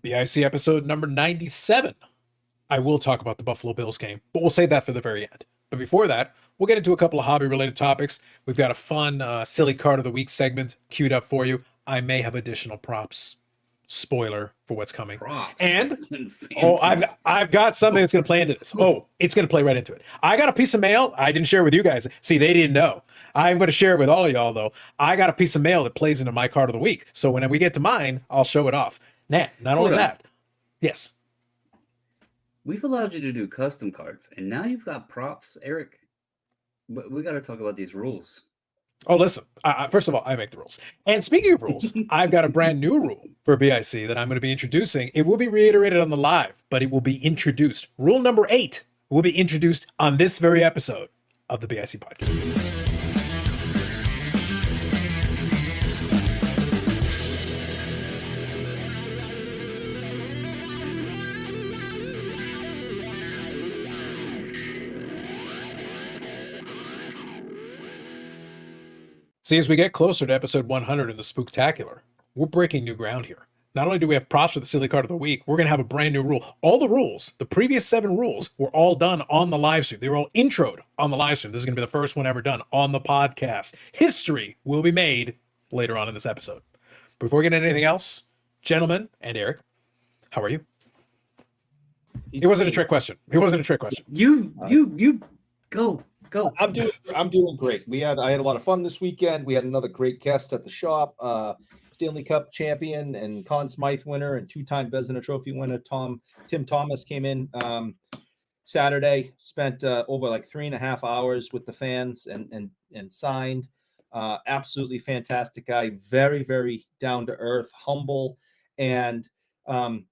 BIC episode number 97. I will talk about the Buffalo Bills game, but we'll save that for the very end. But before that, we'll get into a couple of hobby-related topics. We've got a fun, silly card of the week segment queued up for you. I may have additional props. Spoiler for what's coming. Props. And I've got something that's going to play into this. Oh, it's going to play right into it. I got a piece of mail. I didn't share with you guys. See, they didn't know. I'm going to share it with all of y'all, though. I got a piece of mail that plays into my card of the week. So when we get to mine, I'll show it off. Not only that. Yes. We've allowed you to do custom cards, and now you've got props, Eric. But we got to talk about these rules. Oh, listen. First of all, I make the rules. And speaking of rules, I've got a brand new rule for BIC that I'm going to be introducing. It will be reiterated on the live, but it will be introduced. Rule number 8 will be introduced on this very episode of the BIC podcast. See, as we get closer to episode 100 in the Spooktacular, we're breaking new ground here. Not only do we have props for the silly card of the week, we're going to have a brand new rule. All the rules, the previous 7 rules, were all done on the live stream. They were all introed on the live stream. This is going to be the first one ever done on the podcast. History will be made later on in this episode. Before we get into anything else, gentlemen and Eric, how are you? It wasn't a trick question. You go. I'm doing great. I had a lot of fun this weekend. We had another great guest at the shop, Stanley Cup champion and Conn Smythe winner and 2-time Vezina Trophy winner Tim Thomas came in Saturday. Spent over like 3.5 hours with the fans and signed. Absolutely fantastic guy. Very, very down to earth, humble, and I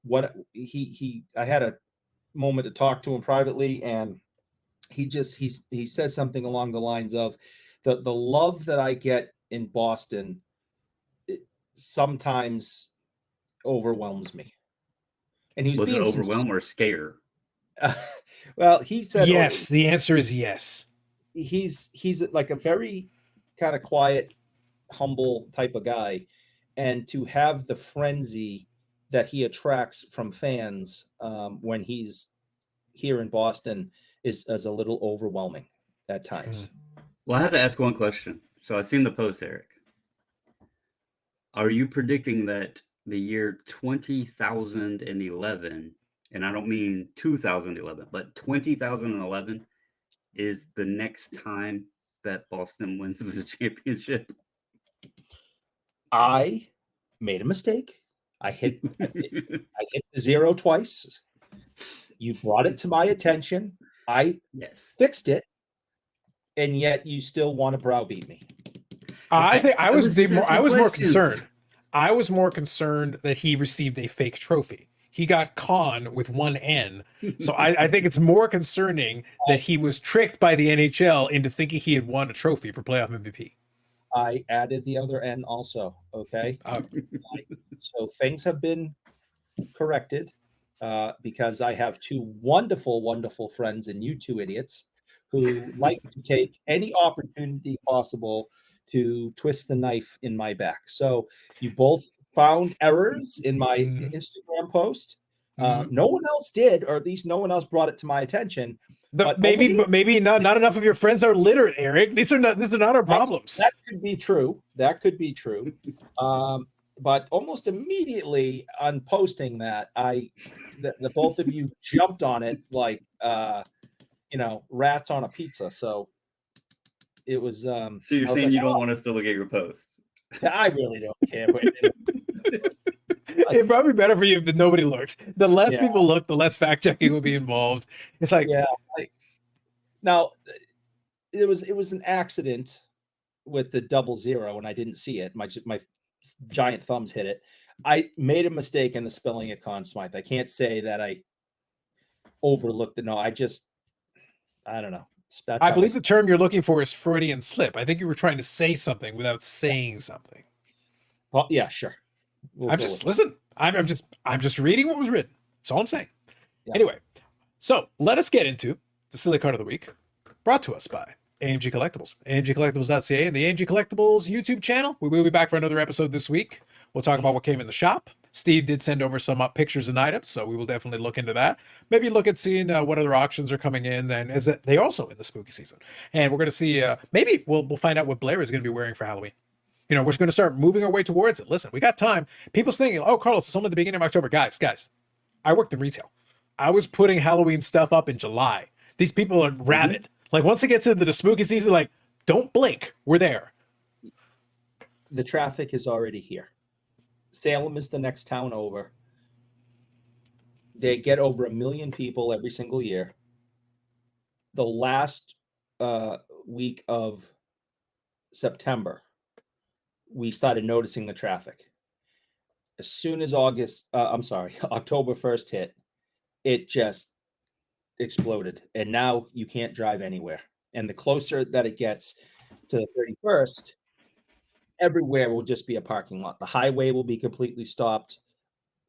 had a moment to talk to him privately, and he says something along the lines of the love that I get in Boston sometimes overwhelms me. And was it overwhelm or scare? Well, he said yes. The answer is yes. He's like a very kind of quiet, humble type of guy, and to have the frenzy that he attracts from fans when he's here in Boston is a little overwhelming at times. Well, I have to ask one question. So I've seen the post, Eric. Are you predicting that the year 20,011, and I don't mean 2011, but 20,011 is the next time that Boston wins the championship? I made a mistake. I hit the 0 twice. You brought it to my attention. I fixed it, and yet you still want to browbeat me. I think I was more concerned. I was more concerned that he received a fake trophy. He got Conn with one N. So I think it's more concerning that he was tricked by the NHL into thinking he had won a trophy for playoff MVP. I added the other N also. Okay. So things have been corrected. Because I have 2 wonderful, wonderful friends and you 2 idiots who like to take any opportunity possible to twist the knife in my back. So you both found errors in my Instagram post. No one else did, or at least no one else brought it to my attention. But maybe not enough of your friends are literate, Eric. These are not our problems. That could be true. But almost immediately on posting that, the both of you jumped on it like rats on a pizza. So it was. So you're saying you don't want us to look at your post? I really don't care. It'd probably be better for you if nobody looked. The less people look, the less fact checking will be involved. It's like now it was an accident with the 00, and I didn't see it. My giant thumbs hit it. I made a mistake in the spelling of Conn Smythe. I can't say that I overlooked it. No, I don't know. I believe the term you're looking for is Freudian slip. I think you were trying to say something without saying something. Well, yeah, sure. I'm just reading what was written. That's all I'm saying. Yeah. Anyway, so let us get into the silly card of the week, brought to us by AMG Collectibles, amgcollectibles.ca, and the AMG Collectibles YouTube channel. We will be back for another episode this week. We'll talk about what came in the shop, Steve did send over some pictures and items, so we will definitely look into that. Maybe look at seeing what other auctions are coming in. And is it they also in the spooky season? And we're going to see. Maybe we'll find out what Blair is going to be wearing for Halloween. You know, we're going to start moving our way towards it. Listen, we got time. People's thinking, oh, Carlos, it's only the beginning of October. Guys, I worked in retail. I was putting Halloween stuff up in July. These people are rabid. Like, once it gets into the spooky season, like, don't blink. We're there. The traffic is already here. Salem is the next town over. They get over 1 million people every single year. The last week of September, we started noticing the traffic. As soon as October 1st hit, it just exploded. And now you can't drive anywhere. And the closer that it gets to the 31st, everywhere will just be a parking lot. The highway will be completely stopped,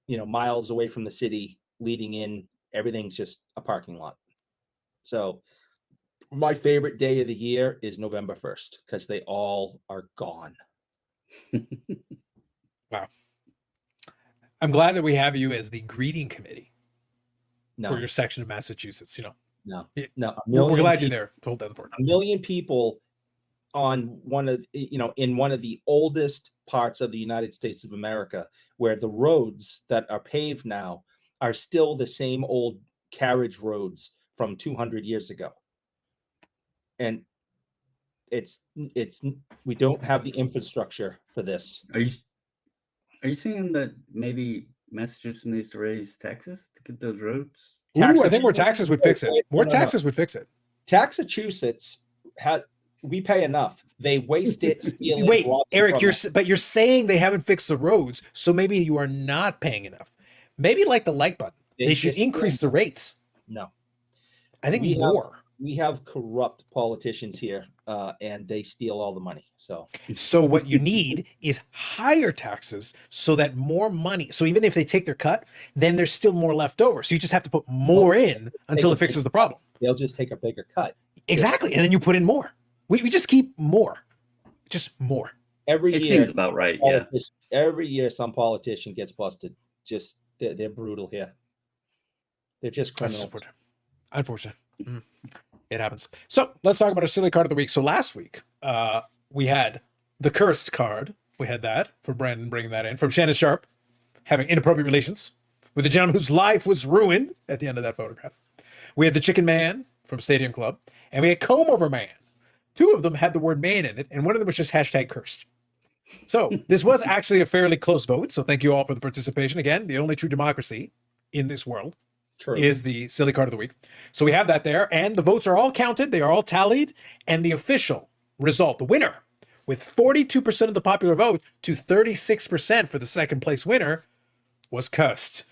miles away from the city leading in. Everything's just a parking lot. So my favorite day of the year is November 1st because they all are gone. Wow. I'm glad that we have you as the greeting committee for your section of Massachusetts. No. We're glad you're there to hold down the fort. 1 million people on one of the oldest parts of the United States of America, where the roads that are paved now are still the same old carriage roads from 200 years ago. And we don't have the infrastructure for this. Are you saying that maybe Massachusetts needs to raise taxes to get those roads? Ooh, I think more taxes would fix it. More taxes would fix it. Massachusetts we pay enough. They waste it. Wait, Eric, you're saying they haven't fixed the roads, so maybe you are not paying enough. Maybe like the like button. They should increase the rates. No. I think more. We have corrupt politicians here, and they steal all the money. So what you need is higher taxes so that more money. So even if they take their cut, then there's still more left over. So you just have to put more in until it fixes the problem. They'll just take a bigger cut. Exactly. And then you put in more. We just keep more. Just more. Every year. It seems about right, yeah. Every year some politician gets busted. Just they're brutal here. They're just criminals. Unfortunate. Mm-hmm. It happens. So let's talk about our silly card of the week. So last week, we had the cursed card. We had that for Brandon bringing that in from Shannon Sharp, having inappropriate relations with a gentleman whose life was ruined at the end of that photograph. We had the Chicken Man from Stadium Club, and we had Comb Over Man. Two of them had the word man in it, and one of them was just #cursed. So this was actually a fairly close vote. So thank you all for the participation. Again, the only true democracy in this world. True. Is the silly card of the week. So we have that there, and the votes are all counted. They are all tallied, and the official result, the winner, with 42% of the popular vote to 36% for the second place winner, was cursed.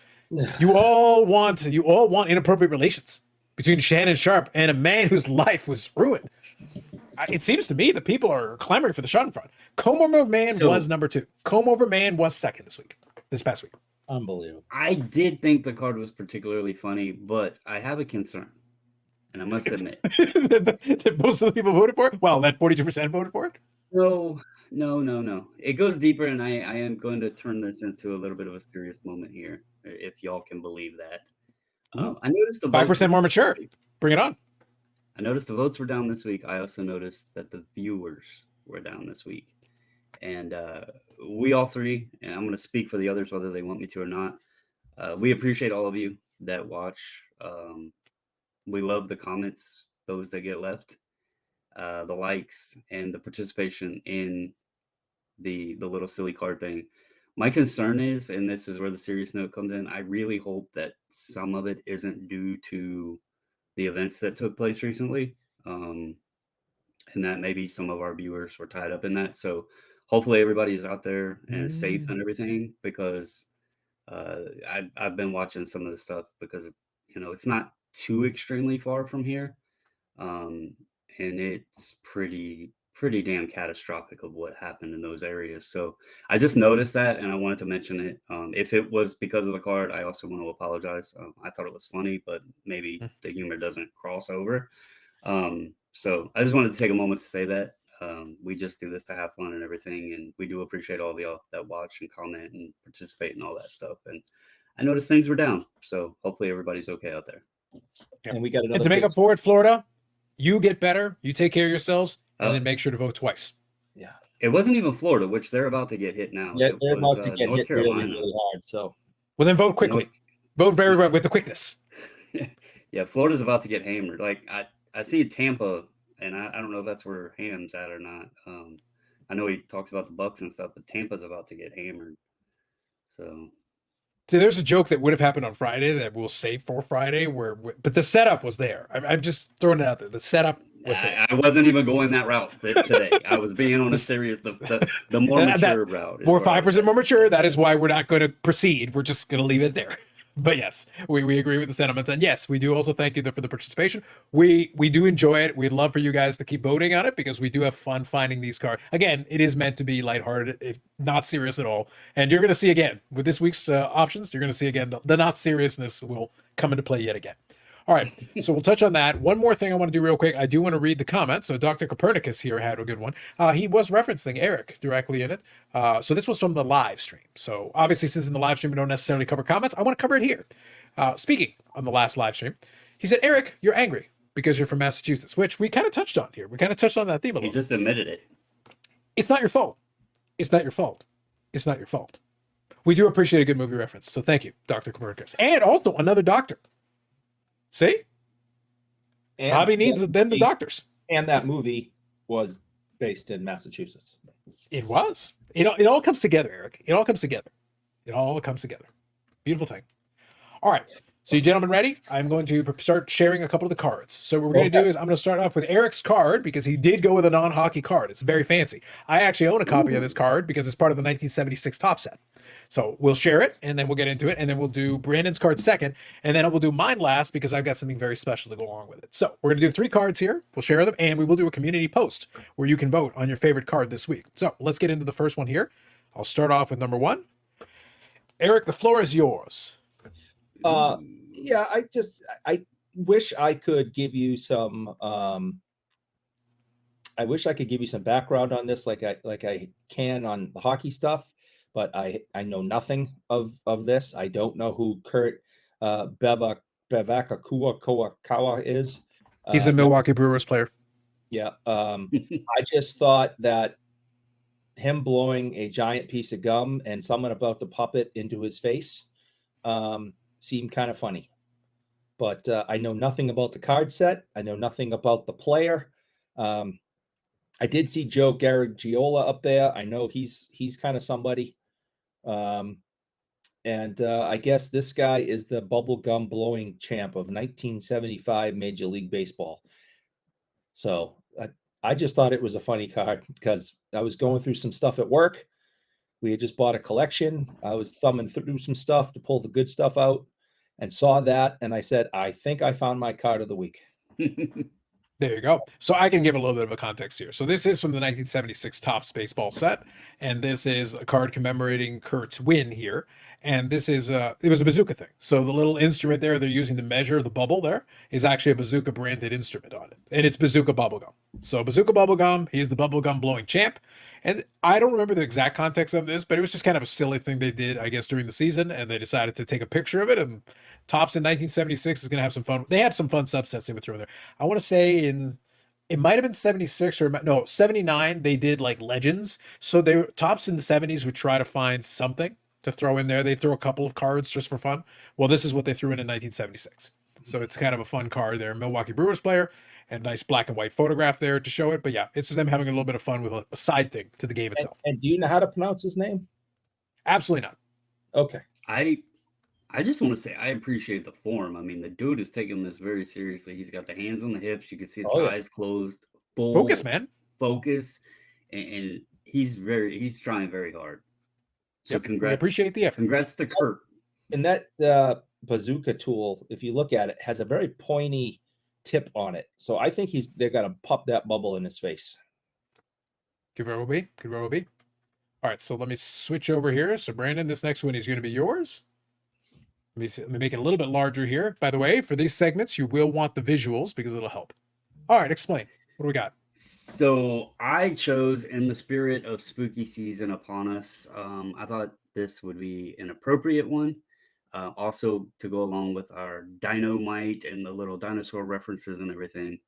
You all want inappropriate relations between Shannon Sharp and a man whose life was ruined. It seems to me that people are clamoring for the shot in front. Comb Over Man was number 2. Comb Over Man was second this past week. Unbelievable. I did think the card was particularly funny, but I have a concern, and I must admit. that most of the people voted for it? Well, that 42% voted for it? No. It goes deeper, and I am going to turn this into a little bit of a serious moment here, if y'all can believe that. I noticed the 5% more mature. Bring it on. I noticed the votes were down this week. I also noticed that the viewers were down this week. And we all three, and I'm going to speak for the others whether they want me to or not, we appreciate all of you that watch. We love the comments, those that get left, the likes, and the participation in the little silly card thing. My concern is, and this is where the serious note comes in, I really hope that some of it isn't due to the events that took place recently, and that maybe some of our viewers were tied up in that. So hopefully everybody is out there and is safe and everything, because I've been watching some of the stuff because, it's not too extremely far from here. And it's pretty damn catastrophic of what happened in those areas. So I just noticed that, and I wanted to mention it. If it was because of the card, I also want to apologize. I thought it was funny, but maybe the humor doesn't cross over. So I just wanted to take a moment to say that. We just do this to have fun and everything, and we do appreciate all of y'all that watch and comment and participate and all that stuff. And I noticed things were down, so hopefully everybody's okay out there. And we got another. And to make up for it, Florida, you get better, you take care of yourselves, and Oh. then make sure to vote twice. Yeah. It wasn't even Florida, which they're about to get hit now. Yeah, It they're was, about to get North hit really, Carolina. really hard. So Well, then vote quickly. Vote very well with the quickness. Yeah, Florida's about to get hammered. Like I see Tampa, and I don't know if that's where Ham's at or not. I know he talks about the Bucks and stuff, but Tampa's about to get hammered. So See, there's a joke that would have happened on Friday that we'll save for Friday, but the setup was there. I'm just throwing it out there. The setup was there. I wasn't even going that route today. I was being on a serious, the more mature route. More 5% more mature. That is why we're not going to proceed. We're just going to leave it there. But yes, we agree with the sentiments. And yes, we do also thank you for the participation. We do enjoy it. We'd love for you guys to keep voting on it because we do have fun finding these cards. Again, it is meant to be lighthearted, not serious at all. And you're going to see again, with this week's options, you're going to see again, the not seriousness will come into play yet again. All right, so we'll touch on that. One more thing I want to do real quick. I do want to read the comments. So Dr. Copernicus here had a good one. He was referencing Eric directly in it. So this was from the live stream. So obviously, since in the live stream we don't necessarily cover comments, I want to cover it here. Speaking on the last live stream, he said, Eric, you're angry because you're from Massachusetts, which we kind of touched on here. We kind of touched on that theme a little. He just admitted it. It's not your fault. It's not your fault. It's not your fault. We do appreciate a good movie reference. So thank you, Dr. Copernicus. And also another doctor. See? and Bobby needs them the doctors. And that movie was based in Massachusetts. It was. It all comes together, Eric. It all comes together. It all comes together. Beautiful thing. All right. So you gentlemen ready? I'm going to start sharing a couple of the cards. So what we're going to do is I'm going to start off with Eric's card because he did go with a non-hockey card. It's very fancy. I actually own a copy of this card because it's part of the 1976 Top set. So we'll share it, and then we'll get into it, and then we'll do Brandon's card second, and then we'll do mine last because I've got something very special to go along with it. So we're going to do 3 cards here. We'll share them, and we will do a community post where you can vote on your favorite card this week. So let's get into the first one here. I'll start off with number 1. Eric, the floor is yours. Yeah, I wish I could give you some I wish I could give you some background on this like I can on the hockey stuff, but I know nothing of this. I don't know who Kurt Bevakakuakawa is. He's a Milwaukee Brewers player. Yeah. I just thought that him blowing a giant piece of gum and someone about to pop it into his face seemed kind of funny. But I know nothing about the card set. I know nothing about the player. I did see Joe Garagiola up there. I know he's kind of somebody. And I guess this guy is the bubblegum blowing champ of 1975 Major League Baseball. So I just thought it was a funny card because I was going through some stuff at work. We had just bought a collection. I was thumbing through some stuff to pull the good stuff out and saw that. And I said, I think I found my card of the week. There you go. So I can give a little bit of a context here. So this is from the 1976 Topps baseball set, and this is a card commemorating Kurt's win here. And this is it was a bazooka thing. So the little instrument there they're using to measure the bubble there is actually a bazooka branded instrument on it, and it's bazooka bubblegum. So bazooka bubblegum, he's the bubblegum blowing champ. And I don't remember the exact context of this, but it was just kind of a silly thing they did, I guess, during the season, and they decided to take a picture of it. And Topps in 1976 is going to have some fun. They had some fun subsets they would throw in there. I want to say it might have been 76 or no, 79. They did like legends. So Topps in the 70s would try to find something to throw in there. They throw a couple of cards just for fun. Well, this is what they threw in 1976. So it's kind of a fun card there. Milwaukee Brewers player and nice black and white photograph there to show it. But yeah, it's just them having a little bit of fun with a side thing to the game itself. And do you know how to pronounce his name? Absolutely not. Okay. I just want to say I appreciate the form. I mean, the dude is taking this very seriously. He's got the hands on the hips. You can see his eyes closed. Full focus, man. Focus. And he's trying very hard. So congrats. We appreciate the effort. Congrats to Kurt. And that bazooka tool, if you look at it, has a very pointy tip on it. So I think they're going to pop that bubble in his face. Could very well be. Could very well be. All right, so let me switch over here. So Brandon, this next one is going to be yours. Let me make it a little bit larger here. By the way, for these segments, you will want the visuals because it'll help. All right, explain. What do we got? So I chose, in the spirit of spooky season upon us, I thought this would be an appropriate one. Also, to go along with our dynamite and the little dinosaur references and everything.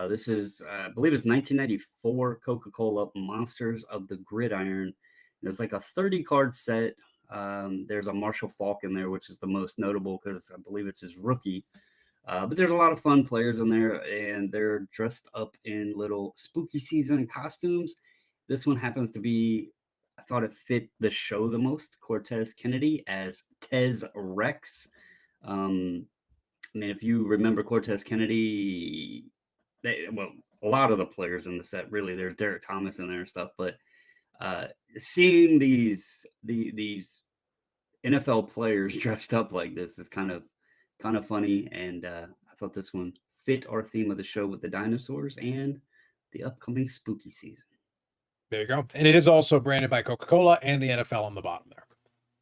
This is, I believe it's 1994 Coca-Cola Monsters of the Gridiron. There's like a 30 card set. There's a Marshall Falk in there, which is the most notable because I believe it's his rookie. But there's a lot of fun players in there, and they're dressed up in little spooky season costumes. This one happens to be, I thought it fit the show the most, Cortez Kennedy as Tez Rex. I mean, if you remember Cortez Kennedy, well, a lot of the players in the set, really, there's Derek Thomas in there and stuff, but uh, seeing these NFL players dressed up like this is kind of funny, and I thought this one fit our theme of the show with the dinosaurs and the upcoming spooky season. There you go. And it is also branded by Coca-Cola and the NFL on the bottom there.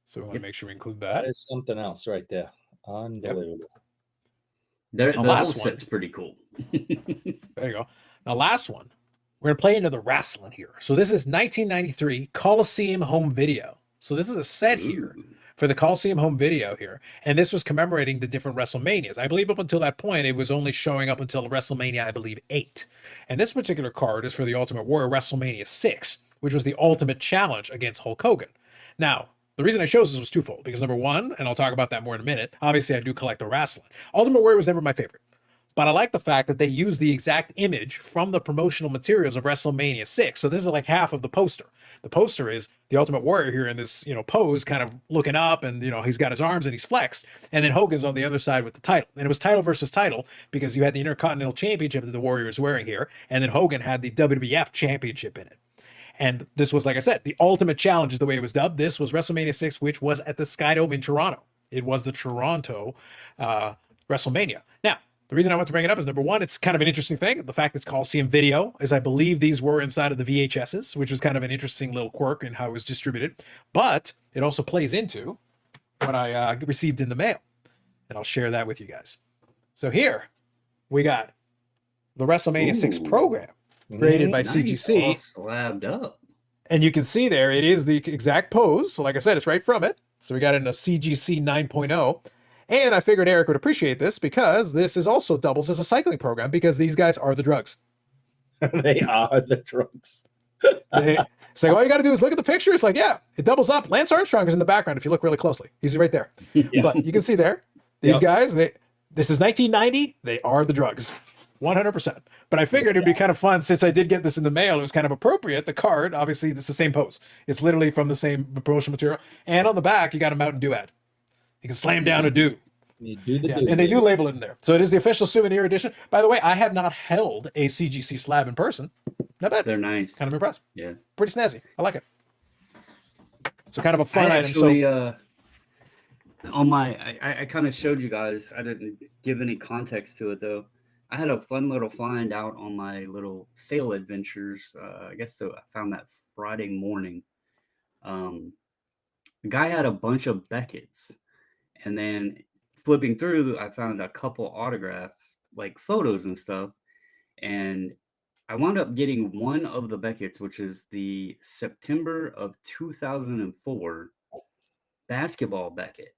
So we want to Yep. make sure we include That that. is something else right there. Unbelievable. The The whole last one. set's pretty cool. There you go. Now, last one, we're going to play into the wrestling here. So this is 1993 Coliseum Home Video. So this is a set here Ooh. for the Coliseum Home Video here. And this was commemorating the different WrestleManias. I believe up until that point, it was only showing up until WrestleMania, I believe, 8. And this particular card is for the Ultimate Warrior WrestleMania 6, which was the ultimate challenge against Hulk Hogan. Now, the reason I chose this was twofold, because number one, and I'll talk about that more in a minute, obviously I do collect the wrestling. Ultimate Warrior was never my favorite. But I like the fact that they use the exact image from the promotional materials of WrestleMania 6. So this is like half of the poster. The poster is the Ultimate Warrior here in this, pose, kind of looking up, and, he's got his arms and he's flexed. And then Hogan's on the other side with the title. And it was title versus title because you had the Intercontinental Championship that the Warrior is wearing here. And then Hogan had the WWF Championship in it. And this was, like I said, the ultimate challenge is the way it was dubbed. This was WrestleMania 6, which was at the Skydome in Toronto. It was the Toronto WrestleMania. Now, the reason I want to bring it up is, number one, it's kind of an interesting thing. The fact it's Coliseum Video, as I believe these were inside of the VHSs, which was kind of an interesting little quirk in how it was distributed. But it also plays into what I received in the mail. And I'll share that with you guys. So here we got the WrestleMania 6 Ooh. program created by Nice, CGC. all slabbed up. And you can see there, it is the exact pose. So like I said, it's right from it. So we got it in a CGC 9.0. And I figured Eric would appreciate this because this is also doubles as a cycling program because these guys are the drugs. They are the drugs. It's like, all you got to do is look at the picture. It's like, yeah, it doubles up. Lance Armstrong is in the background if you look really closely. He's right there. Yeah. But you can see there, these Yep. guys, this is 1990. They are the drugs. 100%. But I figured it'd be kind of fun since I did get this in the mail. It was kind of appropriate. The card, obviously, it's the same pose. It's literally from the same promotional material. And on the back, you got a Mountain Dew ad. You can slam down a dew. You do the Yeah, do, and they do baby. label it in there. So it is the official souvenir edition. By the way, I have not held a CGC slab in person. Not bad. They're nice. Kind of impressed. Yeah. Pretty snazzy. I like it. So kind of a I fun item. actually, So on my, I kind of showed you guys. I didn't give any context to it though. I had a fun little find out on my little sale adventures. I guess so. I found that Friday morning. The guy had a bunch of Beckett's, and then flipping through, I found a couple autograph like photos and stuff, and I wound up getting one of the Beckett's, which is the September of 2004 basketball Beckett.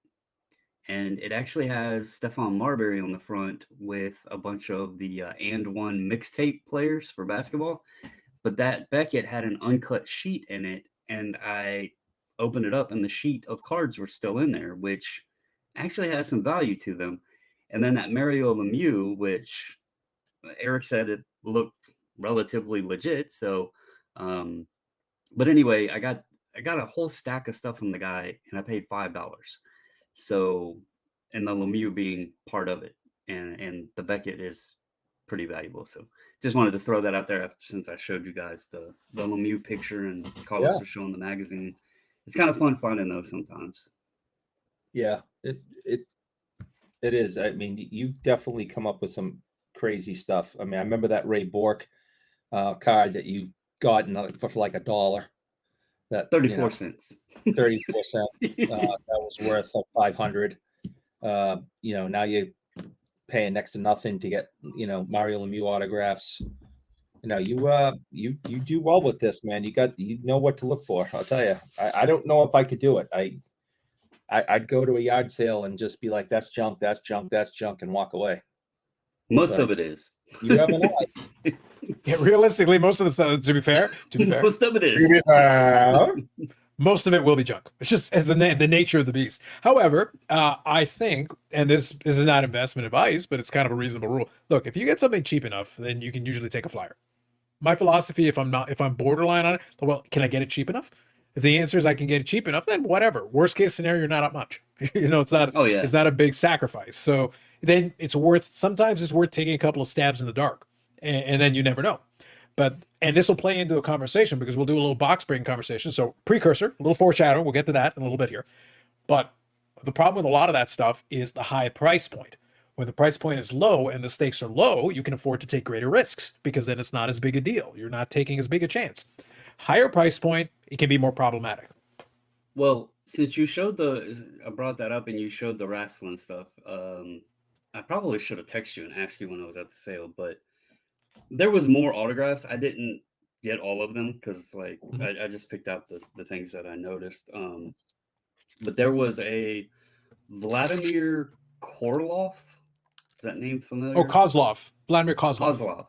And it actually has Stephon Marbury on the front with a bunch of the And One mixtape players for basketball. But that Beckett had an uncut sheet in it, and I opened it up, and the sheet of cards were still in there, which actually has some value to them. And then that Mario Lemieux, which Eric said it looked relatively legit. So, but anyway, I got a whole stack of stuff from the guy, and I paid $5. So, and the Lemieux being part of it, and the Beckett is pretty valuable. So, just wanted to throw that out there since I showed you guys the Lemieux picture and Carlos was showing the magazine. It's kind of fun finding those sometimes. Yeah, it is. I mean, you definitely come up with some crazy stuff. I mean, I remember that Ray Bork card that you got for like $1. That 34 cents. 34 cents. That was worth like 500. Now you're paying next to nothing to get Mario Lemieux autographs. No, you do well with this, man. You know what to look for. I'll tell you. I don't know if I could do it. I'd go to a yard sale and just be like, that's junk, that's junk, that's junk, and walk away. Most But of it is. you have an eye. Yeah, realistically, most of the stuff, to be fair, Most of it is. most of it will be junk. It's just as the nature of the beast. However, I think, and this is not investment advice, but it's kind of a reasonable rule. Look, if you get something cheap enough, then you can usually take a flyer. My philosophy, if I'm borderline on it, well, can I get it cheap enough? If the answer is I can get it cheap enough, then whatever. Worst case scenario, you're not up much. It's not. Oh, yeah. It's not a big sacrifice. So then sometimes it's worth taking a couple of stabs in the dark, and then you never know. And this will play into a conversation because we'll do a little box breaking conversation. So precursor, a little foreshadowing. We'll get to that in a little bit here. But the problem with a lot of that stuff is the high price point. When the price point is low and the stakes are low, you can afford to take greater risks because then it's not as big a deal. You're not taking as big a chance. Higher price point, it can be more problematic. Well, since I brought that up and you showed the wrestling stuff, I probably should have texted you and asked you when I was at the sale, but there was more autographs. I didn't get all of them because I just picked out the things that I noticed. But there was a Vladimir Korlov. Is that name familiar? Oh, Kozlov. Vladimir Kozlov. Kozlov.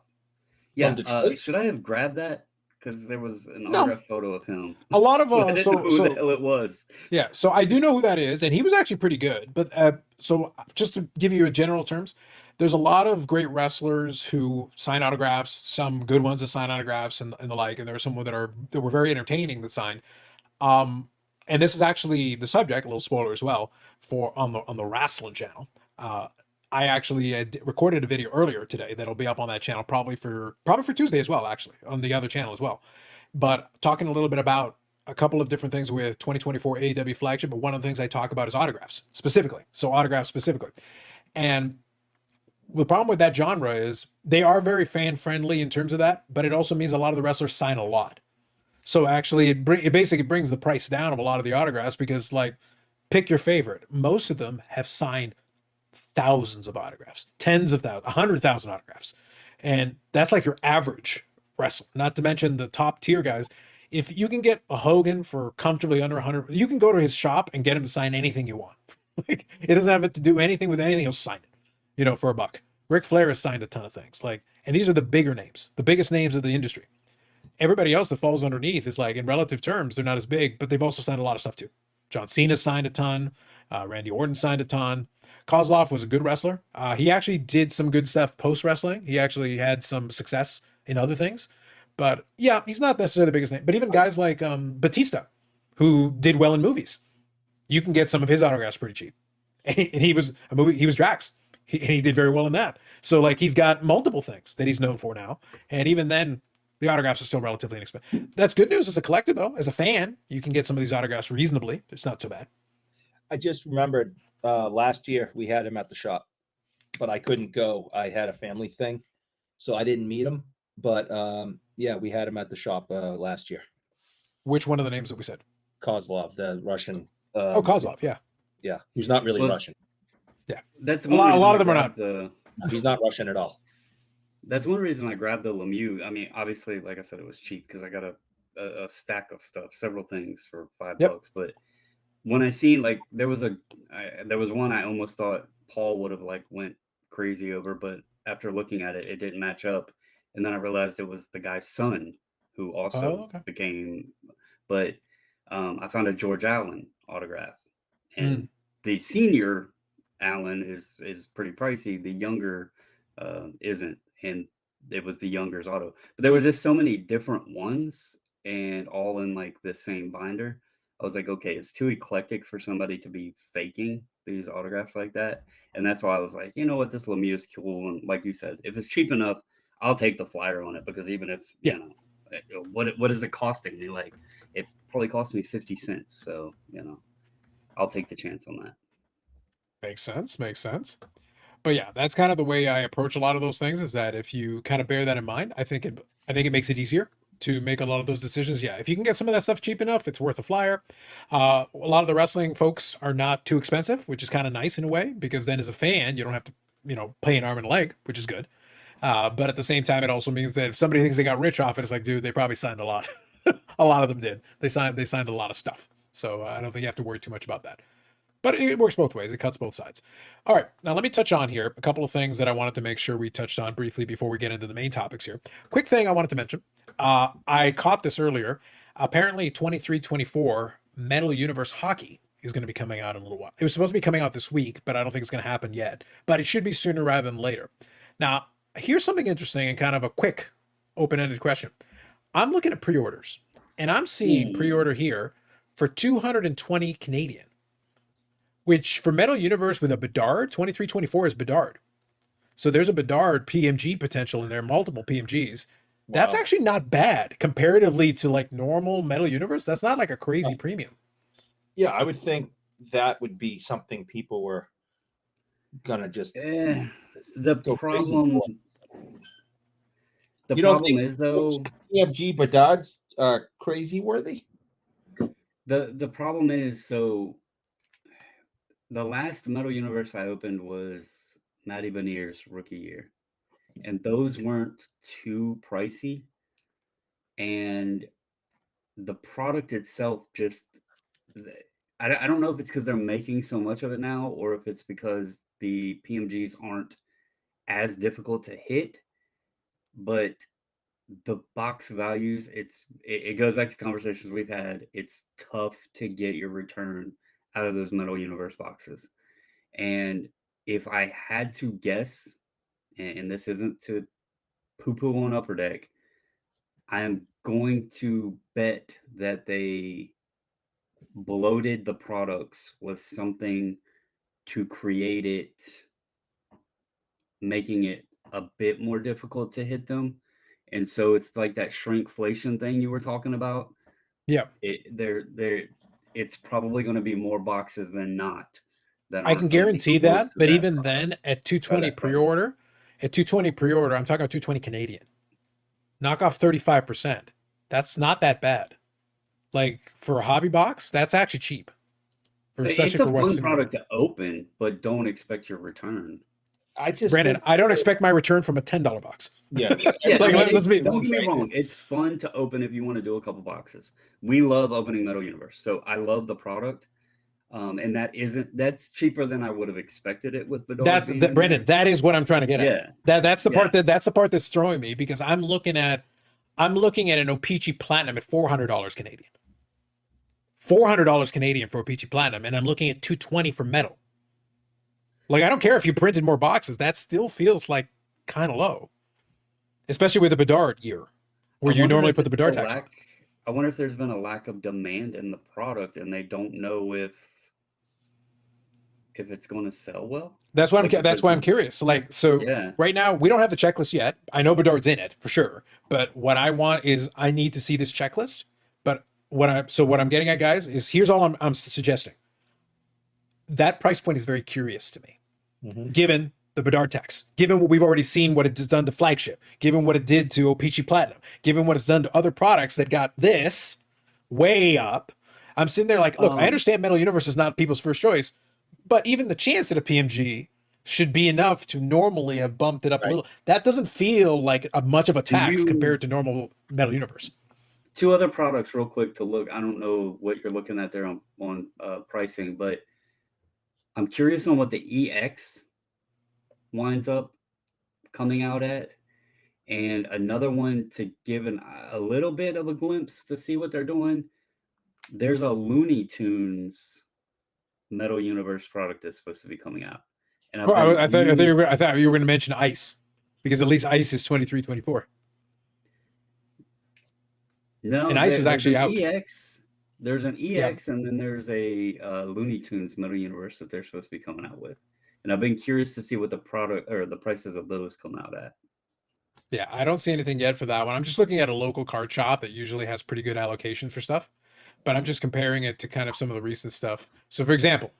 Yeah. Detroit? Should I have grabbed that? Because there was an No. autograph photo of him. A lot of I didn't know who the hell it was. Yeah, so I do know who that is, and he was actually pretty good. But so just to give you a general terms, there's a lot of great wrestlers who sign autographs, some good ones that sign autographs and the like, and there are some that were very entertaining that signed. And this is actually the subject, a little spoiler as well, for on the wrestling channel. I actually recorded a video earlier today that'll be up on that channel probably for Tuesday as well, actually on the other channel as well. But talking a little bit about a couple of different things with 2024 AEW flagship, but one of the things I talk about is autographs specifically. So autographs specifically. And the problem with that genre is they are very fan friendly in terms of that, but it also means a lot of the wrestlers sign a lot. So actually it basically brings the price down of a lot of the autographs because pick your favorite. Most of them have signed thousands of autographs, tens of thousands, 100,000 autographs. And that's like your average wrestler, not to mention the top tier guys. If you can get a Hogan for comfortably under 100, you can go to his shop and get him to sign anything you want. It doesn't have to do anything with anything. He'll sign it, for $1. Ric Flair has signed a ton of things. And these are the bigger names, the biggest names of the industry. Everybody else that falls underneath is in relative terms, they're not as big, but they've also signed a lot of stuff too. John Cena signed a ton. Randy Orton signed a ton. Kozlov was a good wrestler. He actually did some good stuff post-wrestling. He actually had some success in other things. But yeah, he's not necessarily the biggest name. But even guys like Batista, who did well in movies, you can get some of his autographs pretty cheap. And he was Drax. He did very well in that. So he's got multiple things that he's known for now. And even then, the autographs are still relatively inexpensive. That's good news as a collector, though. As a fan, you can get some of these autographs reasonably. It's not so bad. I just remembered last year we had him at the shop, but I couldn't go. I had a family thing, so I didn't meet him. But yeah, we had him at the shop last year. Which one of the names that we said? Kozlov, the Russian. Kozlov, yeah. Yeah, he's not really Russian. Yeah, that's a lot of them are not. He's not Russian at all. That's one reason I grabbed the Lemieux. I mean, obviously, like I said, it was cheap because I got a stack of stuff, several things for $5. But when I seen there was one I almost thought Paul would have went crazy over, but after looking at it, it didn't match up, and then I realized it was the guy's son who also became. But I found a George Allen autograph, and the senior Allen is pretty pricey. The younger isn't, and it was the younger's auto. But there was just so many different ones, and all in the same binder. I was like, okay, it's too eclectic for somebody to be faking these autographs like that. And that's why I was like, you know what, this Lemieux is cool. And like you said, if it's cheap enough, I'll take the flyer on it, because even if, what is it costing me? It probably cost me 50 cents. So, I'll take the chance on that. Makes sense. But yeah, that's kind of the way I approach a lot of those things, is that if you kind of bear that in mind, I think it makes it easier to make a lot of those decisions. Yeah, if you can get some of that stuff cheap enough, it's worth a flyer. A lot of the wrestling folks are not too expensive, which is kind of nice in a way, because then as a fan, you don't have to, pay an arm and a leg, which is good. But at the same time, it also means that if somebody thinks they got rich off it, it's like, dude, they probably signed a lot. A lot of them did. They signed a lot of stuff. So I don't think you have to worry too much about that. But it works both ways. It cuts both sides. All right. Now let me touch on here a couple of things that I wanted to make sure we touched on briefly before we get into the main topics here. Quick thing I wanted to mention. I caught this earlier. Apparently 23-24 Metal Universe Hockey is going to be coming out in a little while. It was supposed to be coming out this week, but I don't think it's going to happen yet. But it should be sooner rather than later. Now, here's something interesting and kind of a quick open-ended question. I'm looking at pre-orders, and I'm seeing pre-order here for 220 Canadian, which for Metal Universe with a Bedard, 23-24 is Bedard. So there's a Bedard PMG potential in there, multiple PMGs. Wow. That's actually not bad comparatively to like normal Metal Universe. That's not like a crazy premium. Yeah, I would think that would be something people were gonna just the problem. The problem is though PMG Bedard's crazy worthy. The problem is, so the last Metal Universe I opened was Matty Veneer's rookie year, and those weren't too pricey, and the product itself just, I don't know if it's because they're making so much of it now, or if it's because the PMGs aren't as difficult to hit, but the box values, it goes back to conversations we've had. It's tough to get your return out of those Metal Universe boxes. And if I had to guess, and this isn't to poo-poo on Upper Deck, I am going to bet that they bloated the products with something to create it, making it a bit more difficult to hit them. And so it's like that shrinkflation thing you were talking about. Yeah. It's probably going to be more boxes than not. I can guarantee that. But even then, at 220 pre-order, I'm talking about 220 Canadian. Knock off 35%. That's not that bad. Like for a hobby box, that's actually cheap. It's a fun product to open, but don't expect your return. Brandon, I don't expect my return from a $10 box. Yeah. Don't get me wrong. It's fun to open if you want to do a couple boxes. We love opening Metal Universe, so I love the product. And that's cheaper than I would have expected it with Bedard. Brandon, that is what I'm trying to get at. That's the part that's throwing me, because I'm looking at an O-Pee-Chee Platinum at $400 Canadian. $400 Canadian for O-Pee-Chee Platinum, and I'm looking at $220 for metal. Like, I don't care if you printed more boxes, that still feels like kind of low. Especially with the Bedard year, where you normally put the Bedard tax on. I wonder if there's been a lack of demand in the product and they don't know if it's going to sell well. That's why I'm curious. Right now we don't have the checklist yet. I know Bedard's in it for sure, but what I want is I need to see this checklist. But what I'm getting at, guys, is here's all I'm suggesting. That price point is very curious to me, given the Bedard tax, given what we've already seen, what it's done to Flagship, given what it did to O-Pee-Chee Platinum, given what it's done to other products that got this way up. I'm sitting there like, look, I understand Metal Universe is not people's first choice, but even the chance at a PMG should be enough to normally have bumped it up a little. That doesn't feel like much of a tax compared to normal Metal Universe. Two other products real quick to look. I don't know what you're looking at there on pricing, but I'm curious on what the EX winds up coming out at, and another one to give a little bit of a glimpse to see what they're doing. There's a Looney Tunes Metal Universe product that's supposed to be coming out, and I thought you were going to mention Ice, because at least Ice is 23-24. No, and Ice is actually out. There's an EX, and then there's a Looney Tunes Metal Universe that they're supposed to be coming out with. And I've been curious to see what the product or the prices of those come out at. Yeah, I don't see anything yet for that one. I'm just looking at a local card shop that usually has pretty good allocation for stuff, but I'm just comparing it to kind of some of the recent stuff. So for example,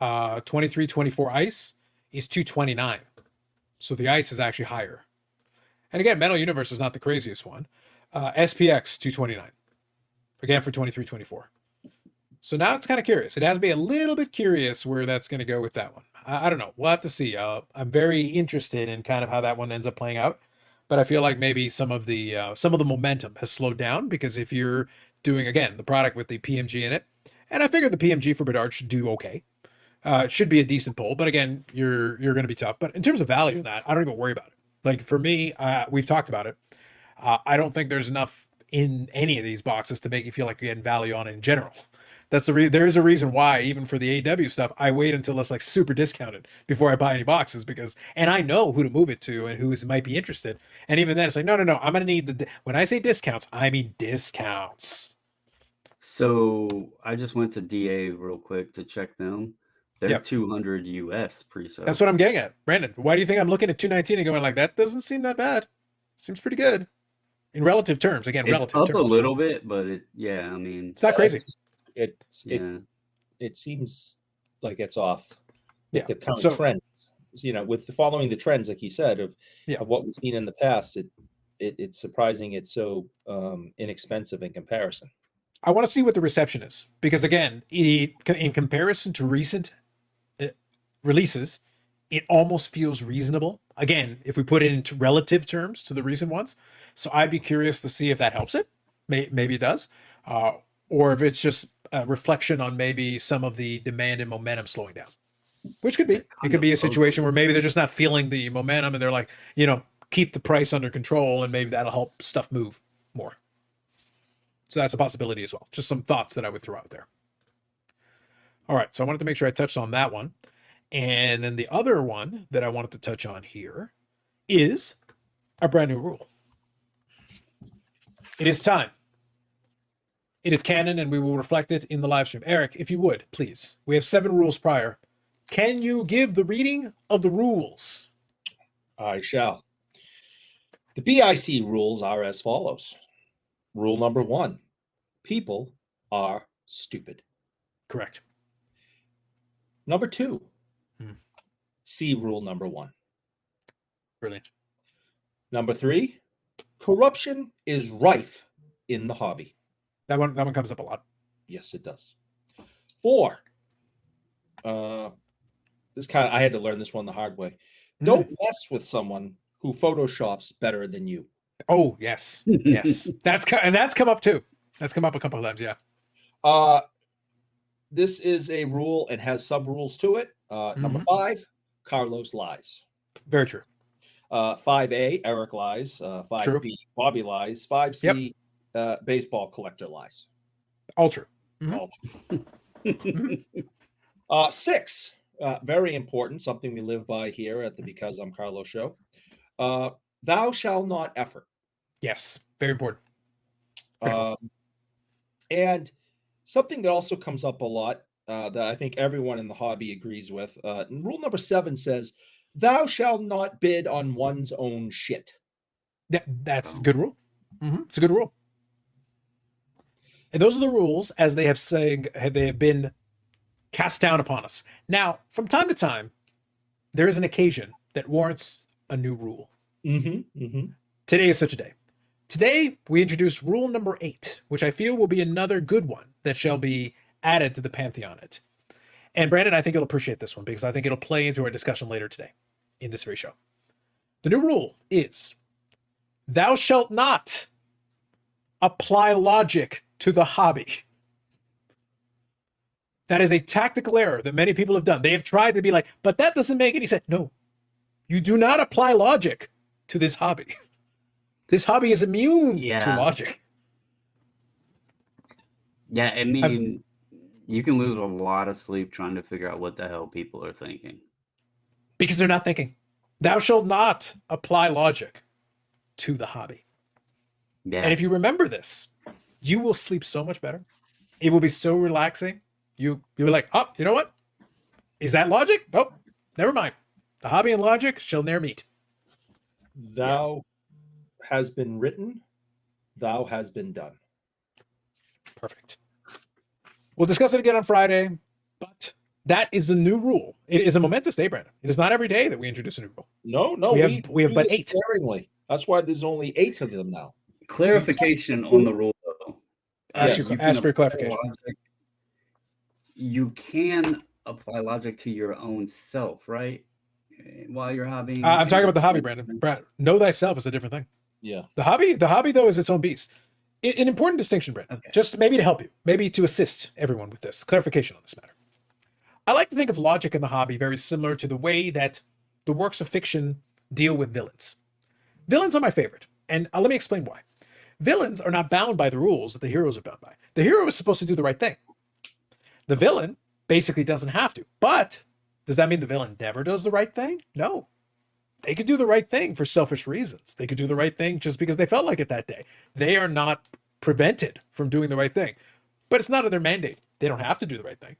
23-24 Ice is $229. So the Ice is actually higher. And again, Metal Universe is not the craziest one. SPX $229. Again for 23-24. So now it's kind of curious. It has me a little bit curious where that's going to go with that one. I don't know. We'll have to see. I'm very interested in kind of how that one ends up playing out, but I feel like maybe some of the momentum has slowed down because if you're doing again the product with the PMG in it, and I figure the PMG for Bedard should do okay. It should be a decent pull, but again, you're going to be tough. But in terms of value in that, I don't even worry about it. Like for me, we've talked about it. I don't think there's enough in any of these boxes to make you feel like you're getting value on it in general. There is a reason why even for the AW stuff, I wait until it's like super discounted before I buy any boxes and I know who to move it to and who might be interested. And even then, it's like no, I'm going to need when I say discounts, I mean discounts. So I just went to DA real quick to check them. They're Yep. 200 US pre-sale. That's what I'm getting at, Brandon. Why do you think I'm looking at 219 and going like that? Doesn't seem that bad. Seems pretty good in relative terms. Again, It's relative up terms. a little bit, but I mean, It's not crazy. It seems like it's off with Yeah. the current So- trends. With the following the trends, like you said, of what we've seen in the past, it's surprising it's so inexpensive in comparison. I want to see what the reception is because again, in comparison to recent releases, it almost feels reasonable. Again, if we put it into relative terms to the recent ones, so I'd be curious to see if that helps it. Maybe it does, or if it's just a reflection on maybe some of the demand and momentum slowing down, which could be. It could be a situation where maybe they're just not feeling the momentum and they're like, keep the price under control, and maybe that'll help stuff move more. So that's a possibility as well. Just some thoughts that I would throw out there. All right, so I wanted to make sure I touched on that one. And then the other one that I wanted to touch on here is a brand new rule. It is time. It is canon, and we will reflect it in the live stream. Eric, if you would, please. We have 7 rules prior. Can you give the reading of the rules? I shall. The BIC rules are as follows. Rule number 1, people are stupid. Correct. Number 2, Hmm. see rule number 1. Brilliant. Number 3, corruption is rife in the hobby. That one comes up a lot. Yes, it does. 4, I had to learn this one the hard way. Don't mess with someone who photoshops better than you. Oh, yes. Yes. That's come up too. That's come up a couple of times, yeah. This is a rule and has sub rules to it. Number 5, Carlos lies. Very true. 5A, Eric lies. 5B, True. Bobby lies. 5C, baseball collector lies. All true. All true. 6, very important, something we live by here at the Because I'm Carlos show. Thou shall not effort. Yes. Very important. And something that also comes up a lot that I think everyone in the hobby agrees with. Rule number 7 says, thou shalt not bid on one's own shit. That's a good rule. It's a good rule. And those are the rules as they have been cast down upon us. Now, from time to time, there is an occasion that warrants a new rule. Today is such a day. Today, we introduced rule number 8, which I feel will be another good one that shall be added to the pantheon. And Brandon, I think you'll appreciate this one because I think it'll play into our discussion later today in this very show. The new rule is, thou shalt not apply logic to the hobby. That is a tactical error that many people have done. They have tried to be like, but that doesn't make any sense. No, you do not apply logic to this hobby. This hobby is immune to logic. Yeah, I mean, you can lose a lot of sleep trying to figure out what the hell people are thinking. Because they're not thinking. Thou shalt not apply logic to the hobby. Yeah. And if you remember this, you will sleep so much better. It will be so relaxing. You'll be like, oh, you know what? Is that logic? Nope. Never mind. The hobby and logic shall ne'er meet. Thou has been written, thou has been done. Perfect. We'll discuss it again on Friday, but that is the new rule. It is a momentous day, Brandon. It is not every day that we introduce a new rule. No, we have do but this 8. sparingly. That's why there's only 8 of them now. Clarification on the rule, though. Ask for your clarification. You can apply logic to your own self, right? While you're hobbying. I'm talking about the hobby, Brandon. Know thyself is a different thing. Yeah. The hobby though is its own beast. An important distinction, Brandon. Okay. Just maybe to help you, maybe to assist everyone with this clarification on this matter. I like to think of logic in the hobby very similar to the way that the works of fiction deal with villains. Villains are my favorite, and let me explain why. Villains are not bound by the rules that the heroes are bound by. The hero is supposed to do the right thing. The villain basically doesn't have to. But does that mean the villain never does the right thing? No. They could do the right thing for selfish reasons. They could do the right thing just because they felt like it that day. They are not prevented from doing the right thing. But it's not in their mandate. They don't have to do the right thing.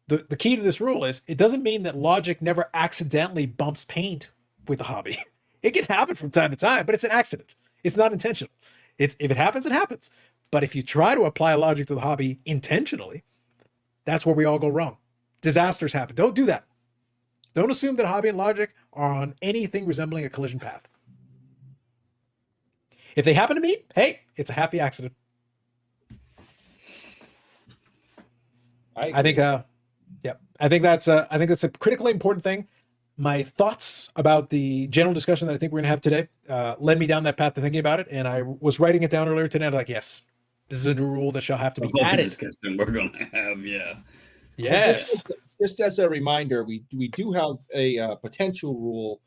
The key to this rule is it doesn't mean that logic never accidentally bumps paint with the hobby. It can happen from time to time, but it's an accident. It's not intentional. If it happens, it happens. But if you try to apply logic to the hobby intentionally, that's where we all go wrong. Disasters happen. Don't do that. Don't assume that hobby and logic are on anything resembling a collision path. If they happen to meet, hey, it's a happy accident. I think that's a critically important thing. My thoughts about the general discussion that I think we're going to have today led me down that path to thinking about it, and I was writing it down earlier today. I'm like, yes, this is a new rule that shall have to be added. Discussion we're going to have, yeah. Yes. Just as a reminder, we do have a potential rule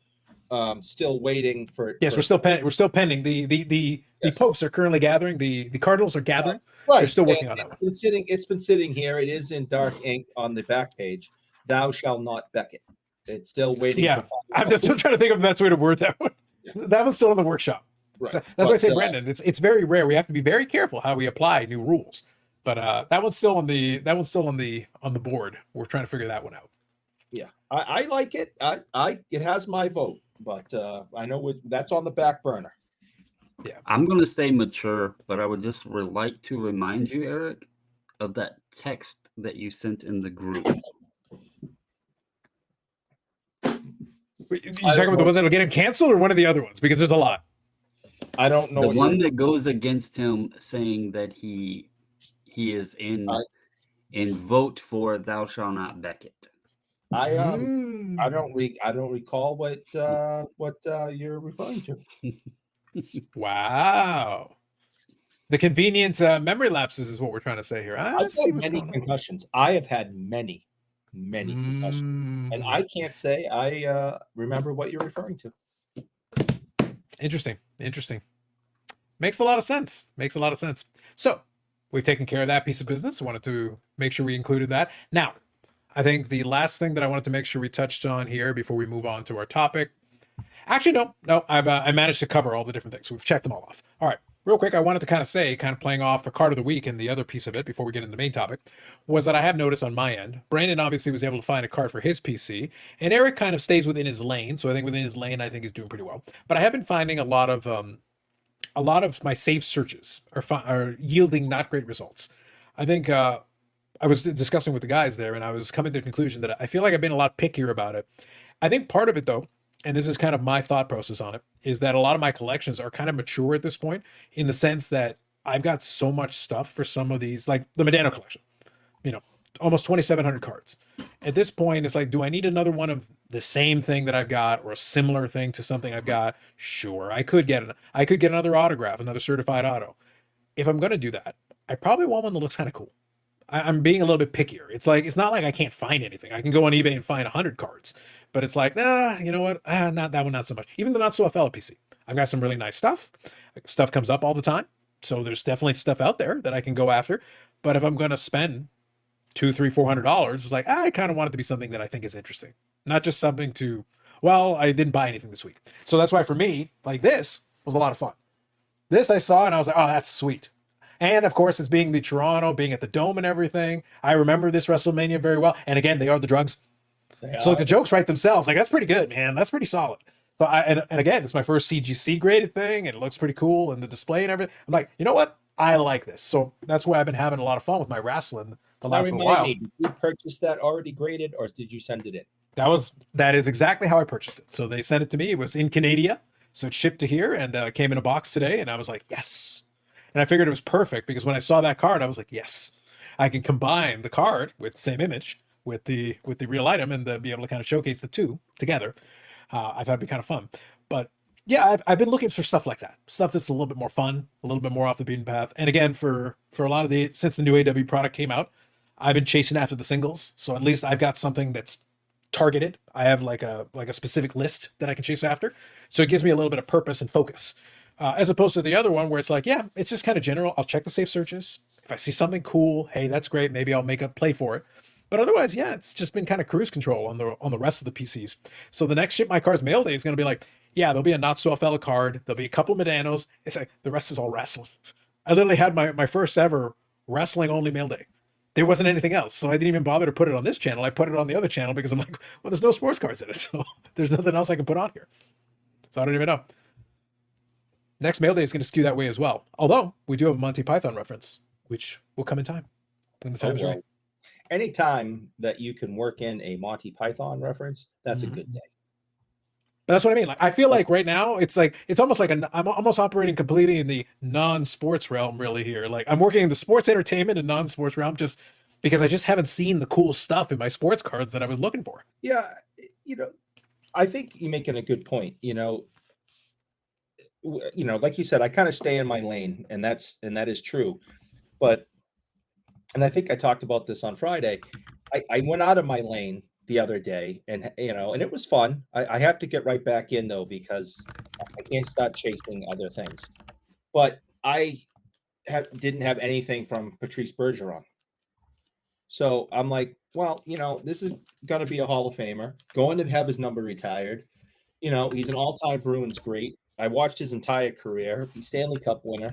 still waiting for. Yes, we're still pending. The Yes. popes are currently gathering. The cardinals are gathering. Right. They're still working on that one. It's been sitting here. It is in dark ink on the back page. Thou shall not beckon. It's still waiting. Yeah, I'm still trying to think of the best way to word that one. Yeah. That was still in the workshop. Right. So that's why I say, Brendan, it's very rare. We have to be very careful how we apply new rules. But that one's still on the board. We're trying to figure that one out. Yeah, I like it. It has my vote, but I know that's on the back burner. Yeah, I'm going to stay mature, but I would just like to remind you, Eric, of that text that you sent in the group. You talking about the one that'll get him canceled or one of the other ones? Because there's a lot. I don't know. The one that goes against him, saying that he is in vote for "Thou shalt not beckon." I don't recall what you're referring to. Wow. The convenient memory lapses is what we're trying to say here. I've had many concussions. I have had many concussions, and I can't say I remember what you're referring to. Interesting. Makes a lot of sense. So we've taken care of that piece of business. I wanted to make sure we included that. Now, I think the last thing that I wanted to make sure we touched on here before we move on to our topic. Actually, no, I managed to cover all the different things. So we've checked them all off. All right, real quick, I wanted to kind of playing off the card of the week and the other piece of it before we get into the main topic, was that I have noticed on my end, Brandon obviously was able to find a card for his PC, and Eric kind of stays within his lane. So I think within his lane, I think he's doing pretty well. But I have been finding a lot of my safe searches are yielding not great results. I think I was discussing with the guys there, and I was coming to the conclusion that I feel like I've been a lot pickier about it. I think part of it, though, and this is kind of my thought process on it, is that a lot of my collections are kind of mature at this point, in the sense that I've got so much stuff for some of these, like the Medano collection, almost 2,700 cards. At this point, it's like, do I need another one of the same thing that I've got or a similar thing to something I've got? Sure, I could get another autograph, another certified auto. If I'm going to do that, I probably want one that looks kind of cool. I'm being a little bit pickier. It's not like I can't find anything. I can go on eBay and find 100 cards, but it's like, nah, you know what? Not that one, not so much. Even the Not So FL PC, I've got some really nice stuff. Stuff comes up all the time, so there's definitely stuff out there that I can go after. But if I'm going to spend $200-$400, it's like, I kind of want it to be something that I think is interesting, not just something to, well, I didn't buy anything this week. So that's why for me, like, this was a lot of fun. This I saw and I was like, oh, that's sweet. And of course, it's being the Toronto, being at the Dome and everything. I remember this WrestleMania very well. And again, they are the drugs. So like, the jokes write themselves. Like, that's pretty good, man. That's pretty solid. So and again, it's my first CGC graded thing, and it looks pretty cool, and the display and everything. I'm like, you know what? I like this. So that's why I've been having a lot of fun with my wrestling the last little while. Did you purchase that already graded, or did you send it in? That is exactly how I purchased it. So they sent it to me. It was in Canada, so it shipped to here, and came in a box today. And I was like, yes. And I figured it was perfect because when I saw that card, I was like, yes, I can combine the card with the same image with the real item and be able to kind of showcase the two together. I thought it'd be kind of fun. But yeah, I've been looking for stuff like that, stuff that's a little bit more fun, a little bit more off the beaten path. And again, for a lot of since the new AW product came out, I've been chasing after the singles. So at least I've got something that's targeted. I have like a specific list that I can chase after. So it gives me a little bit of purpose and focus. As opposed to the other one where it's like, yeah, it's just kind of general. I'll check the safe searches. If I see something cool, hey, that's great. Maybe I'll make a play for it. But otherwise, yeah, it's just been kind of cruise control on the rest of the PCs. So the next Ship My Cards mail day is going to be like, yeah, there'll be a Not So Fella card. There'll be a couple of Medanos. It's like the rest is all wrestling. I literally had my first ever wrestling only mail day. There wasn't anything else. So I didn't even bother to put it on this channel. I put it on the other channel because I'm like, well, there's no sports cards in it. So there's nothing else I can put on here. So I don't even know. Next mail day is going to skew that way as well. Although we do have a Monty Python reference, which will come in time when the time's right. Anytime that you can work in a Monty Python reference, that's a good day. But that's what I mean. Like, I feel like right now it's almost like I'm almost operating completely in the non-sports realm really here. Like I'm working in the sports entertainment and non-sports realm just because I just haven't seen the cool stuff in my sports cards that I was looking for. Yeah, I think you're making a good point. Like you said, I kind of stay in my lane, and that is true. But I think I talked about this on Friday. I went out of my lane the other day, and it was fun. I have to get right back in though, because I can't start chasing other things. But I didn't have anything from Patrice Bergeron. So I'm like, well, this is going to be a Hall of Famer, going to have his number retired. He's an all-time Bruins great. I watched his entire career. He's Stanley Cup winner.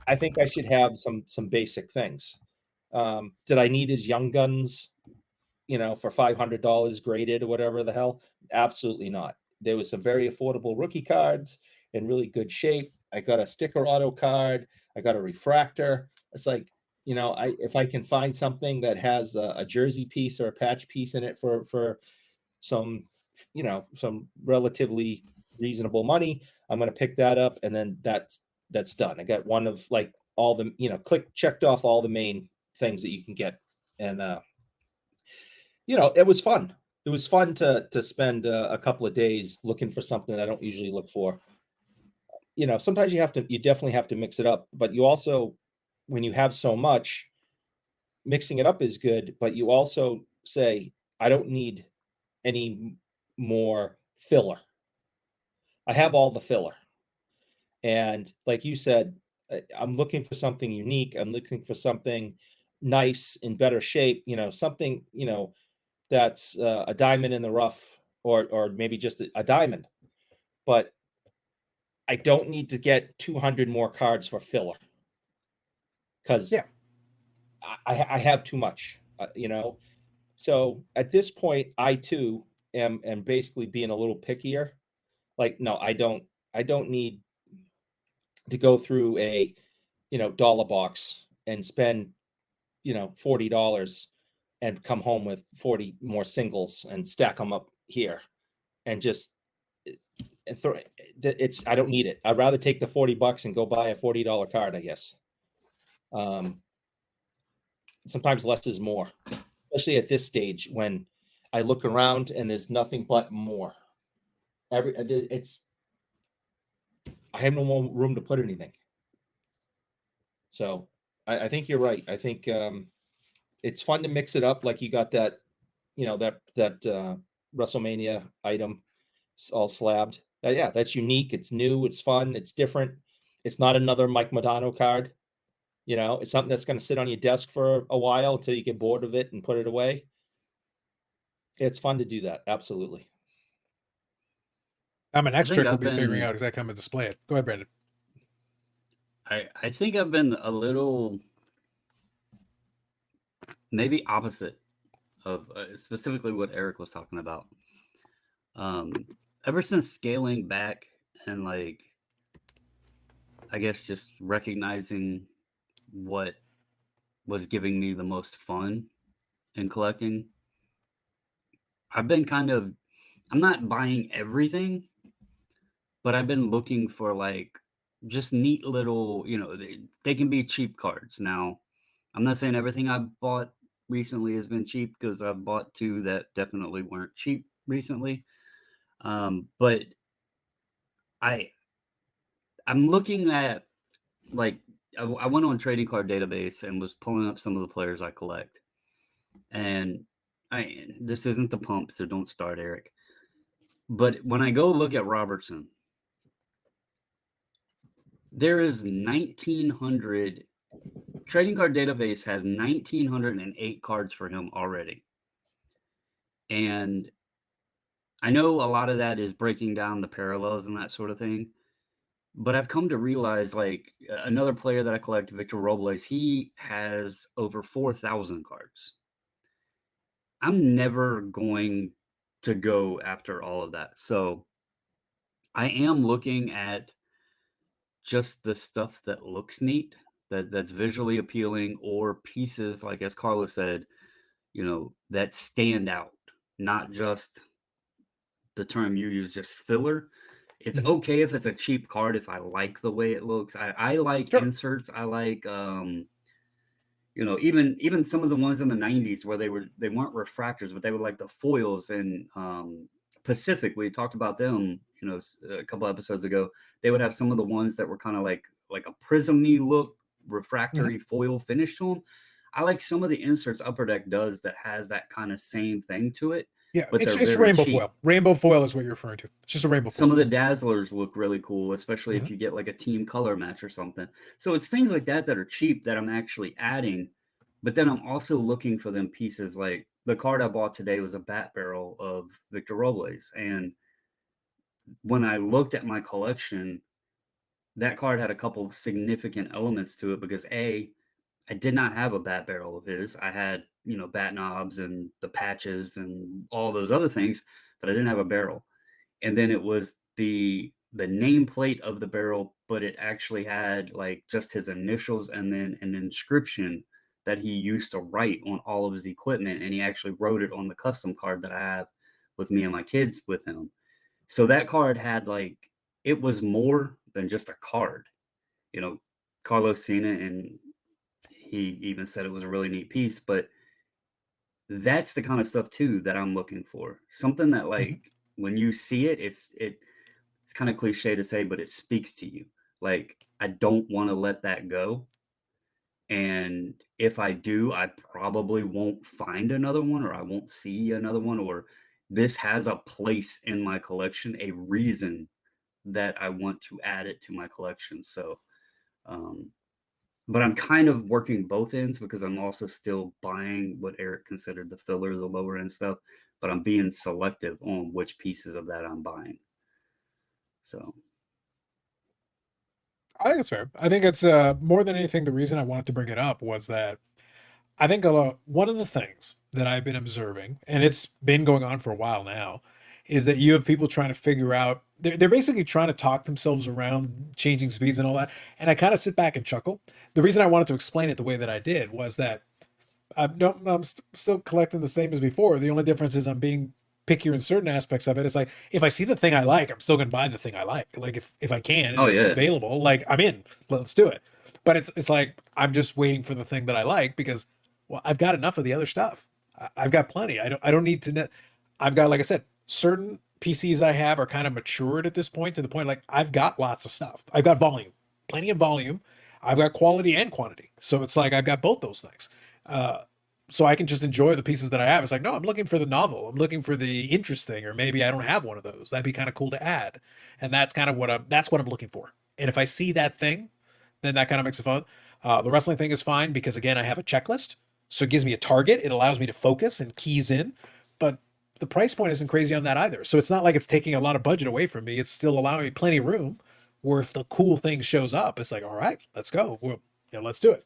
I think I should have some basic things. Did I need his Young Guns, for $500 graded or whatever the hell? Absolutely not. There was some very affordable rookie cards in really good shape. I got a sticker auto card. I got a refractor. It's like, if I can find something that has a jersey piece or a patch piece in it for some, some relatively reasonable money, I'm going to pick that up. And then that's done. I got one of like all the, checked off all the main things that you can get. And, it was fun. It was fun to spend a couple of days looking for something that I don't usually look for. Sometimes you definitely have to mix it up, but you also, when you have so much, mixing it up is good, but you also say, I don't need any more filler. I have all the filler. And like you said, I'm looking for something unique. I'm looking for something nice, in better shape, something, that's a diamond in the rough, or maybe just a diamond. But I don't need to get 200 more cards for filler, because I have too much, So at this point, I too am basically being a little pickier. Like, no, I don't need to go through a dollar box and spend $40 and come home with 40 more singles and stack them up here and just throw it. I don't need it. I'd rather take the $40 and go buy a $40 card, I guess. Sometimes less is more, especially at this stage when I look around and there's nothing but more. I have no more room to put anything. So I think you're right. I think it's fun to mix it up. Like you got that, that WrestleMania item all slabbed. Yeah, that's unique. It's new. It's fun. It's different. It's not another Mike Modano card. It's something that's going to sit on your desk for a while until you get bored of it and put it away. It's fun to do that. Absolutely. An next trick will be figuring out exactly how I'm going to display it. Go ahead, Brandon. I think I've been a little maybe opposite of specifically what Eric was talking about. Ever since scaling back and like, I guess just recognizing what was giving me the most fun in collecting, I've been I'm not buying everything, but I've been looking for like just neat little, they can be cheap cards. Now, I'm not saying everything I bought recently has been cheap because I've bought 2 that definitely weren't cheap recently. But I'm looking at, like, I went on Trading Card Database and was pulling up some of the players I collect. And this isn't the pump, so don't start, Eric. But when I go look at Robertson, there is 1,900. Trading Card Database has 1,908 cards for him already. And I know a lot of that is breaking down the parallels and that sort of thing. But I've come to realize, like, another player that I collect, Victor Robles, he has over 4,000 cards. I'm never going to go after all of that. So I am looking at just the stuff that looks neat, that's visually appealing, or pieces, like as Carlos said, that stand out, not just the term you use, just filler. It's Mhm. okay if it's a cheap card if I like the way it looks. I like Sure. inserts. I like even some of the ones in the 90s where they weren't refractors, but they were like the foils and Pacific. We talked about them, a couple episodes ago. They would have some of the ones that were kind of like a prism-y look, refractory foil finish to them. I like some of the inserts Upper Deck does that has that kind of same thing to it, Yeah, but it's they're it's very rainbow cheap. foil. Rainbow foil is what you're referring to. It's just a rainbow Some foil. of the Dazzlers look really cool, especially if you get like a team color match or something. So it's things like that that are cheap that I'm actually adding. But then I'm also looking for them pieces. Like the card I bought today was a bat barrel of Victor Robles. And when I looked at my collection, that card had a couple of significant elements to it because I did not have a bat barrel of his. I had, bat knobs and the patches and all those other things, but I didn't have a barrel. And then it was the nameplate of the barrel, but it actually had like just his initials and then an inscription that he used to write on all of his equipment, and he actually wrote it on the custom card that I have with me and my kids with him. So that card had it was more than just a card. You know, Carlos seen it and he even said it was a really neat piece, but that's the kind of stuff too that I'm looking for. Something that when you see it, it's kind of cliche to say, but it speaks to you. Like, I don't want to let that go. And if I do, I probably won't find another one, or I won't see another one, or this has a place in my collection, a reason that I want to add it to my collection. So, but I'm kind of working both ends because I'm also still buying what Eric considered the filler, the lower end stuff, but I'm being selective on which pieces of that I'm buying. So I think it's fair. I think it's more than anything. The reason I wanted to bring it up was that I think one of the things that I've been observing, and it's been going on for a while now, is that you have people trying to figure out. They're basically trying to talk themselves around changing speeds and all that. And I kind of sit back and chuckle. The reason I wanted to explain it the way that I did was that I'm still collecting the same as before. The only difference is I'm being pickier in certain aspects of it. It's like if I see the thing I like, I'm still gonna buy the thing I like. Like if I can and oh it's yeah. available, like I'm in. Let's do it. But it's like I'm just waiting for the thing that I like because well I've got enough of the other stuff. I've got plenty. I don't need to. I've got, like I said, certain PCs I have are kind of matured at this point to the point like I've got lots of stuff. I've got volume, plenty of volume. I've got quality and quantity. So it's like I've got both those things. So I can just enjoy the pieces that I have. It's like, no, I'm looking for the novel. I'm looking for the interesting, or maybe I don't have one of those. That'd be kind of cool to add. And that's kind of that's what I'm looking for. And if I see that thing, then that kind of makes it fun. The wrestling thing is fine because again, I have a checklist. So it gives me a target. It allows me to focus and keys in. But the price point isn't crazy on that either. So it's not like it's taking a lot of budget away from me. It's still allowing me plenty of room where if the cool thing shows up, it's like, all right, let's go. Let's do it.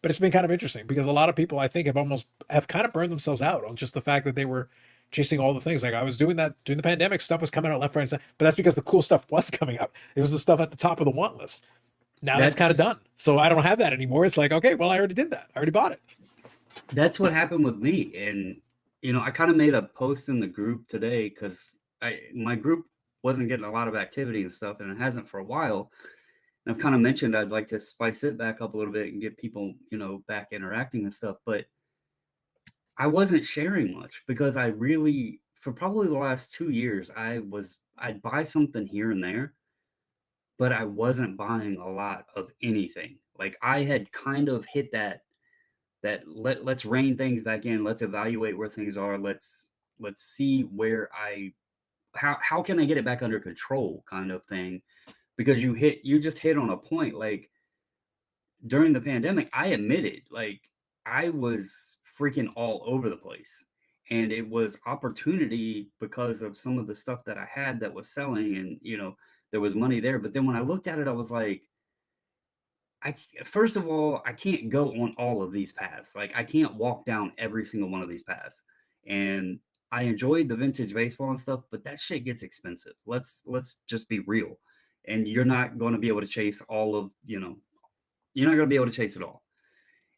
But it's been kind of interesting because a lot of people I think have kind of burned themselves out on just the fact that they were chasing all the things. Like I was doing that during the pandemic, stuff was coming out left, right, and center. But that's because the cool stuff was coming up. It was the stuff at the top of the want list. Now that's kind of done. So I don't have that anymore. It's like, okay, well, I already did that. I already bought it. That's what happened with me. And I kind of made a post in the group today because my group wasn't getting a lot of activity and stuff, and it hasn't for a while. And I've kind of mentioned I'd like to spice it back up a little bit and get people, back interacting and stuff. But I wasn't sharing much because I really, for probably the last 2 years, I'd buy something here and there, but I wasn't buying a lot of anything. Like I had kind of hit let's rein things back in. Let's evaluate where things are. Let's see where how can I get it back under control kind of thing. Because you just hit on a point. Like during the pandemic, I admitted like I was freaking all over the place. And it was opportunity because of some of the stuff that I had that was selling, and there was money there. But then when I looked at it, I was like, first of all, I can't go on all of these paths. Like I can't walk down every single one of these paths. And I enjoyed the vintage baseball and stuff, but that shit gets expensive. Let's just be real. And you're not going to be able to chase all of, you're not going to be able to chase it all.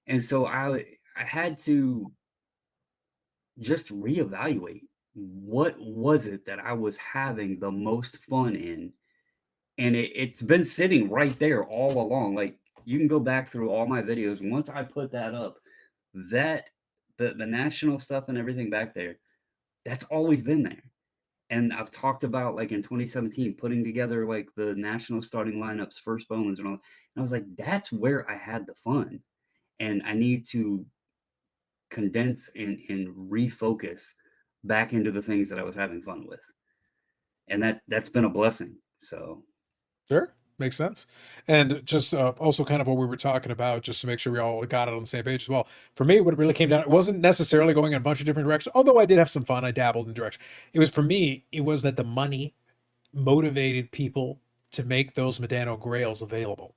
And so I had to just reevaluate what was it that I was having the most fun in. And it's been sitting right there all along. Like you can go back through all my videos. Once I put that up, that the national stuff and everything back there, that's always been there. And I've talked about like in 2017, putting together like the national starting lineups, first Bowmans and all. And I was like, that's where I had the fun. And I need to condense and refocus back into the things that I was having fun with. And that's been a blessing. So Sure. Makes sense. And just also kind of what we were talking about, just to make sure we all got it on the same page as well. For me, what it really came down, it wasn't necessarily going in a bunch of different directions, although I did have some fun. I dabbled in direction. It was, for me, it was that the money motivated people to make those Medano Grails available.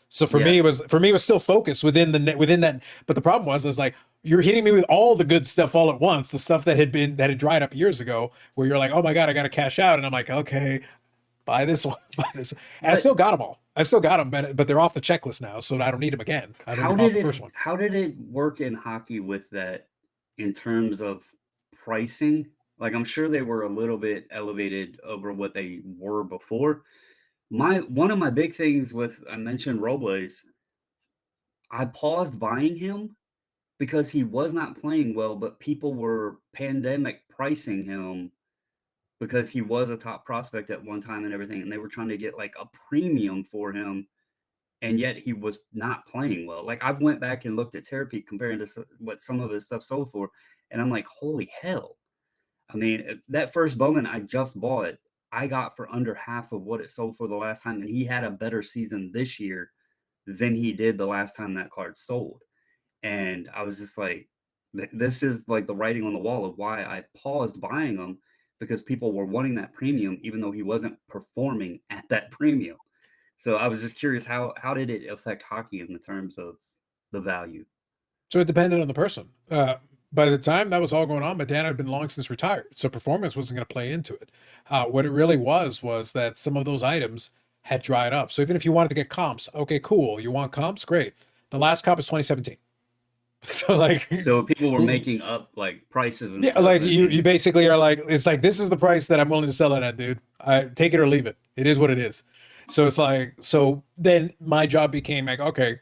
So for me, it was still focused within that. But the problem was like, you're hitting me with all the good stuff all at once, the stuff that had dried up years ago, where you're like, oh my God, I got to cash out. And I'm like, okay, buy this one, buy this. And I still got them all. I still got them, but they're off the checklist now, so I don't need them again. I don't need the first one. How did it work in hockey with that in terms of pricing? Like I'm sure they were a little bit elevated over what they were before. One of my big things I mentioned Robles, I paused buying him because he was not playing well, but people were pandemic pricing him because he was a top prospect at one time and everything, and they were trying to get like a premium for him, and yet he was not playing well. Like I've went back and looked at Therapy comparing to what some of his stuff sold for, and I'm like, holy hell. I mean, that first Bowman I just bought, I got for under half of what it sold for the last time, and he had a better season this year than he did the last time that card sold. And I was just like, this is like the writing on the wall of why I paused buying them, because people were wanting that premium, even though he wasn't performing at that premium. So I was just curious, how did it affect hockey in the terms of the value? So it depended on the person. By the time that was all going on, Medano had been long since retired, so performance wasn't going to play into it. What it really was that some of those items had dried up. So even if you wanted to get comps, okay, cool. You want comps? Great. The last comp is 2017. So people were making up like prices and stuff. Like you basically are like, it's like, this is the price that I'm willing to sell it at, dude. I take it or leave it. It is what it is. So it's like, so then my job became like, okay,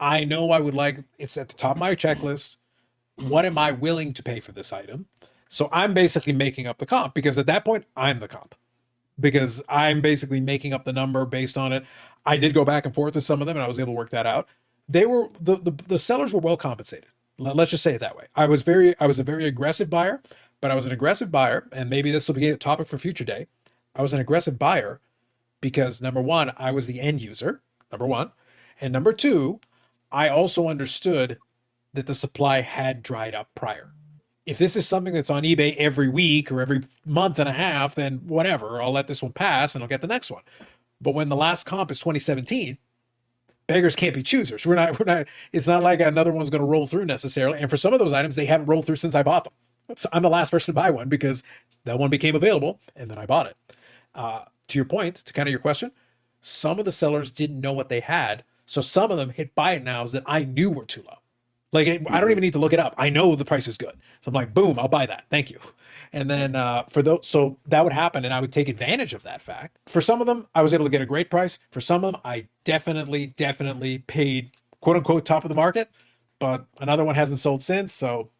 I know I would like, it's at the top of my checklist. What am I willing to pay for this item? So I'm basically making up the comp, because at that point I'm the comp, because I'm basically making up the number based on it. I did go back and forth with some of them, and I was able to work that out. They were the sellers were well compensated. Let's just say it that way. I was a very aggressive buyer, but I was an aggressive buyer, and maybe this will be a topic for future day. I was an aggressive buyer because, number one, I was the end user, number one, and number two, I also understood that the supply had dried up prior. If this is something that's on eBay every week or every month and a half, then whatever, I'll let this one pass and I'll get the next one. But when the last comp is 2017, beggars can't be choosers. We're not, it's not like another one's going to roll through necessarily. And for some of those items, they haven't rolled through since I bought them. So I'm the last person to buy one because that one became available and then I bought it. To your point, to kind of your question, some of the sellers didn't know what they had. So some of them hit buy it nows that I knew were too low. Like, I don't even need to look it up. I know the price is good. So I'm like, boom, I'll buy that. Thank you. And then for those, so that would happen and I would take advantage of that fact. For some of them, I was able to get a great price. For some of them, I definitely paid quote unquote top of the market, but another one hasn't sold since. So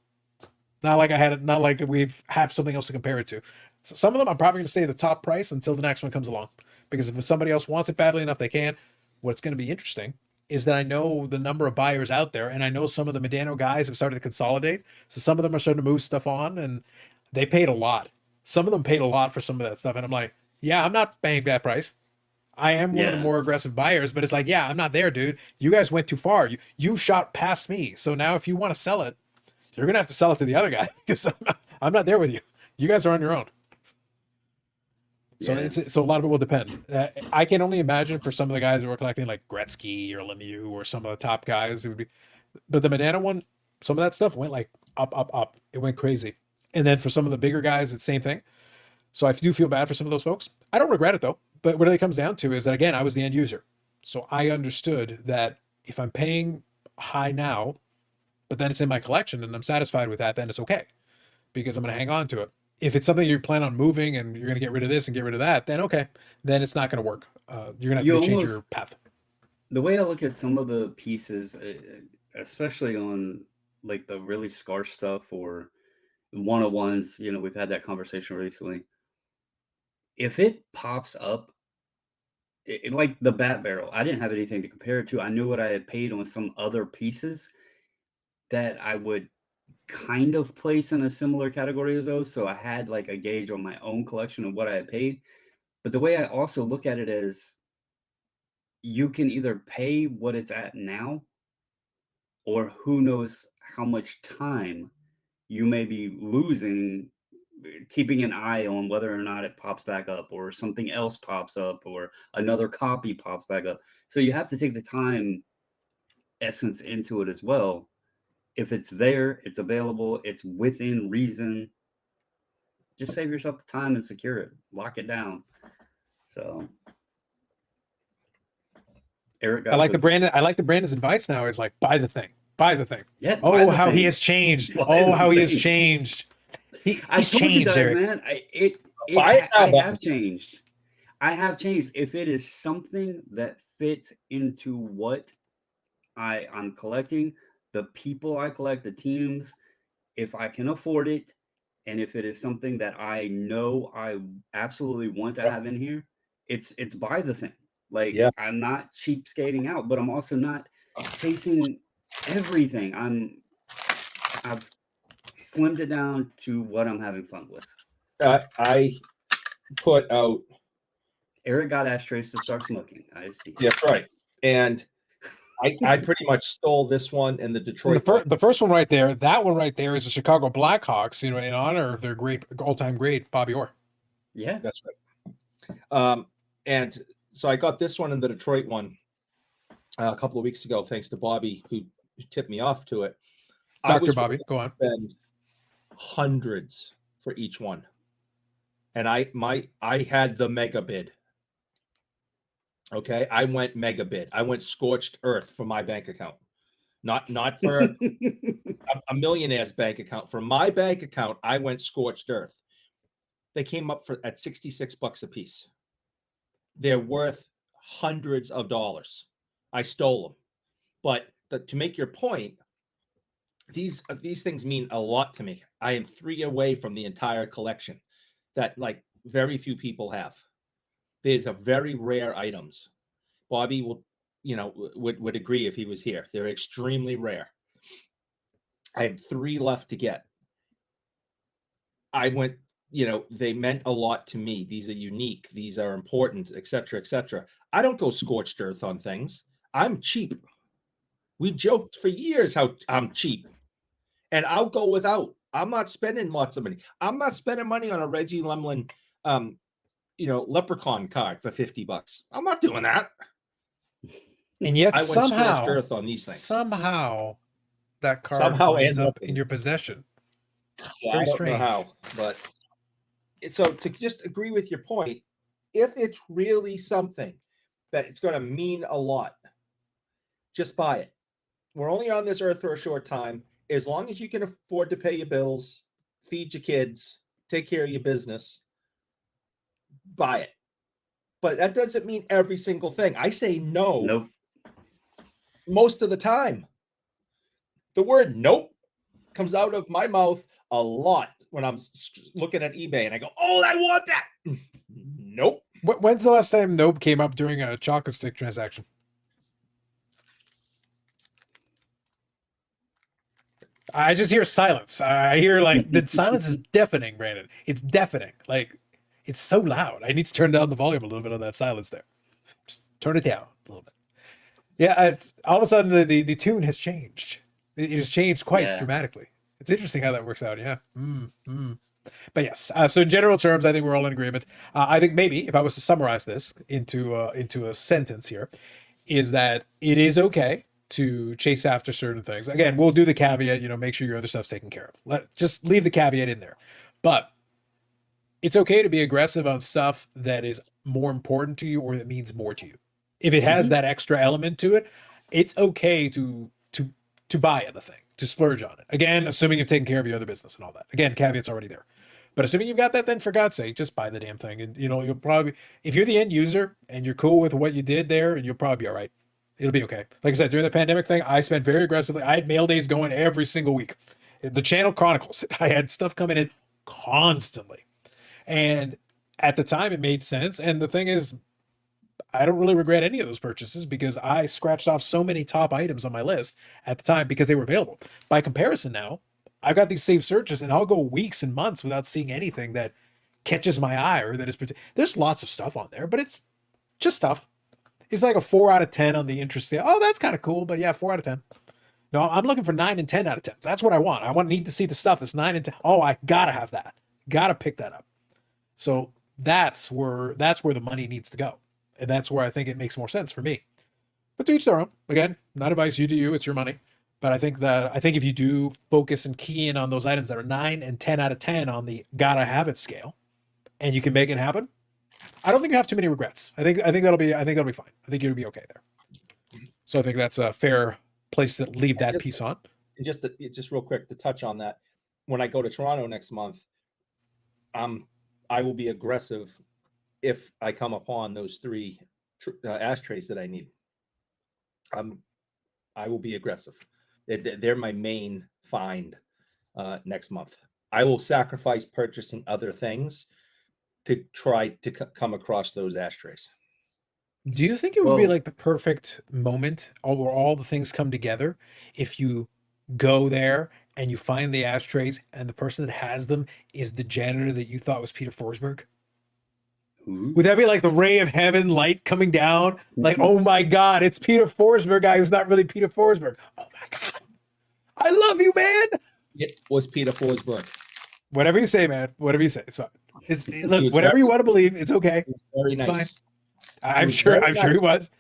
Not like not like have something else to compare it to. So some of them I'm probably going to stay at the top price until the next one comes along, because if somebody else wants it badly enough, they can. What's going to be interesting is that I know the number of buyers out there, and I know some of the Medano guys have started to consolidate. So some of them are starting to move stuff on, and they paid a lot. Some of them paid a lot for some of that stuff, and I'm like, yeah, I'm not paying that price. I am one of the Yeah. more aggressive buyers, but it's like, yeah, I'm not there, dude. You guys went too far. You shot past me. So now if you want to sell it, you're gonna have to sell it to the other guy because I'm not there with you. You guys are on your own. So Yeah. so a lot of it will depend. I can only imagine for some of the guys that were collecting like Gretzky or Lemieux or some of the top guys, it would be. But the Medano one, some of that stuff went like up, up, up. It went crazy. And then for some of the bigger guys, it's the same thing. So I do feel bad for some of those folks. I don't regret it though. But what it comes down to is that again, I was the end user, so I understood that if I'm paying high now, but then it's in my collection and I'm satisfied with that, then it's okay because I'm going to hang on to it. If it's something you plan on moving and you're going to get rid of this and get rid of that, then okay, then it's not going to work. You're going to have to change your path. The way I look at some of the pieces, especially on like the really scarce stuff or one-on-ones, we've had that conversation recently. If it pops up, like the bat barrel, I didn't have anything to compare it to. I knew what I had paid on some other pieces that I would kind of place in a similar category as those. So I had like a gauge on my own collection of what I had paid. But the way I also look at it is you can either pay what it's at now, or who knows how much time you may be losing keeping an eye on whether or not it pops back up or something else pops up or another copy pops back up. So you have to take the time essence into it as well. If it's there, it's available, it's within reason, just save yourself the time and secure it, lock it down. So Eric got I like the Brandon's advice now is like buy the thing. Buy the thing. Yeah. Oh, how he has changed. Oh, how he has changed. I He's told you changed, guys, Eric. man. Buy it now, I Bob. have changed. I have changed. If it is something that fits into what I'm collecting, the people I collect, the teams, if I can afford it, and if it is something that I know I absolutely want to have in here, it's buy the thing. Like Yeah. I'm not cheapskating out, but I'm also not chasing everything. I've slimmed it down to what I'm having fun with. I put out. Eric got ashtrays to start smoking. I see. That's right. And I pretty much stole this one in the Detroit. The first one right there, that one right there is the Chicago Blackhawks, in honor of their great all-time great Bobby Orr. Yeah, that's right. And so I got this one in the Detroit one a couple of weeks ago, thanks to Bobby who tipped me off to it. Dr. Bobby, go on. Spend hundreds for each one, and I had the mega bid. Okay, I went mega bid. I went scorched earth for my bank account, not for a millionaire's bank account. For my bank account, I went scorched earth. They came up at $66 a piece. They're worth hundreds of dollars. I stole them, but to make your point, these things mean a lot to me. I am 3 away from the entire collection that like very few people have. These are very rare items. Bobby would agree if he was here. They're extremely rare. I have 3 left to get. I went, they meant a lot to me. These are unique. These are important, etc., etc. I don't go scorched earth on things. I'm cheap. We joked for years how I'm cheap, and I'll go without. I'm not spending lots of money. I'm not spending money on a Reggie Lemlin, leprechaun card for $50. I'm not doing that. And yet I went somehow, scorched earth on these things. Somehow, that card ends up in your possession. Yeah, Very I don't strange. know how, but so to just agree with your point, if it's really something that it's going to mean a lot, just buy it. We're only on this earth for a short time. As long as you can afford to pay your bills, feed your kids, take care of your business, buy it. But that doesn't mean every single thing. I say no. Nope. Most of the time. The word nope comes out of my mouth a lot when I'm looking at eBay, and I go, "Oh, I want that." Nope. When's the last time nope came up during a chocolate stick transaction? I just hear silence. I hear like the silence is deafening, Brandon. It's deafening. Like it's so loud. I need to turn down the volume a little bit on that silence there. Just turn it down a little bit. Yeah, it's all of a sudden the tune has changed. It has changed quite dramatically. It's interesting how that works out. Yeah. But yes, so in general terms, I think we're all in agreement. I think maybe if I was to summarize this into a sentence here, is that it is okay to chase after certain things. Again, we'll do the caveat, make sure your other stuff's taken care of. Just leave the caveat in there. But it's okay to be aggressive on stuff that is more important to you or that means more to you. If it has that extra element to it, it's okay to buy the thing, to splurge on it. Again, assuming you've taken care of your other business and all that. Again, caveat's already there. But assuming you've got that, then for God's sake, just buy the damn thing. And you'll probably, if you're the end user and you're cool with what you did there, and you'll probably be all right. It'll be okay. Like I said, during the pandemic thing, I spent very aggressively. I had mail days going every single week. The channel chronicles. I had stuff coming in constantly. And at the time, it made sense. And the thing is, I don't really regret any of those purchases because I scratched off so many top items on my list at the time because they were available. By comparison now, I've got these saved searches and I'll go weeks and months without seeing anything that catches my eye or that is there's lots of stuff on there, but it's just stuff. It's like a 4 out of 10 on the interest scale. Oh, that's kind of cool, but yeah, 4 out of 10. No, I'm looking for 9 and 10 out of 10. That's what I want. I need to see the stuff that's 9 and 10. Oh, I gotta have that. Gotta pick that up. So that's where the money needs to go. And that's where I think it makes more sense for me. But to each their own. Again, not advice, you do you, it's your money. But I think if you do focus and key in on those items that are 9 and 10 out of 10 on the gotta have it scale, and you can make it happen, I don't think you have too many regrets. I think that'll be fine. I think you'll be okay there. So I think that's a fair place to leave that piece on. Just real quick to touch on that. When I go to Toronto next month, I will be aggressive if I come upon those 3 ashtrays that I need. I will be aggressive. They're my main find next month. I will sacrifice purchasing other things to try to come across those ashtrays. Do you think it would be like the perfect moment where all the things come together if you go there and you find the ashtrays and the person that has them is the janitor that you thought was Peter Forsberg? Would that be like the ray of heaven light coming down? Like, oh my God, it's Peter Forsberg guy who's not really Peter Forsberg. Oh my God. I love you, man. It was Peter Forsberg. Whatever you say, man. Whatever you say. It's fine. Look, whatever you want to believe, it's okay. It was very nice. Fine. I'm sure he was.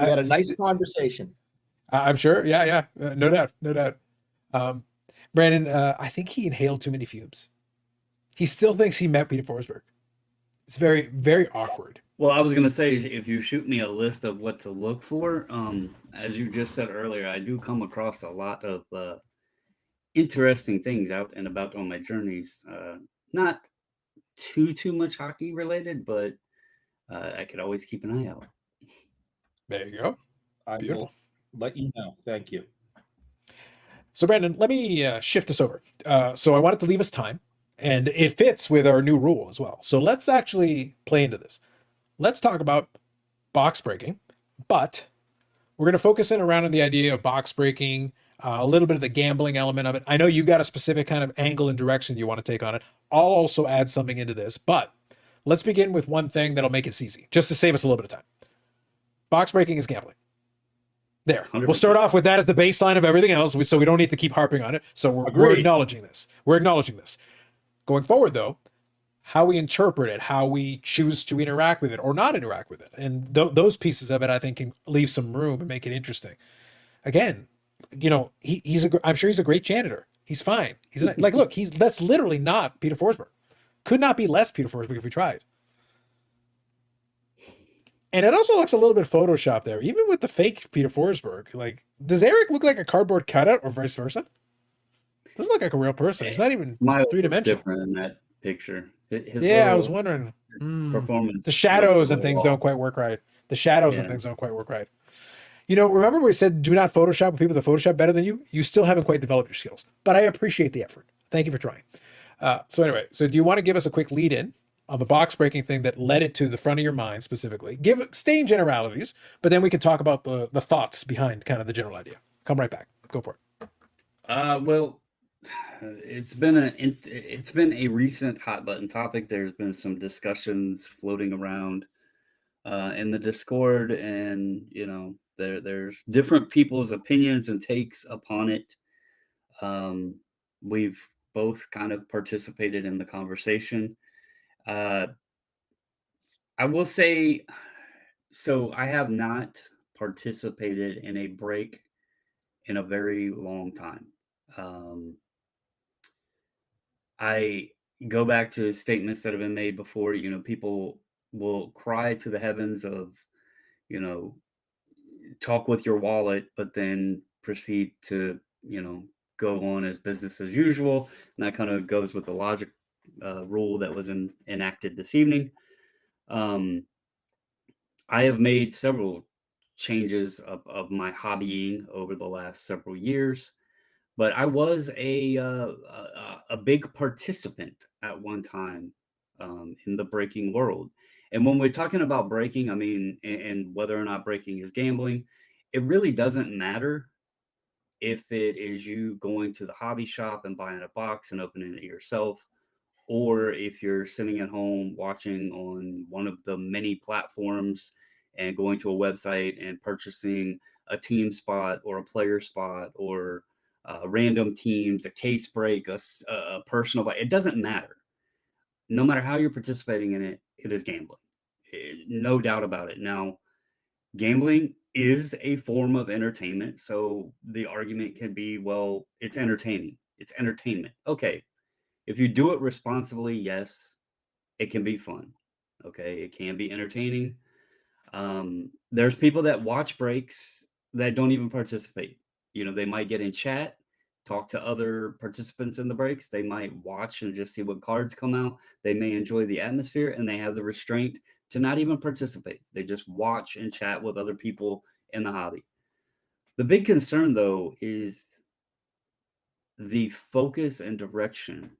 We had a nice conversation. I'm sure. Yeah. No doubt. Brandon, I think he inhaled too many fumes. He still thinks he met Peter Forsberg. It's very, very awkward. Well, I was going to say, if you shoot me a list of what to look for, as you just said earlier, I do come across a lot of interesting things out and about on my journeys. Not too much hockey related, but I could always keep an eye out. There you go. Beautiful. I will let you know. Thank you. So, Brandon, let me shift this over. So I wanted to leave us time, and it fits with our new rule as well. So let's actually play into this. Let's talk about box breaking, but we're going to focus in around on the idea of box breaking, a little bit of the gambling element of it. I know you got a specific kind of angle and direction you want to take on it. I'll also add something into this, but let's begin with one thing that'll make it easy, just to save us a little bit of time. Box breaking is gambling. There. 100%. We'll start off with that as the baseline of everything else, so we don't need to keep harping on it. So we're acknowledging this. We're acknowledging this. Going forward, though, how we interpret it, how we choose to interact with it or not interact with it, and those pieces of it, I think, can leave some room and make it interesting. Again, I'm sure he's a great janitor. He's fine. He's like, look, that's literally not Peter Forsberg. Could not be less Peter Forsberg if we tried. And it also looks a little bit Photoshop there, even with the fake Peter Forsberg. Like, does Eric look like a cardboard cutout or vice versa? Doesn't look like a real person. It's not even three-dimensional. Different in that picture. I was wondering. Performance. The shadows and things don't quite work right. And things don't quite work right. remember we said do not Photoshop with people that Photoshop better than you? You still haven't quite developed your skills, but I appreciate the effort. Thank you for trying. So anyway, so do you want to give us a quick lead in on the box breaking thing that led it to the front of your mind specifically? Stay in generalities, but then we can talk about the thoughts behind kind of the general idea. Come right back. Go for it. Well, it's been a recent hot button topic. There's been some discussions floating around in the Discord, and there's different people's opinions and takes upon it. We've both kind of participated in the conversation. I will say, so I have not participated in a break in a very long time. I go back to statements that have been made before. People will cry to the heavens of, you know, talk with your wallet, but then proceed to, go on as business as usual. And that kind of goes with the logic rule that was enacted this evening. I have made several changes of my hobbying over the last several years, but I was a big participant at one time in the breaking world. And when we're talking about breaking, I mean, and whether or not breaking is gambling, it really doesn't matter if it is you going to the hobby shop and buying a box and opening it yourself, or if you're sitting at home watching on one of the many platforms and going to a website and purchasing a team spot or a player spot or random teams, a case break, a personal buy. It doesn't matter. No matter how you're participating in it, it is gambling. No doubt about it. Now, gambling is a form of entertainment. So the argument can be, well, it's entertaining. It's entertainment. Okay. If you do it responsibly, yes, it can be fun. Okay. It can be entertaining. There's people that watch breaks that don't even participate. They might get in chat, talk to other participants in the breaks. They might watch and just see what cards come out. They may enjoy the atmosphere, and they have the restraint to not even participate. They just watch and chat with other people in the hobby. The big concern, though, is the focus and direction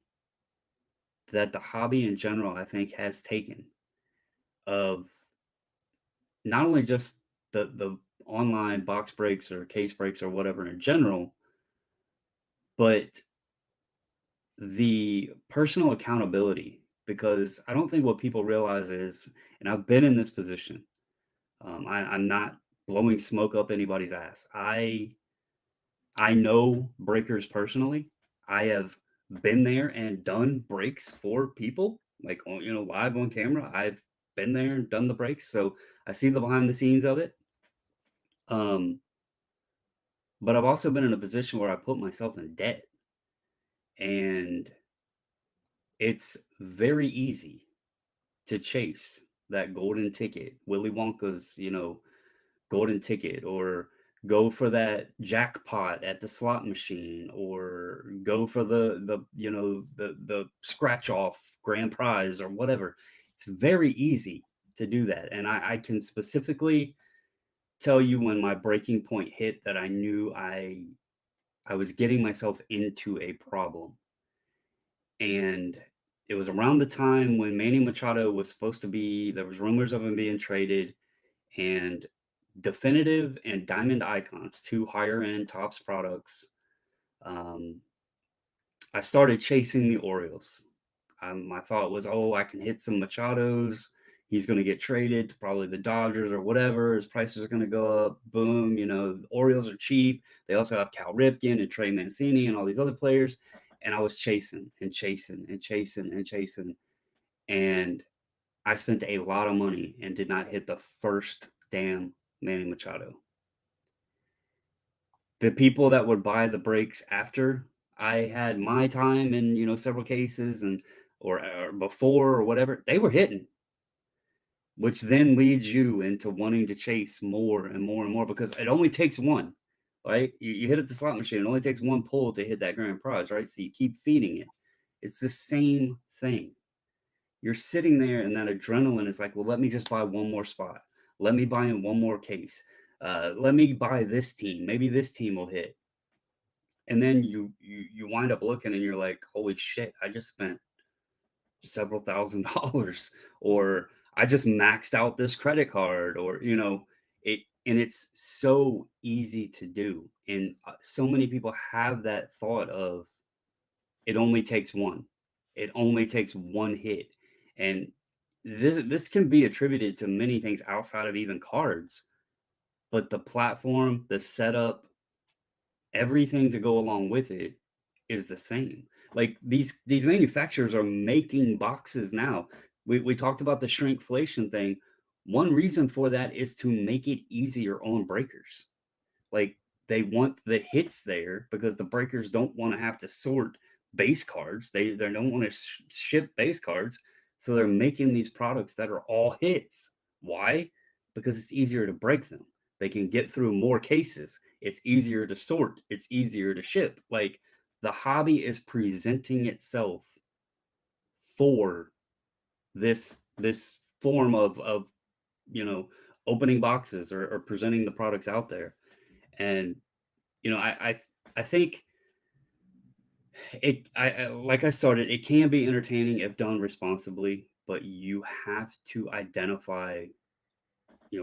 that the hobby in general, I think, has taken of not only just the online box breaks or case breaks or whatever in general, but the personal accountability. Because I don't think what people realize is, and I've been in this position, I'm not blowing smoke up anybody's ass. I know breakers personally. I have been there and done breaks for people, like live on camera. I've been there and done the breaks, so I see the behind the scenes of it. But I've also been in a position where I put myself in debt, and it's very easy to chase that golden ticket, Willy Wonka's, golden ticket, or go for that jackpot at the slot machine, or go for the scratch off grand prize or whatever. It's very easy to do that. And I can specifically tell you when my breaking point hit that I knew I was getting myself into a problem. And it was around the time when Manny Machado was supposed to be, there was rumors of him being traded, and Definitive and Diamond Icons, two higher end Topps products. I started chasing the Orioles. My thought was, oh, I can hit some Machados. He's going to get traded to probably the Dodgers or whatever. His prices are going to go up. Boom. The Orioles are cheap. They also have Cal Ripken and Trey Mancini and all these other players. And I was chasing and chasing and chasing and chasing. And I spent a lot of money and did not hit the first damn Manny Machado. The people that would buy the breaks after I had my time in, several cases or before or whatever, they were hitting, which then leads you into wanting to chase more and more and more, because it only takes one, right? You hit at the slot machine. It only takes one pull to hit that grand prize, right? So you keep feeding it. It's the same thing. You're sitting there and that adrenaline is like, well, let me just buy one more spot. Let me buy in one more case. Let me buy this team. Maybe this team will hit. And then you wind up looking and you're like, holy shit, I just spent several $1,000s, or I just maxed out this credit card, or it. And it's so easy to do, and so many people have that thought of it only takes one. It only takes one hit. And this can be attributed to many things outside of even cards, but the platform, the setup, everything to go along with it is the same. Like these manufacturers are making boxes now. We talked about the shrinkflation thing. One reason for that is to make it easier on breakers. Like, they want the hits there because the breakers don't want to have to sort base cards. They don't want to ship base cards. So they're making these products that are all hits. Why? Because it's easier to break them. They can get through more cases. It's easier to sort. It's easier to ship. Like, the hobby is presenting itself for this form of opening boxes, or presenting the products out there. And I think like I started, it can be entertaining if done responsibly, but you have to identify.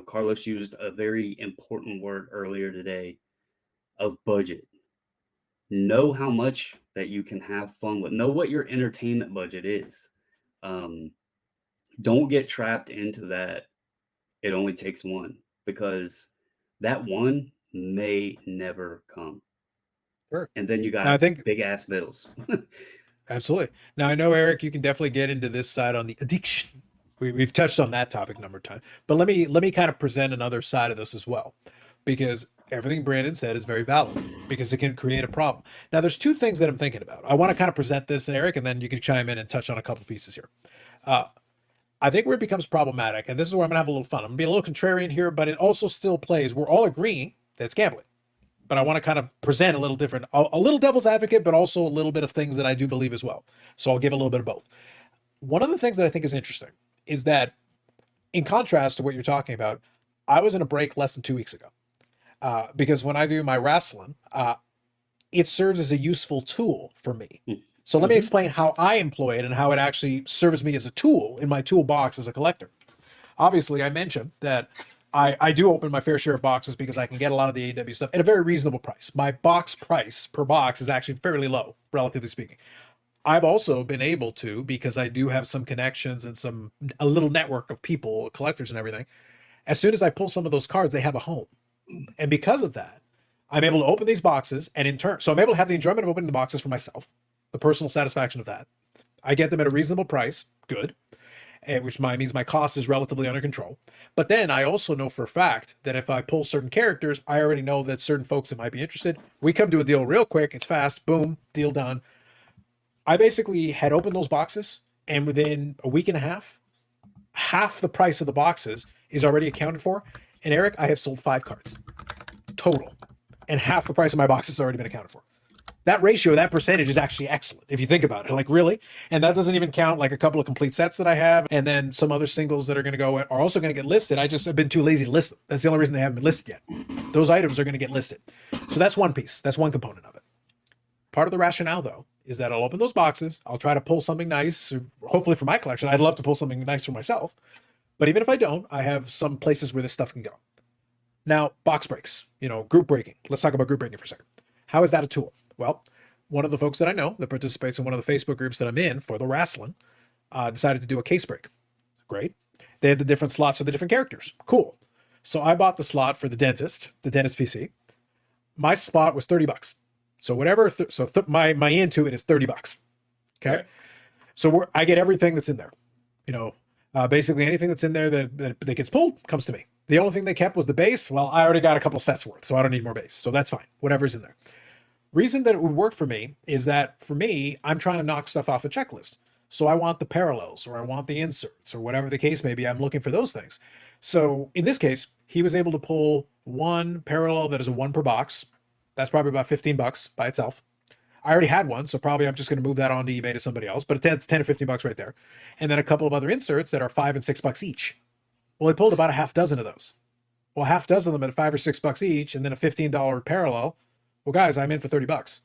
Carlos used a very important word earlier today of budget. Know how much that you can have fun with. Know what your entertainment budget is. Don't get trapped into that. It only takes one, because that one may never come. Sure. And then you Now, I got think big ass bills. absolutely. Now, I know, Eric, you can definitely get into this side on the addiction. We've touched on that topic a number of times, but let me kind of present another side of this as well, because everything Brandon said is very valid, because it can create a problem. Now, there's two things that I'm thinking about. I want to kind of present this, Eric, and then you can chime in and touch on a couple pieces here. I think where it becomes problematic, and this is where I'm gonna have a little fun. I'm gonna be a little contrarian here, but it also still plays. We're all agreeing that it's gambling, but I want to kind of present a little different, a little devil's advocate, but also a little bit of things that I do believe as well. So I'll give a little bit of both. One of the things that I think is interesting is that, in contrast to what you're talking about, I was in a break less than 2 weeks ago, because when I do my wrestling, it serves as a useful tool for me. So let me explain how I employ it and how it actually serves me as a tool in my toolbox as a collector. Obviously, I mentioned that I do open my fair share of boxes because I can get a lot of the AEW stuff at a very reasonable price. My box price per box is actually fairly low, relatively speaking. I've also been able to, because I do have some connections and a little network of people, collectors and everything. As soon as I pull some of those cards, they have a home. And because of that, I'm able to open these boxes, and in turn, so I'm able to have the enjoyment of opening the boxes for myself, the personal satisfaction of that. I get them at a reasonable price, good, which means my cost is relatively under control. But then I also know for a fact that if I pull certain characters, I already know that certain folks that might be interested, we come to a deal real quick, it's fast, boom, deal done. I basically had opened those boxes, and within a week and a half the price of the boxes is already accounted for. And Eric, I have sold 5 cards total, and half the price of my boxes has already been accounted for. That ratio, that percentage is actually excellent if you think about it. Like, really? And that doesn't even count like a couple of complete sets that I have, and then some other singles that are going to go are also going to get listed. I just have been too lazy to list them. That's the only reason they haven't been listed yet. Those items are going to get listed. So that's one piece. That's one component of it. Part of the rationale, though, is that I'll open those boxes. I'll try to pull something nice, hopefully for my collection. I'd love to pull something nice for myself. But even if I don't, I have some places where this stuff can go. Now, box breaks, group breaking. Let's talk about group breaking for a second. How is that a tool? Well, one of the folks that I know that participates in one of the Facebook groups that I'm in for the wrestling decided to do a case break. Great. They had the different slots for the different characters. Cool. So I bought the slot for the dentist PC. My spot was $30. So whatever, my into it is $30. Okay. Right. So I get everything that's in there. Basically anything that's in there that gets pulled comes to me. The only thing they kept was the base. Well, I already got a couple sets worth, so I don't need more base. So that's fine. Whatever's in there. Reason that it would work for me is that for me, I'm trying to knock stuff off a checklist. So I want the parallels, or I want the inserts, or whatever the case may be. I'm looking for those things. So in this case, he was able to pull one parallel that is a 1 per box. That's probably about $15 by itself. I already had one, so probably I'm just going to move that on to eBay to somebody else, but it's 10 or $15 right there. And then a couple of other inserts that are $5 and $6 each. Well, he pulled about a half dozen of those. Well, half dozen of them at $5 or $6 each, and then a $15 parallel. Well, guys, I'm in for $30.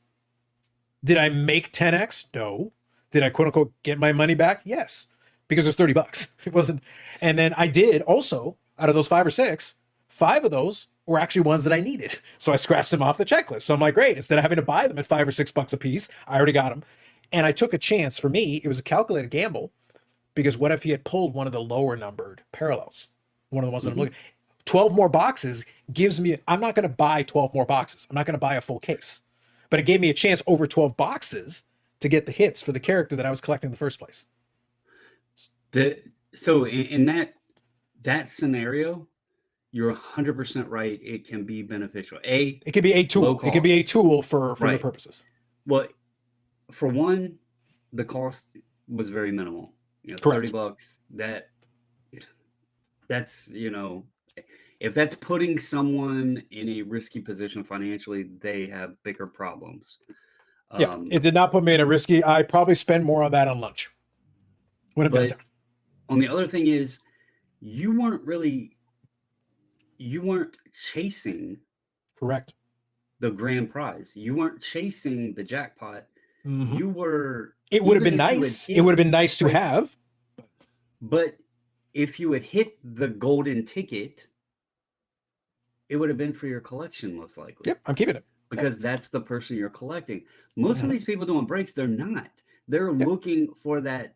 Did I make 10x? No. Did I quote unquote get my money back? Yes, because it was $30. It wasn't. And then I did also, out of those 5 or 6, 5 of those were actually ones that I needed. So I scratched them off the checklist. So I'm like, great. Instead of having to buy them at $5 or $6 a piece, I already got them. And I took a chance. For me, it was a calculated gamble, because what if he had pulled one of the lower numbered parallels? One of the ones that I'm looking. 12 more boxes gives me, I'm not going to buy 12 more boxes. I'm not going to buy a full case. But it gave me a chance over 12 boxes to get the hits for the character that I was collecting in the first place. So in that scenario, you're 100% right. It can be beneficial. It can be a tool. It can be a tool for right. your purposes. Well, for one, the cost was very minimal. Correct. $30. That's if that's putting someone in a risky position financially, they have bigger problems. Yeah, it did not put me in a risky. I probably spend more on that on lunch. When but on the other thing is, you weren't chasing. Correct. The grand prize. You weren't chasing the jackpot. Mm-hmm. You were. It would have been nice. It would have been nice to have. But if you had hit the golden ticket, it would have been for your collection, most likely. Yep, I'm keeping it. Because that's the person you're collecting. Most of these people doing breaks, they're not. They're looking for that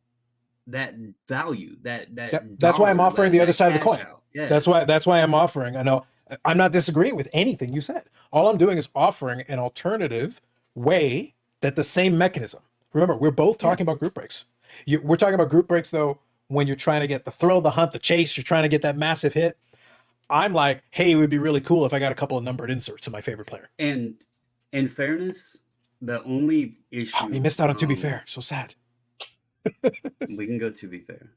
value, that's why I'm offering the other side of the coin. Yeah. That's why I'm offering. I know I'm not disagreeing with anything you said. All I'm doing is offering an alternative way that the same mechanism. Remember, we're both talking about group breaks. We're talking about group breaks, though, when you're trying to get the thrill, the hunt, the chase, you're trying to get that massive hit. I'm like, hey, it would be really cool if I got a couple of numbered inserts of my favorite player. And in fairness, the only issue... Oh, you missed out on To Be Fair. So sad. We can go To Be Fair.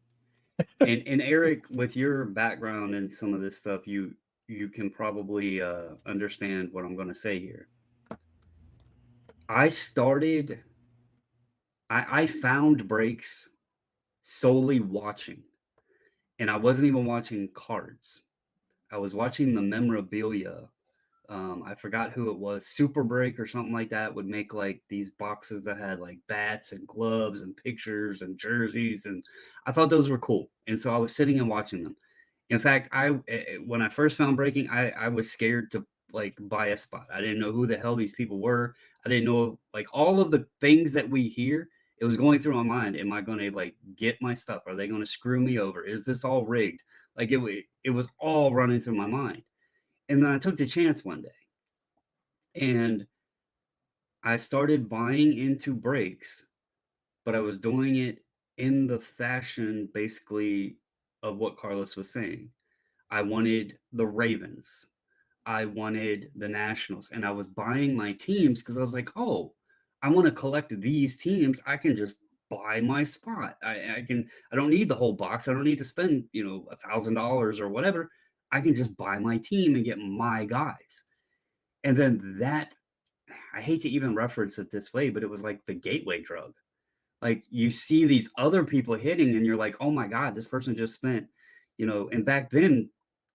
And Eric, with your background and some of this stuff, you can probably understand what I'm going to say here. I found breaks solely watching. And I wasn't even watching cards. I was watching the memorabilia. I forgot who it was. Super Break or something like that would make like these boxes that had like bats and gloves and pictures and jerseys. And I thought those were cool. And so I was sitting and watching them. In fact, when I first found breaking, I was scared to like buy a spot. I didn't know who the hell these people were. I didn't know like all of the things that we hear. It was going through my mind. Am I going to like get my stuff? Are they going to screw me over? Is this all rigged? Like it was all running through my mind. And then I took the chance one day and I started buying into breaks, but I was doing it in the fashion basically of what Carlos was saying. I wanted the Ravens. I wanted the Nationals, and I was buying my teams because I was like, oh, I want to collect these teams. I can just buy my spot. I don't need the whole box. I don't need to spend, $1,000 or whatever. I can just buy my team and get my guys. And then I hate to even reference it this way, but it was like the gateway drug. Like you see these other people hitting and you're like, oh my God, this person just spent, and back then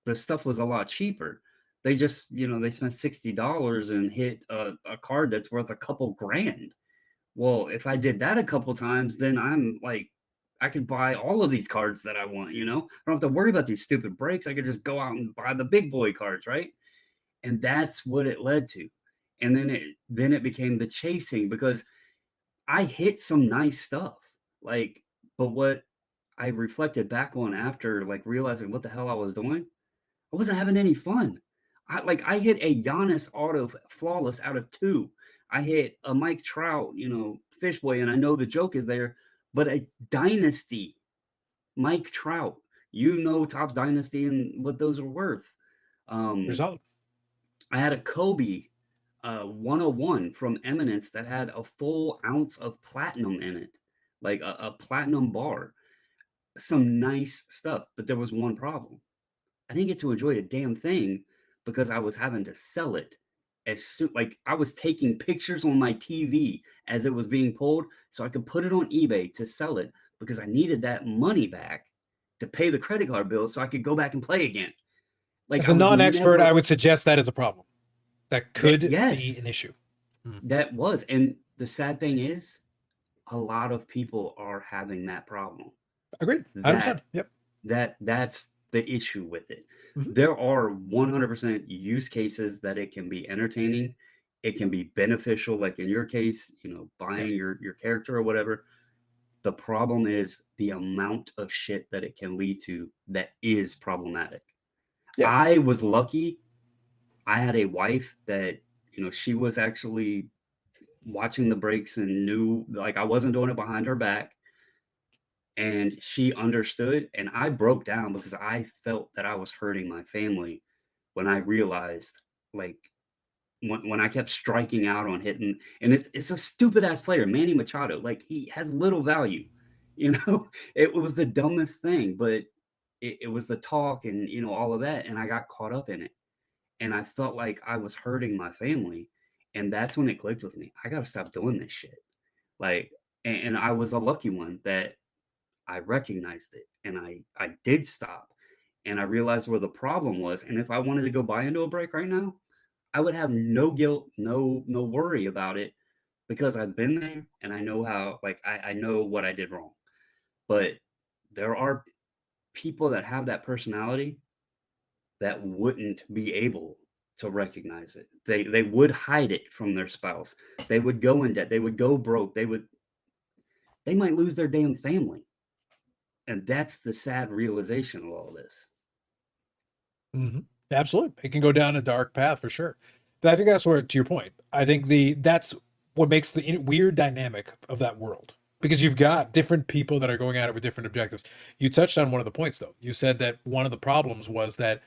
the stuff was a lot cheaper. They just, they spent $60 and hit a card that's worth a couple grand. Well, if I did that a couple times, then I'm like, I could buy all of these cards that I want, I don't have to worry about these stupid breaks. I could just go out and buy the big boy cards, right? And that's what it led to. And then it became the chasing because I hit some nice stuff. Like, but what I reflected back on after like realizing what the hell I was doing, I wasn't having any fun. I hit a Giannis auto flawless out of 2. I hit a Mike Trout, Fishboy, and I know the joke is there, but a dynasty Mike Trout, Topps Dynasty and what those are worth. Result. I had a Kobe 101 from Eminence that had a full ounce of platinum in it, like a platinum bar. Some nice stuff, but there was one problem. I didn't get to enjoy a damn thing because I was having to sell it as soon. Like I was taking pictures on my TV as it was being pulled so I could put it on eBay to sell it because I needed that money back to pay the credit card bill so I could go back and play again. Like As I a was non-expert, never I would suggest that is a problem. That could be yes, an issue. that was. And the sad thing is, a lot of people are having that problem. Agreed. I understand. That Yep. that's the issue with it. Mhm. There are 100% use cases that it can be entertaining. It can be beneficial, like in your case, buying your character or whatever. The problem is the amount of shit that it can lead to that is problematic. Yeah. I was lucky. I had a wife that, she was actually watching the breaks and knew like I wasn't doing it behind her back. And she understood. And I broke down because I felt that I was hurting my family when I realized like when I kept striking out on hitting, and it's a stupid ass player, Manny Machado. Like he has little value, you know. It was the dumbest thing, but it was the talk and all of that, and I got caught up in it, and I felt like I was hurting my family, and that's when it clicked with me. I got to stop doing this shit. Like, and I was a lucky one that I recognized it, and I did stop, and I realized where the problem was. And if I wanted to go buy into a break right now, I would have no guilt, no worry about it because I've been there and I know how like I know what I did wrong. But there are people that have that personality that wouldn't be able to recognize it. They would hide it from their spouse. They would go in debt. They would go broke. They might lose their damn family. And that's the sad realization of all this. Hmm. Absolutely. It can go down a dark path for sure. But I think that's where, to your point, I think that's what makes the weird dynamic of that world. Because you've got different people that are going at it with different objectives. You touched on one of the points, though. You said that one of the problems was that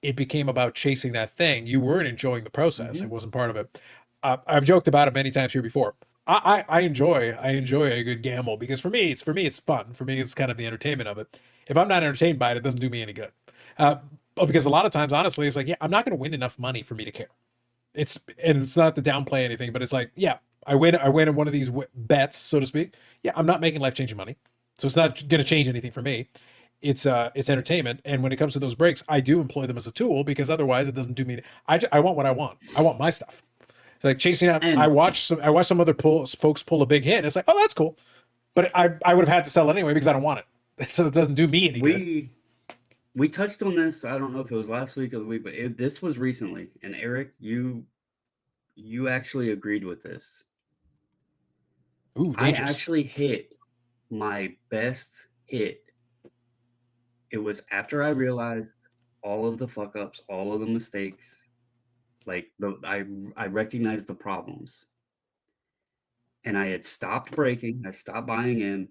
it became about chasing that thing. You weren't enjoying the process. It Mhm. wasn't part of it. I've joked about it many times here before. I enjoy a good gamble because for me it's fun. For me it's kind of the entertainment of it. If I'm not entertained by it, it doesn't do me any good. But because a lot of times, honestly, it's like, yeah, I'm not going to win enough money for me to care. It's not to downplay anything, but it's like, yeah, I win in one of these bets, so to speak. Yeah, I'm not making life changing money, so it's not going to change anything for me. It's entertainment, and when it comes to those breaks, I do employ them as a tool because otherwise it doesn't do me. I want what I want. I want my stuff. It's like chasing out. And I watch some other folks pull a big hit. And it's like, oh, that's cool, but I would have had to sell it anyway because I don't want it. So it doesn't do me any good. we touched on this. I don't know if it was last week or the week, but this was recently. And Eric, you actually agreed with this. Ooh, I dangerous. actually hit my best hit. It was after I realized all of the fuck ups, all of the mistakes. Like I recognized the problems, and I had stopped breaking. I stopped buying in.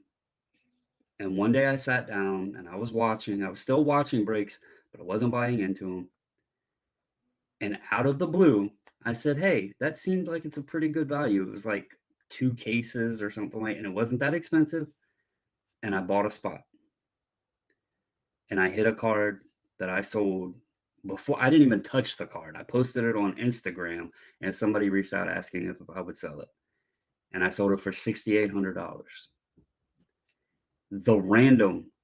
And one day I sat down and I was watching. I was still watching breaks, but I wasn't buying into them. And out of the blue, I said, "Hey, that seems like it's a pretty good value." It was like 2 cases or something like, and it wasn't that expensive, and I bought a spot. And I hit a card that I sold before I didn't even touch the card. I posted it on Instagram and somebody reached out asking if I would sell it. And I sold it for $6,800.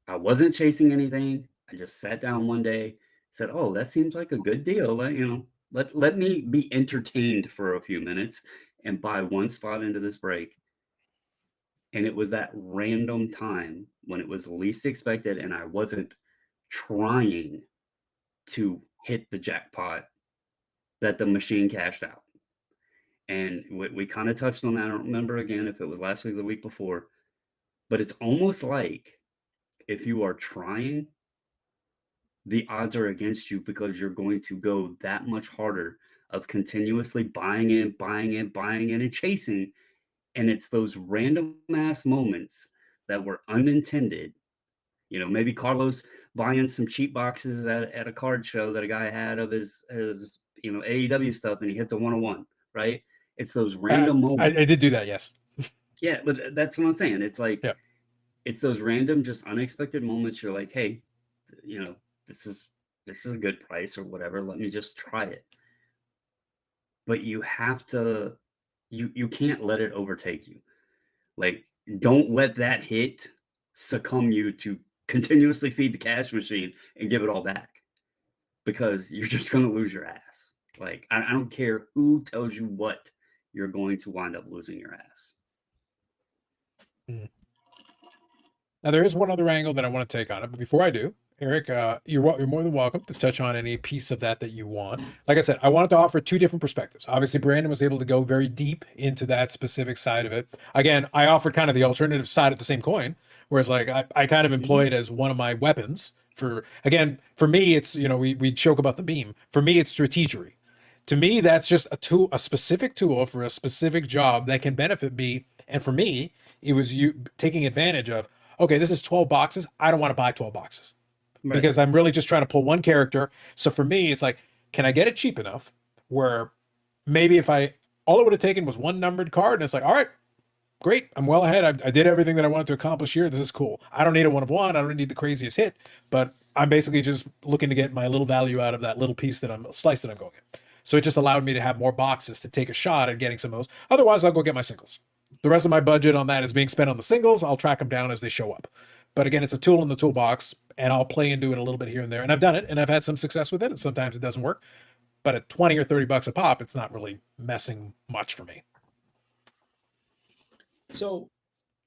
I wasn't chasing anything. I just sat down one day, said, "Oh, that seems like a good deal. Let me be entertained for a few minutes and buy one spot into this break." And it was that random time when it was least expected, and I wasn't trying to hit the jackpot that the machine cashed out. And we kind of touched on that. I don't remember again if it was last week or the week before, but it's almost like if you are trying, the odds are against you because you're going to go that much harder of continuously buying in, and chasing. And it's those random ass moments that were unintended. Maybe Carlos buying some cheap boxes at a card show that a guy had of his AEW stuff, and he hits a 101, right? It's those random I moments. did do that. Yes. Yeah, but that's what I'm saying. It's like Yeah. it's those random, just unexpected moments. You're like, hey, you know, this is a good price or whatever. Let me just try it. But you have to, you can't let it overtake you. Like, don't let that hit succumb you to continuously feed the cash machine and give it all back. because you're just going to lose your ass. Like, I don't care who tells you what, you're going to wind up losing your ass. Now, there is one other angle that I want to take on it, but before I do, Eric, you're more than welcome to touch on any piece of that you want. Like I said, I wanted to offer two different perspectives. Obviously, Brandon was able to go very deep into that specific side of it. Again, I offered kind of the alternative side of the same coin, whereas like I kind of employ it as one of my weapons for me, it's, we joke about the meme. For me, it's strategery. To me, that's just a specific tool for a specific job that can benefit me. And for me, it was you taking advantage of, okay, this is 12 boxes. I don't want to buy 12 boxes because I'm really just trying to pull one character. So for me, it's like, can I get it cheap enough where maybe if all it would have taken was one numbered card, and it's like, all right, great, I'm well ahead. I did everything that I wanted to accomplish here. This is cool. I don't need a 1 of 1. I don't need the craziest hit, but I'm basically just looking to get my little value out of that little piece slice that I'm going at. So it just allowed me to have more boxes to take a shot at getting some of those. Otherwise, I'll go get my singles. The rest of my budget on that is being spent on the singles. I'll track them down as they show up. But again, it's a tool in the toolbox, and I'll play and do it a little bit here and there. And I've done it, and I've had some success with it, and sometimes it doesn't work. But at 20 or 30 bucks a pop, it's not really messing much for me. So,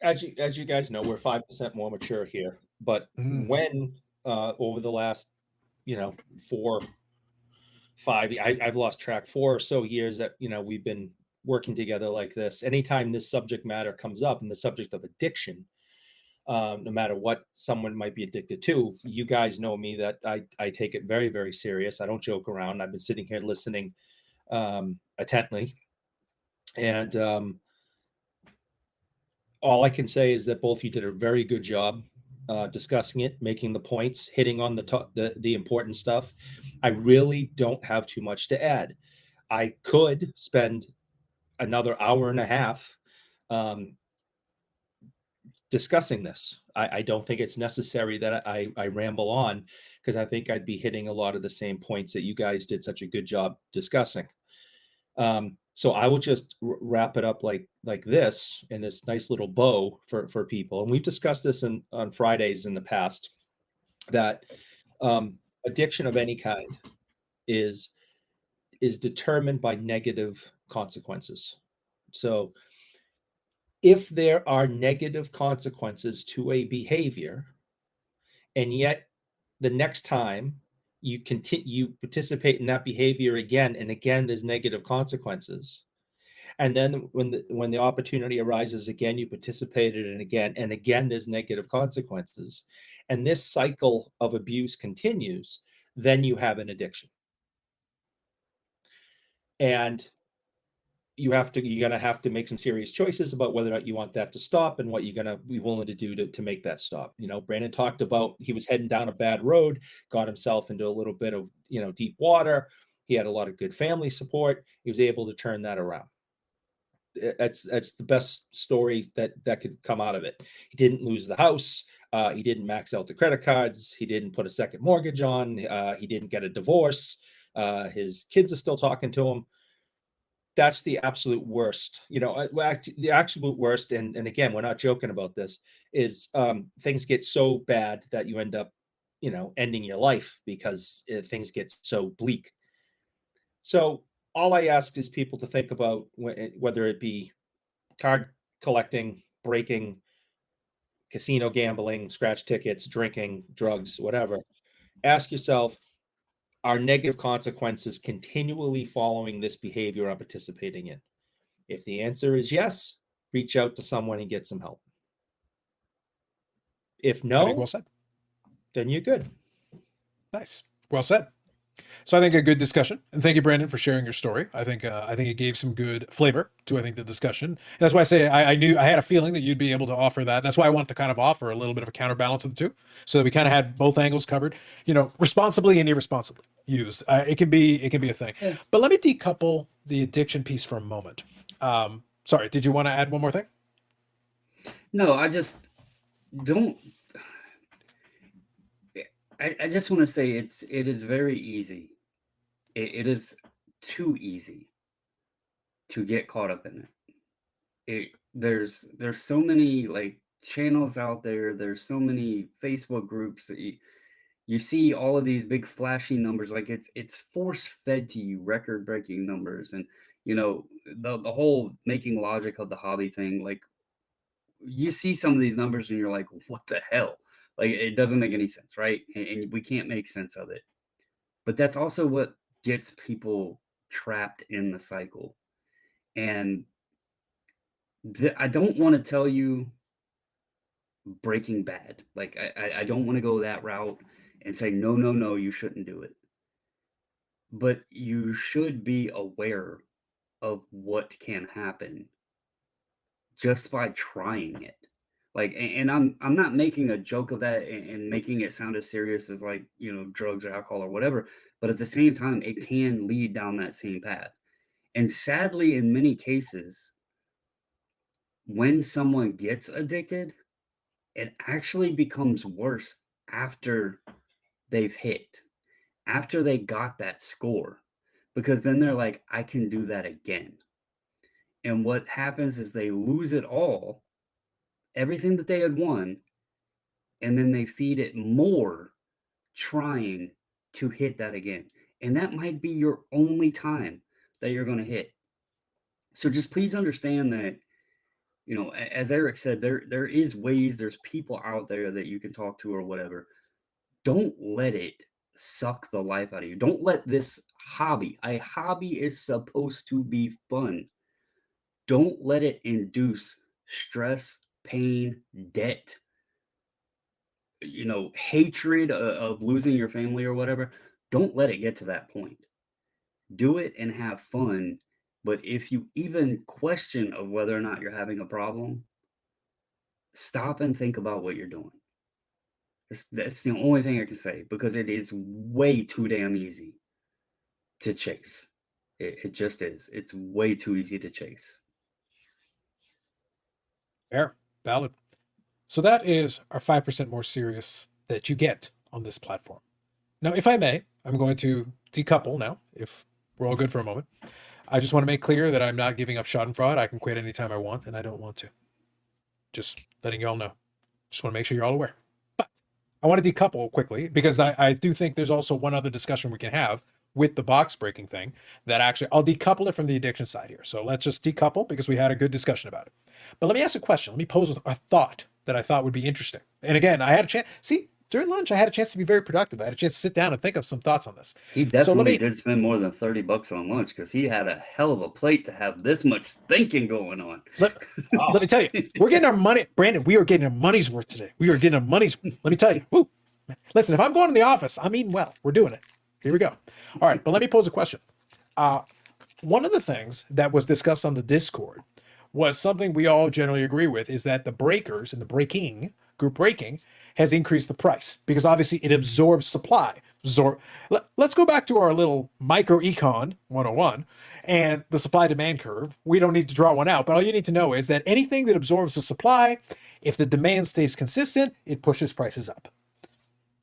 as you guys know, we're 5% more mature here. But when over the last, 4, 5, I've lost track, 4 or so years that we've been working together like this. Anytime this subject matter comes up, and the subject of addiction, no matter what someone might be addicted to, you guys know me that I take it very, very serious. I don't joke around. I've been sitting here listening attentively, and all I can say is that both of you did a very good job discussing it, making the points, hitting on the important stuff. I really don't have too much to add. I could spend another hour and a half discussing this. I don't think it's necessary that I ramble on, because I think I'd be hitting a lot of the same points that you guys did such a good job discussing. So I will just wrap it up like this, in this nice little bow for people. And we've discussed this on Fridays in the past, that addiction of any kind is determined by negative consequences. So if there are negative consequences to a behavior, and yet the next time you participate in that behavior again and again, there's negative consequences, and then when the opportunity arises again, you participated in again and again, there's negative consequences, and this cycle of abuse continues, then you have an addiction. And you're gonna have to make some serious choices about whether or not you want that to stop, and what you're gonna be willing to do to make that stop. Brandon talked about he was heading down a bad road, got himself into a little bit of deep water. He had a lot of good family support. He was able to turn that around. That's the best story that could come out of it. He didn't lose the house. He didn't max out the credit cards. He didn't put a second mortgage on. He didn't get a divorce. His kids are still talking to him. That's the absolute worst, the absolute worst. And again, we're not joking about this, is things get so bad that you end up, ending your life because things get so bleak. So all I ask is people to think about, whether it be card collecting, breaking, casino gambling, scratch tickets, drinking, drugs, whatever. Ask yourself, are negative consequences continually following this behavior I'm participating in? If the answer is yes, reach out to someone and get some help. If no, well said. Then you're good. Nice. Well said. So I think a good discussion, and thank you, Brandon, for sharing your story. I think it gave some good flavor to the discussion. And that's why I say I had a feeling that you'd be able to offer that. That's why I wanted to kind of offer a little bit of a counterbalance of the two, so that we kind of had both angles covered. Responsibly and irresponsibly used. It can be a thing. Yeah. But let me decouple the addiction piece for a moment. Sorry, did you want to add one more thing? No, I just don't. I just want to say it is very easy. It is too easy to get caught up in it. There's so many channels out there. There's so many Facebook groups that You see all of these big flashy numbers, like it's force fed to you, record breaking numbers, and you know the whole making logic of the hobby thing. Like you see some of these numbers and you're like, what the hell? Like it doesn't make any sense, right? And we can't make sense of it. But that's also what gets people trapped in the cycle. And I don't want to tell you Breaking Bad. Like I don't want to go that route and say no, no, no, you shouldn't do it. But you should be aware of what can happen just by trying it. Like, and I'm not making a joke of that and making it sound as serious as like, you know, drugs or alcohol or whatever. But at the same time, it can lead down that same path. And sadly, in many cases, when someone gets addicted, it actually becomes worse after they've hit, after they got that score, because then they're like, I can do that again. And what happens is they lose it all, everything that they had won, and then they feed it more trying to hit that again. And that might be your only time that you're going to hit. So just please understand that, you know, as Eric said, there is ways, there's people out there that you can talk to or whatever. Don't let it suck the life out of you. Don't let this hobby, a hobby is supposed to be fun. Don't let it induce stress, pain, debt, you know, hatred of losing your family or whatever. Don't let it get to that point. Do it and have fun. But if you even question of whether or not you're having a problem, stop and think about what you're doing. That's the only thing I can say, because it is way too damn easy to chase. It just is. It's way too easy to chase. Fair, valid. So that is our 5% more serious that you get on this platform. Now, if I may, I'm going to decouple now, if we're all good for a moment. I just want to make clear that I'm not giving up Schadenfreude. I can quit anytime I want, and I don't want to. Just letting you all know. Just want to make sure you're all aware. But I want to decouple quickly, because I do think there's also one other discussion we can have with the box breaking thing that actually, I'll decouple it from the addiction side here. So let's just decouple, because we had a good discussion about it. But let me ask a question. Let me pose a thought that I thought would be interesting. And again, I had a chance. See, during lunch, I had a chance to be very productive. I had a chance to sit down and think of some thoughts on this. He definitely did spend more than $30 on lunch, because he had a hell of a plate to have this much thinking going on. Let me tell you, we're getting our money, Brandon. We are getting our money's worth today. We are getting our money's. Let me tell you. Woo. Listen, if I'm going to the office, I'm eating well. We're doing it. Here we go. All right, but let me pose a question. One of the things that was discussed on the Discord was something we all generally agree with, is that the breakers and the breaking, group breaking, has increased the price, because obviously it absorbs supply. Let's go back to our little micro econ 101 and the supply demand curve. We don't need to draw one out, but all you need to know is that anything that absorbs the supply, if the demand stays consistent, it pushes prices up.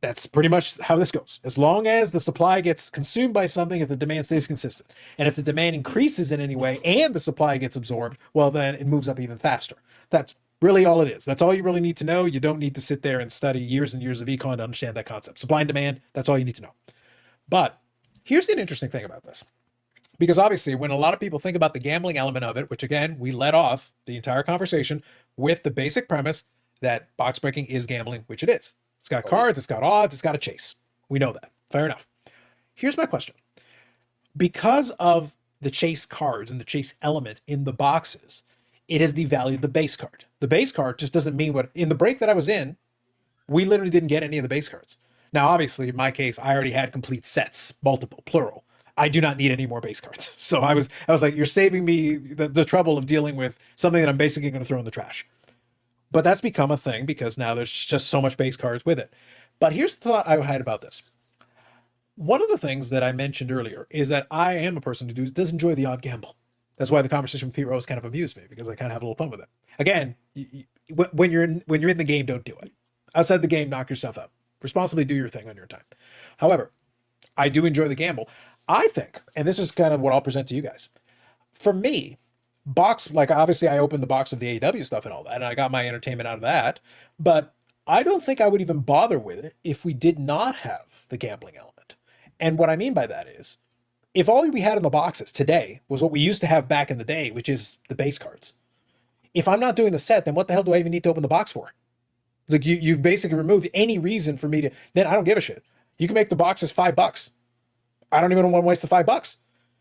That's pretty much how this goes. As long as the supply gets consumed by something, if the demand stays consistent. And if the demand increases in any way and the supply gets absorbed, well, then it moves up even faster. That's really all it is. That's all you really need to know. You don't need to sit there and study years and years of econ to understand that concept. Supply and demand, that's all you need to know. But here's the interesting thing about this. Because obviously, when a lot of people think about the gambling element of it, which again, we led off the entire conversation with the basic premise that box breaking is gambling, which it is. It's got cards, it's got odds, it's got a chase. We know that. Fair enough. Here's my question. Because of the chase cards and the chase element in the boxes, it has devalued the base card. The base card just doesn't mean what... In the break that I was in, we literally didn't get any of the base cards. Now, obviously, in my case, I already had complete sets, multiple, plural. I do not need any more base cards. So I was like, you're saving me the trouble of dealing with something that I'm basically going to throw in the trash. But that's become a thing because now there's just so much base cards with it. But here's the thought I had about this. One of the things that I mentioned earlier is that I am a person who does enjoy the odd gamble. That's why the conversation with Pete Rose kind of amused me, because I kind of have a little fun with it. Again, when you're in the game, don't do it. Outside the game, knock yourself out. Responsibly do your thing on your time. However, I do enjoy the gamble. I think, and this is kind of what I'll present to you guys. For me, box, like obviously I opened the box of the AEW stuff and all that, and I got my entertainment out of that. But I don't think I would even bother with it if we did not have the gambling element. And what I mean by that is, if all we had in the boxes today was what we used to have back in the day, which is the base cards, if I'm not doing the set, then what the hell do I even need to open the box for? Like you've basically removed any reason for me to. Then I don't give a shit. You can make the boxes $5. I don't even want to waste the $5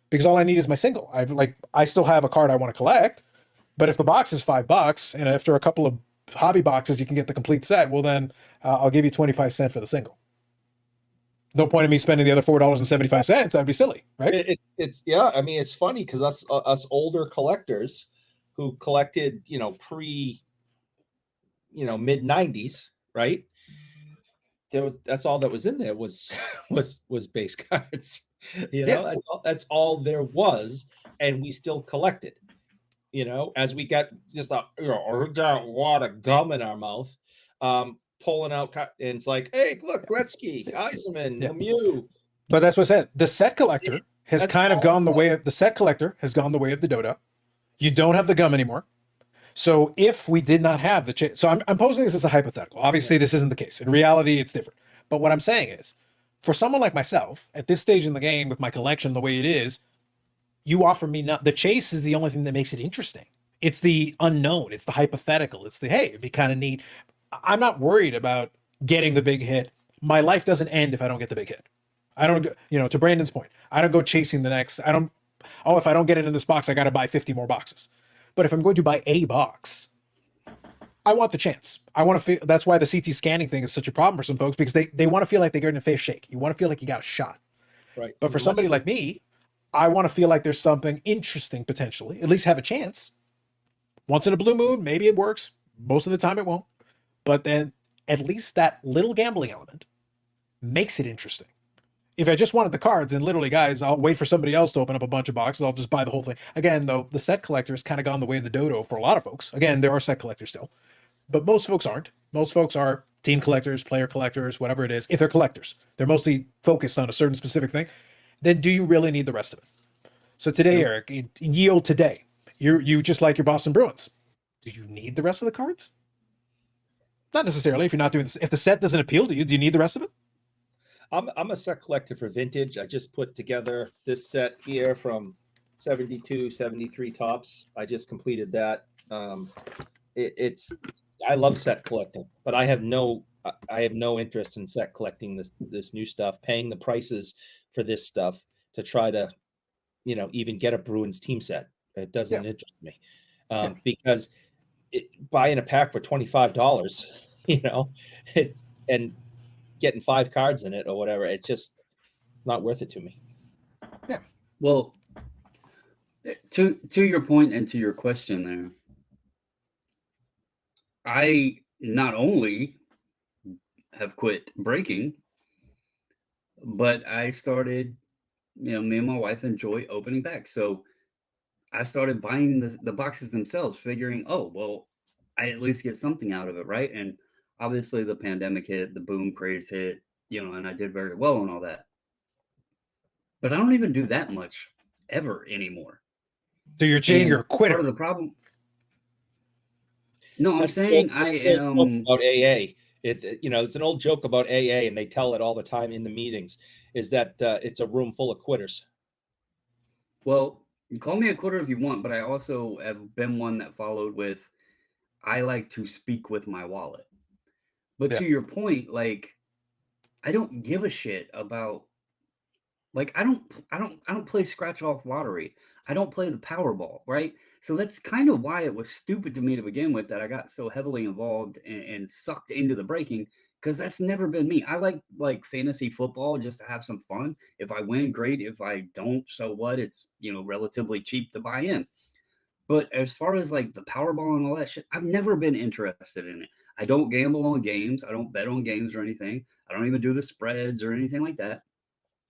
because all I need is my single. I still have a card I want to collect, but if the box is $5 and after a couple of hobby boxes you can get the complete set, well then I'll give you 25 cents for the single. No point in me spending the other $4.75. That'd be silly, right? It's yeah. I mean, it's funny because us older collectors who collected, pre, mid '90s, right? That's all that was in there was base cards. That's all there was, and we still collected. As we got just a lot of gum in our mouth, pulling out, and it's like, hey, look, Gretzky, Eisenman, Lemieux. But that's what I said. The set collector has kind of gone the way of the set collector has gone the way of the dodo. You don't have the gum anymore. So if we did not have the so I'm posing this as a hypothetical. Obviously, this isn't the case. In reality, it's different. But what I'm saying is, for someone like myself, at this stage in the game with my collection the way it is, you offer me not the chase is the only thing that makes it interesting. It's the unknown. It's the hypothetical. It's the, hey, it'd be kind of neat. I'm not worried about getting the big hit. My life doesn't end if I don't get the big hit. I don't, to Brandon's point, I don't go chasing the next. If I don't get it in this box, I got to buy 50 more boxes. But if I'm going to buy a box, I want the chance. I want to feel. That's why the CT scanning thing is such a problem for some folks, because they want to feel like they're getting a face shake. You want to feel like you got a shot. Right. But for somebody like me, I want to feel like there's something interesting potentially, at least have a chance. Once in a blue moon, maybe it works. Most of the time it won't. But then at least that little gambling element makes it interesting. If I just wanted the cards, and literally, guys, I'll wait for somebody else to open up a bunch of boxes. I'll just buy the whole thing. Again, though, the set collector has kind of gone the way of the dodo for a lot of folks. Again, there are set collectors still, but most folks aren't. Most folks are team collectors, player collectors, whatever it is. If they're collectors, they're mostly focused on a certain specific thing. Then do you really need the rest of it? So today, Eric, in yield today, you just like your Boston Bruins. Do you need the rest of the cards? Not necessarily. If you're not doing this, if the set doesn't appeal to you, do you need the rest of it? I'm a set collector for vintage. I just put together this set here from 72, 73 tops. I just completed that. I love set collecting, but I have no interest in set collecting this new stuff, paying the prices for this stuff to try to, even get a Bruins team set. It doesn't interest me because buying a pack for $25, and getting 5 cards in it or whatever, it's just not worth it to me. Yeah. Well, to your point and to your question there, I not only have quit breaking, but I started, me and my wife enjoy opening packs. So I started buying the boxes themselves, figuring, oh, well, I at least get something out of it, right? And obviously the pandemic hit, the boom craze hit, and I did very well on all that. But I don't even do that much ever anymore. So you're saying you're a quitter. Part of the problem. No, I'm saying I am about AA. It's an old joke about AA, and they tell it all the time in the meetings, is that it's a room full of quitters. Well, you call me a quitter if you want, but I also have been one that followed with, I like to speak with my wallet. But to your point, I don't give a shit about, I don't play scratch off lottery. I don't play the Powerball, right? So that's kind of why it was stupid to me to begin with, that I got so heavily involved and sucked into the breaking, because that's never been me. I like fantasy football just to have some fun. If I win, great. If I don't, so what? It's, relatively cheap to buy in. But as far as the Powerball and all that shit, I've never been interested in it. I don't gamble on games. I don't bet on games or anything. I don't even do the spreads or anything like that.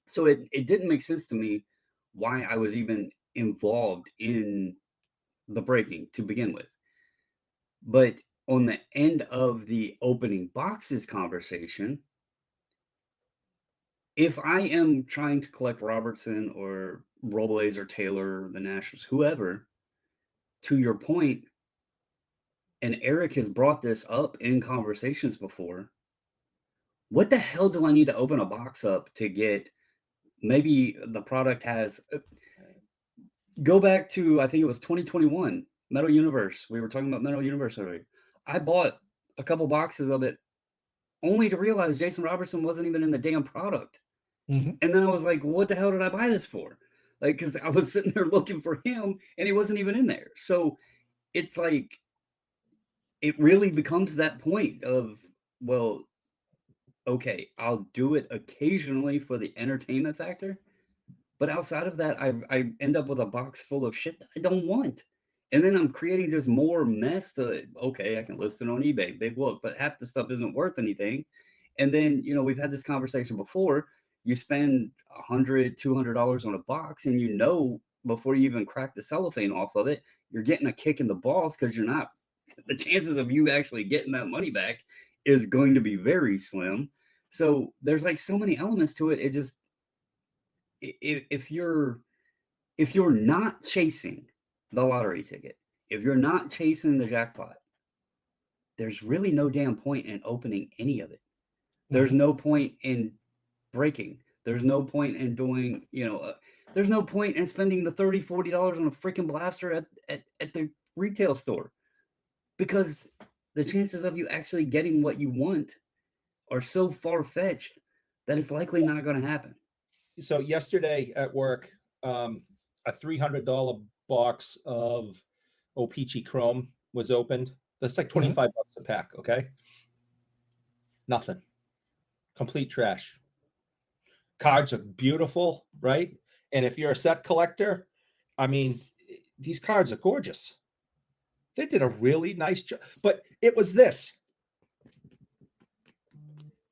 So it didn't make sense to me why I was even involved in the breaking to begin with. But on the end of the opening boxes conversation, if I am trying to collect Robertson or Robles or Taylor, the Nationals, whoever, to your point, and Eric has brought this up in conversations before. What the hell do I need to open a box up to get? Maybe the product has. Go back to, I think it was 2021, Metal Universe. We were talking about Metal Universe earlier. I bought a couple boxes of it only to realize Jason Robertson wasn't even in the damn product. Mhm. And then I was like, what the hell did I buy this for? Like, because I was sitting there looking for him and he wasn't even in there. So it's like, it really becomes that point of, well, okay, I'll do it occasionally for the entertainment factor. But outside of that, I end up with a box full of shit that I don't want. And then I'm creating just more mess to, okay, I can list it on eBay, big whoop, but half the stuff isn't worth anything. And then, we've had this conversation before. You spend $100, $200 on a box, and before you even crack the cellophane off of it, you're getting a kick in the balls because you're not, the chances of you actually getting that money back is going to be very slim. So there's like so many elements to it. It just, if you're not chasing the lottery ticket, if you're not chasing the jackpot, there's really no damn point in opening any of it. There's no point in breaking. There's no point in doing, there's no point in spending the $30, $40 on a freaking blaster at the retail store, because the chances of you actually getting what you want are so far-fetched that it's likely not going to happen. So yesterday at work, a $300 box of O-Pee-Chee Chrome was opened. That's like 25 bucks a pack. Okay. Nothing. Complete trash. Cards are beautiful, right? And if you're a set collector, I mean, these cards are gorgeous. They did a really nice job, but it was this.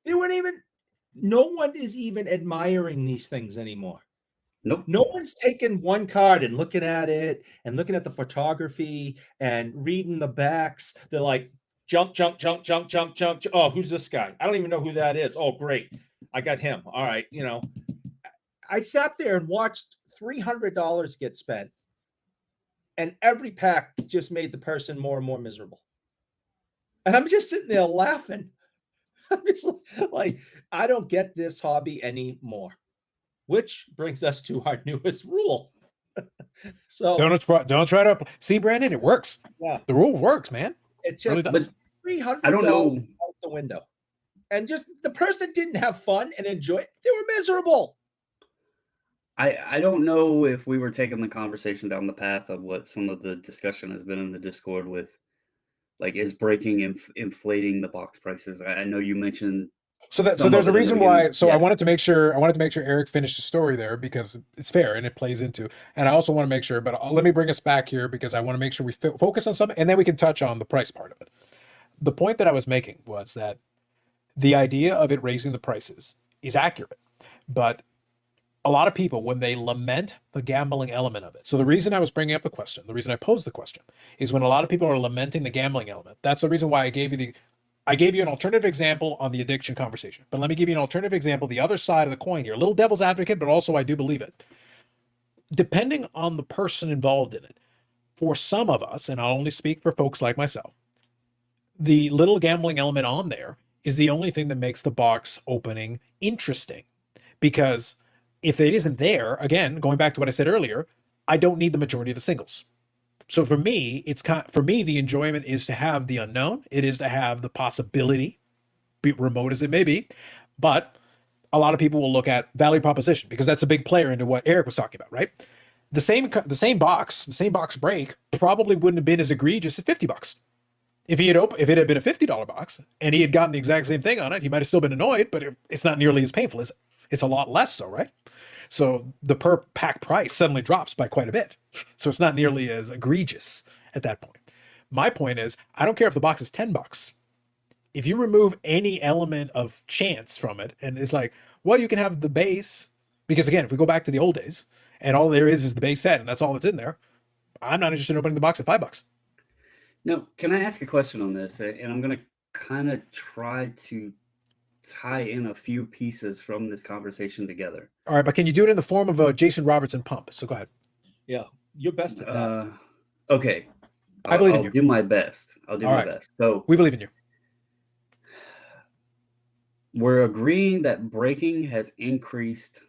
No one is even admiring these things anymore. Nope. No one's taking one card and looking at it and looking at the photography and reading the backs. They're like, junk. Oh, who's this guy? I don't even know who that is. Oh, great. I got him. All right. I sat there and watched $300 get spent, and every pack just made the person more and more miserable. And I'm just sitting there laughing. I'm just like, I don't get this hobby anymore. Which brings us to our newest rule. So don't try to see, Brandon. It works. Yeah, the rule works, man. It just really does. $300 I don't know out the window, and just the person didn't have fun and enjoy it. They were miserable. I don't know if we were taking the conversation down the path of what some of the discussion has been in the Discord with, like, is breaking and inflating the box prices. I know you mentioned. So there's a reason why. So yeah. I wanted to make sure Eric finished the story there, because it's fair and it plays into. And I also want to make sure, but let me bring us back here because I want to make sure we focus on something, and then we can touch on the price part of it. The point that I was making was that the idea of it raising the prices is accurate, but a lot of people, when they lament the gambling element of it. So the reason I was bringing up the question, the reason I posed the question, is when a lot of people are lamenting the gambling element. That's the reason why I gave you an alternative example on the addiction conversation. But let me give you an alternative example, the other side of the coin here. A little devil's advocate, but also I do believe it. Depending on the person involved in it, for some of us, and I'll only speak for folks like myself, the little gambling element on there is the only thing that makes the box opening interesting. Because if it isn't there, again, going back to what I said earlier, I don't need the majority of the singles. So for me, the enjoyment is to have the unknown. It is to have the possibility, be remote as it may be. But a lot of people will look at value proposition because that's a big player into what Eric was talking about, right? The same box break probably wouldn't have been as egregious at $50. If it had been a $50 box and he had gotten the exact same thing on it, he might have still been annoyed, but it's not nearly as painful. It's a lot less so, right? So the per pack price suddenly drops by quite a bit. So it's not nearly as egregious at that point. My point is, I don't care if the box is $10. If you remove any element of chance from it, and it's like, well, you can have the base, because again, if we go back to the old days and all there is the base set and that's all that's in there, I'm not interested in opening the box at $5. Now, can I ask a question on this? And I'm going to kind of try to tie in a few pieces from this conversation together. All right, but can you do it in the form of a Jason Robertson pump? So go ahead. Yeah, you're best at that. Okay. I believe in I'll you. do my best. I'll do All my right. best. So We believe in you. we're agreeing that breaking has increased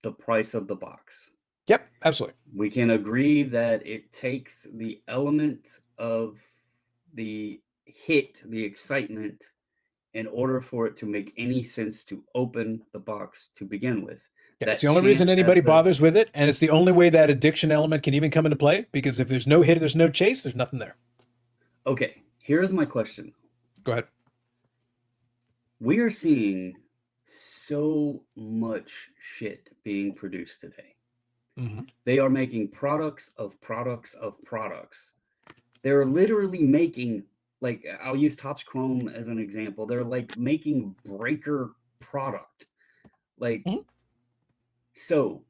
the price of the box. Yep, absolutely. We can agree that it takes the element of the hit, the excitement, in order for it to make any sense to open the box to begin with. Yeah, it's That the only reason chance anybody at the bothers with it, and it's the only way that addiction element can even come into play, because if there's no hit, there's no chase, there's nothing there. Okay, here's my question. Go ahead. We are seeing so much shit being produced today. Mm-hmm. They are making products of products of products. They're literally making, like, I'll use Topps Chrome as an example. They're like making breaker product. Like, Mhm. so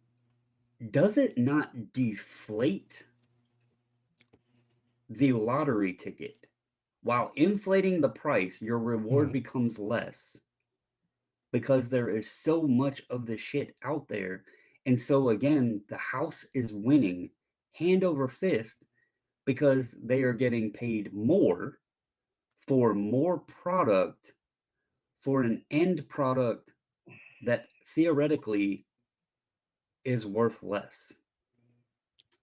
does it not deflate the lottery ticket? While inflating the price, your reward Mhm. becomes less because there is so much of the shit out there. And so, again, the house is winning hand over fist because they are getting paid more for more product for an end product that theoretically is worth less.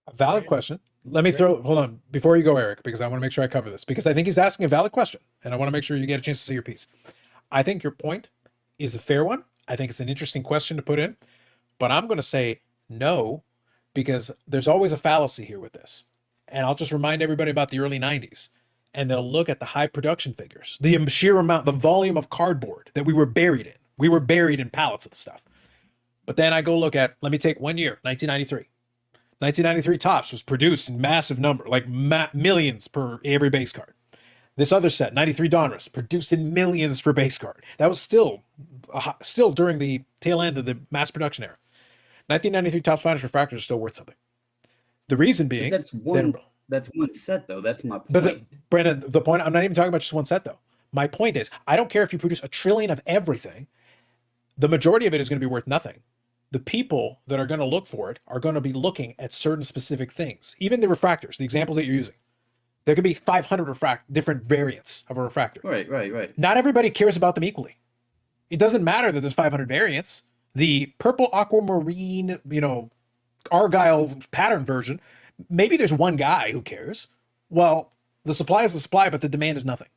A valid question. Let me hold on, before you go, Eric, because I want to make sure I cover this, because I think he's asking a valid question, and I want to make sure you get a chance to say your piece. I think your point is a fair one. I think it's an interesting question to put in, but I'm going to say no, because there's always a fallacy here with this. And I'll just remind everybody about the early 90s, and they'll look at the high production figures, the sheer amount, the volume of cardboard that we were buried in. We were buried in pallets of stuff. But then I go look at, let me take 1 year, 1993. 1993 Topps was produced in massive number, like millions per every base card. This other set, 93 Donruss, produced in millions per base card. That was still during the tail end of the mass production era. 1993 Topps Finest Refractors are still worth something. The reason But being that's that, one set, though. That's my but point. Brandon, the point, I'm not even talking about just one set though. My point is, I don't care if you produce 1 trillion of everything. The majority of it is going to be worth nothing. The people that are going to look for it are going to be looking at certain specific things. Even the refractors, the examples that you're using, there could be 500 different variants of a refractor. Right. Not everybody cares about them equally. It doesn't matter that there's 500 variants. The purple aquamarine, Argyle pattern version, maybe there's one guy who cares. Well, the supply is the supply, but the demand is nothing.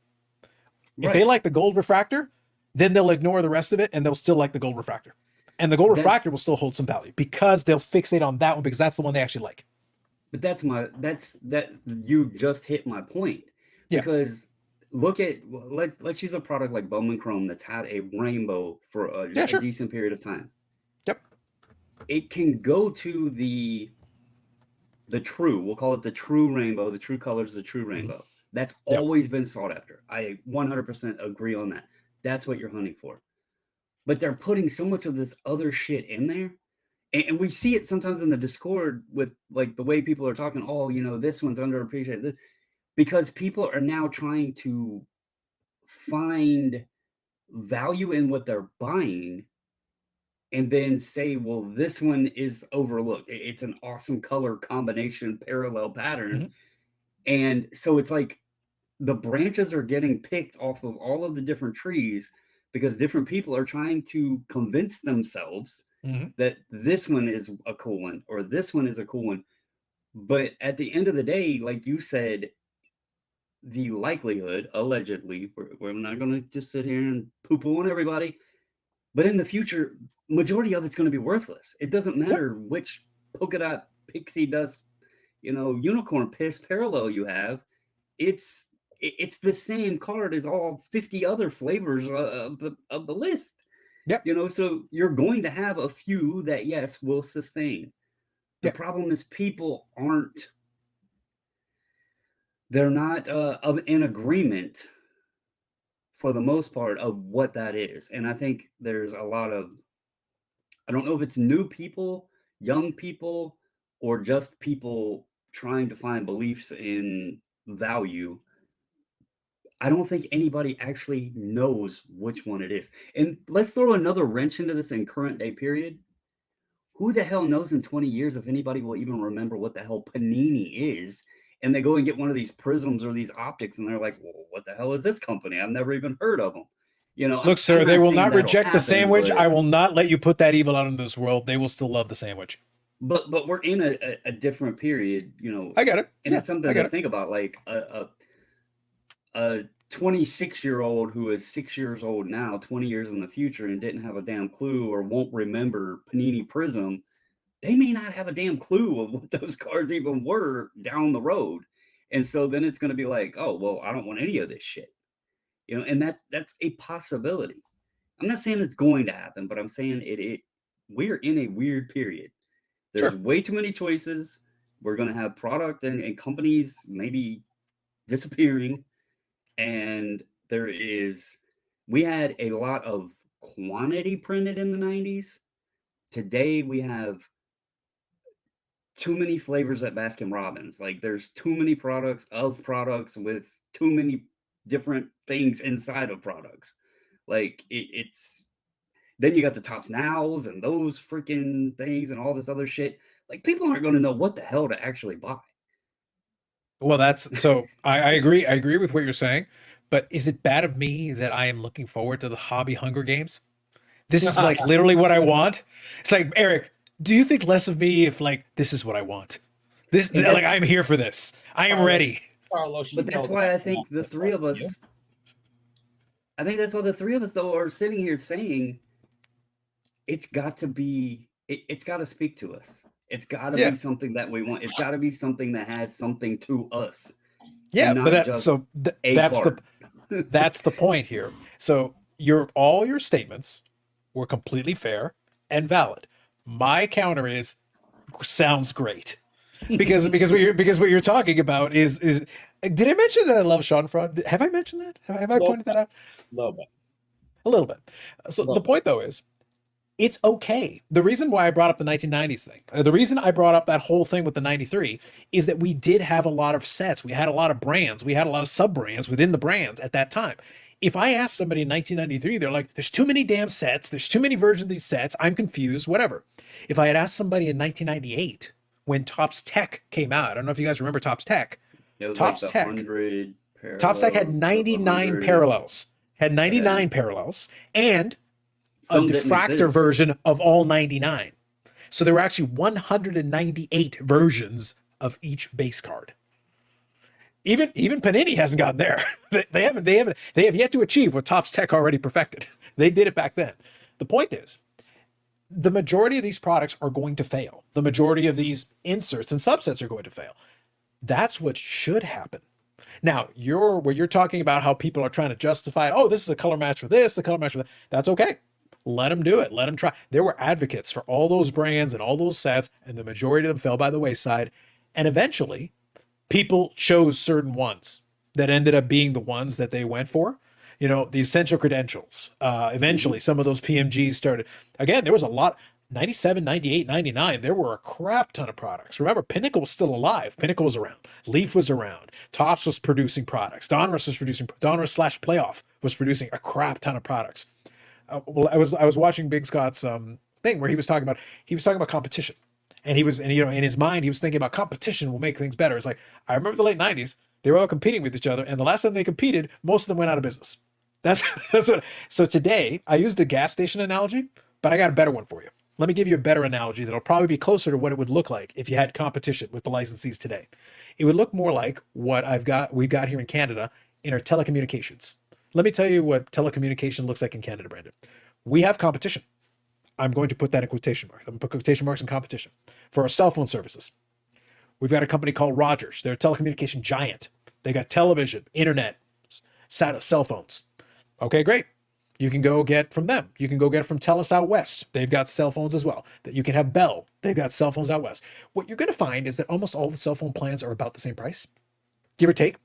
If they like the gold refractor, then they'll ignore the rest of it and they'll still like the gold refractor. And the gold refractor will still hold some value because they'll fixate on that one because that's the one they actually like. But that you just hit my point. Yeah. Because let's use a product like Bowman Chrome that's had a rainbow for a decent period of time. Yep. It can go to the true, we'll call it the true rainbow, the true colors, the true rainbow. That's always been sought after. I 100% agree on that. That's what you're hunting for. But they're putting so much of this other shit in there. And we see it sometimes in the Discord with like the way people are talking, oh, this one's underappreciated. Because people are now trying to find value in what they're buying and then say, well, this one is overlooked. It's an awesome color combination, parallel pattern. And so it's like the branches are getting picked off of all of the different trees because different people are trying to convince themselves that this one is a cool one or this one is a cool one. But at the end of the day, like you said, the likelihood, allegedly, we're not going to just sit here and poo-poo on everybody, but in the future, majority of it's going to be worthless. It doesn't matter which polka dot pixie dust, unicorn piss parallel you have. It's the same card as all 50 other flavors of the list. Yep. So you're going to have a few that, yes, will sustain. The problem is people they're not in agreement for the most part of what that is. And I think there's a lot of, I don't know if it's new people, young people, or just people trying to find beliefs in value. I don't think anybody actually knows which one it is. And let's throw another wrench into this in current day period. Who the hell knows in 20 years if anybody will even remember what the hell Panini is and they go and get one of these prisms or these optics, and they're like, well, what the hell is this company? I've never even heard of them. You know, Look, sir, I'm they will saying not that'll reject the happen, sandwich. but- I will not let you put that evil out into this world. They will still love the sandwich. But we're in a different period, you know. I get it. And Yeah, it's something I get to it. think about, like a 26-year-old who is 6 years old now, 20 years in the future, and didn't have a damn clue or won't remember Panini Prism. They may not have a damn clue of what those cards even were down the road. And so then it's going to be like, oh, well, I don't want any of this shit. You know, and that's a possibility. I'm not saying it's going to happen, but I'm saying we're in a weird period. There's Sure. way too many choices. We're going to have product and companies maybe disappearing. And we had a lot of quantity printed in the 90s. Today we have too many flavors at Baskin Robbins. Like there's too many products with too many different things inside of products. Like it's then you got the Tops Nows and those freaking things and all this other shit. Like people aren't going to know what the hell to actually buy. Well, that's so I agree. I agree with what you're saying, but is it bad of me that I am looking forward to the hobby Hunger Games? This is like literally what I want. It's like, Eric, do you think less of me if like this is what I want? This like I'm here for this. I am ready. Carlos, But that's why I think the three of us that's why the three of us though are sitting here saying it's got to be it's got to speak to us. It's got to be something that we want. It's got to be something that has something to us. Yeah, not but that, just so that's card. that's the point here. So all your statements were completely fair and valid. My counter is sounds great. Because what you're talking about is did I mention that I love Schadenfreude? Have I mentioned that? Have I pointed that out? A little bit. So the point though is it's okay. The reason why I brought up the 1990s thing, the reason I brought up that whole thing with the 93 is that we did have a lot of sets. We had a lot of brands. We had a lot of sub-brands within the brands at that time. If I asked somebody in 1993, they're like, there's too many damn sets. There's too many versions of these sets. I'm confused, whatever. If I had asked somebody in 1998 when Topps Tech came out, I don't know if you guys remember Topps Tech. Topps like Tech. 100 Topps Tech had 99 parallels. Had 99 parallels. And a diffractor version of all 99. So there were actually 198 versions of each base card. Even Panini hasn't gotten there. They have yet to achieve what Topps Tech already perfected. They did it back then. The point is, the majority of these products are going to fail. The majority of these inserts and subsets are going to fail. That's what should happen. Now, you're talking about how people are trying to justify it. Oh, this is a color match for this, the color match for that. That's okay. Let them do it. Let them try. There were advocates for all those brands and all those sets, and the majority of them fell by the wayside. And eventually, people chose certain ones that ended up being the ones that they went for. You know, the essential credentials. Eventually, some of those PMGs started. Again, there was a lot. 97, 98, 99, there were a crap ton of products. Remember, Pinnacle was still alive. Pinnacle was around. Leaf was around. Topps was producing products. Donruss / Playoff was producing a crap ton of products. Well, I was watching Big Scott's thing where he was talking about competition, and in his mind he was thinking about competition will make things better. It's like I remember the late 90s, they were all competing with each other, and the last time they competed, most of them went out of business. That's what. So today I use the gas station analogy, but I got a better one for you. Let me give you a better analogy that'll probably be closer to what it would look like if you had competition with the licensees today. It would look more like what we've got here in Canada in our telecommunications. Let me tell you what telecommunication looks like in Canada, Brandon. We have competition. I'm going to put that in quotation marks. I'm going to put quotation marks in competition for our cell phone services. We've got a company called Rogers. They're a telecommunication giant. They got television, internet, cell phones. Okay, great. You can go get from them. You can go get it from TELUS out west. They've got cell phones as well. That you can have Bell. They've got cell phones out west. What you're going to find is that almost all the cell phone plans are about the same price, give or take.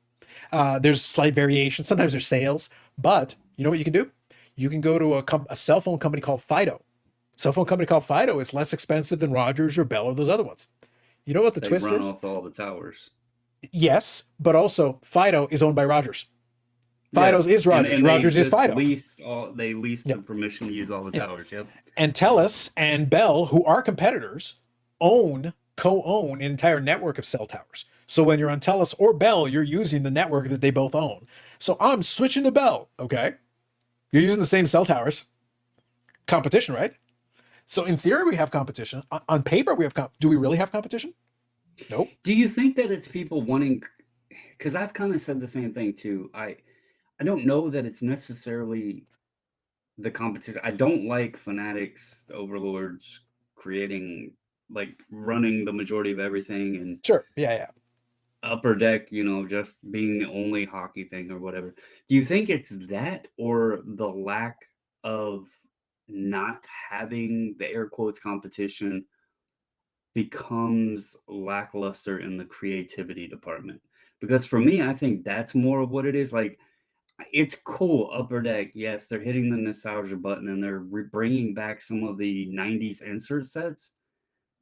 There's slight variation. Sometimes there's sales, but you know what you can do? You can go to a cell phone company called Fido. Cell phone company called Fido is less expensive than Rogers or Bell or those other ones. You know what the twist is? They run off all the towers. Yes, but also Fido is owned by Rogers. Fido's is Rogers. And Rogers is Fido. They leased the permission to use all the towers. Yep. And TELUS and Bell, who are competitors, co-own an entire network of cell towers. So when you're on Telus or Bell, you're using the network that they both own. So I'm switching to Bell. Okay. You're using the same cell towers. Competition, right? So in theory, we have competition. On paper, we have do we really have competition? Nope. Do you think that it's people wanting? Because I've kind of said the same thing too. I don't know that it's necessarily the competition. I don't like fanatics, overlords creating like running the majority of everything and Sure. Yeah. Upper Deck, just being the only hockey thing or whatever. Do you think it's that or the lack of not having the air quotes competition becomes lackluster in the creativity department? Because for me, I think that's more of what it is. Like, it's cool, Upper Deck. Yes, they're hitting the nostalgia button and they're bringing back some of the 90s insert sets,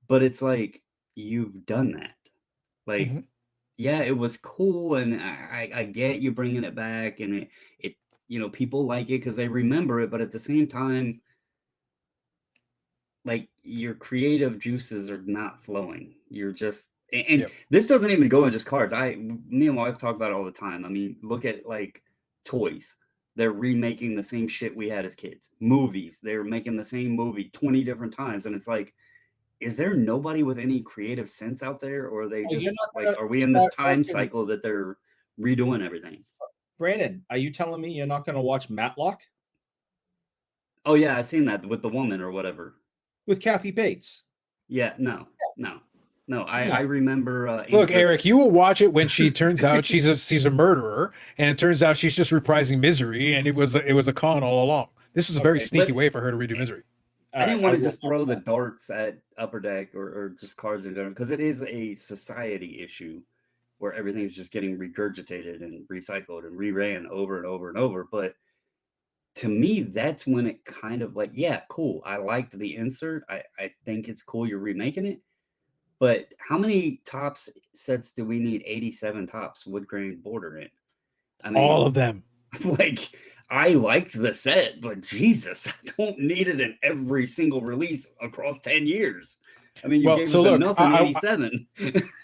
but it's like, you've done that. Like, hmm yeah, it was cool, and I get you bringing it back, and it people like it because they remember it, but at the same time, like, your creative juices are not flowing. You're just and Yep. this doesn't even go in just cards. Me and my wife talk about it all the time. I mean, look at like toys. They're remaking the same shit we had as kids. Movies, they're making the same movie 20 different times, and it's like, is there nobody with any creative sense out there, or are they Oh, you're just not like, gonna are we in this start time watching cycle that they're redoing everything? Brandon. Are you telling me you're not going to watch Matlock Oh yeah, I seen that with the woman or whatever. with Kathy Bates? Yeah, no. I No. remember Look, Andrew. Eric, you will watch it when she turns out she's a murderer, and it turns out she's just reprising Misery, and it was a con all along. This was a very Okay, sneaky But way for her to redo Misery. all I right, didn't I want to will just watch throw the that. darts at Upper Deck or just cards in general because it is a society issue where everything's just getting regurgitated and recycled and reran over and over and over. But to me, that's when it kind of like, yeah, cool. I liked the insert. I think it's cool you're remaking it. But how many tops sets do we need? 87 tops wood grain border in. I All mean, of them. like, I liked the set, but Jesus, I don't need it in every single release across 10 years. I mean, you Well, gave so us look, enough in 87.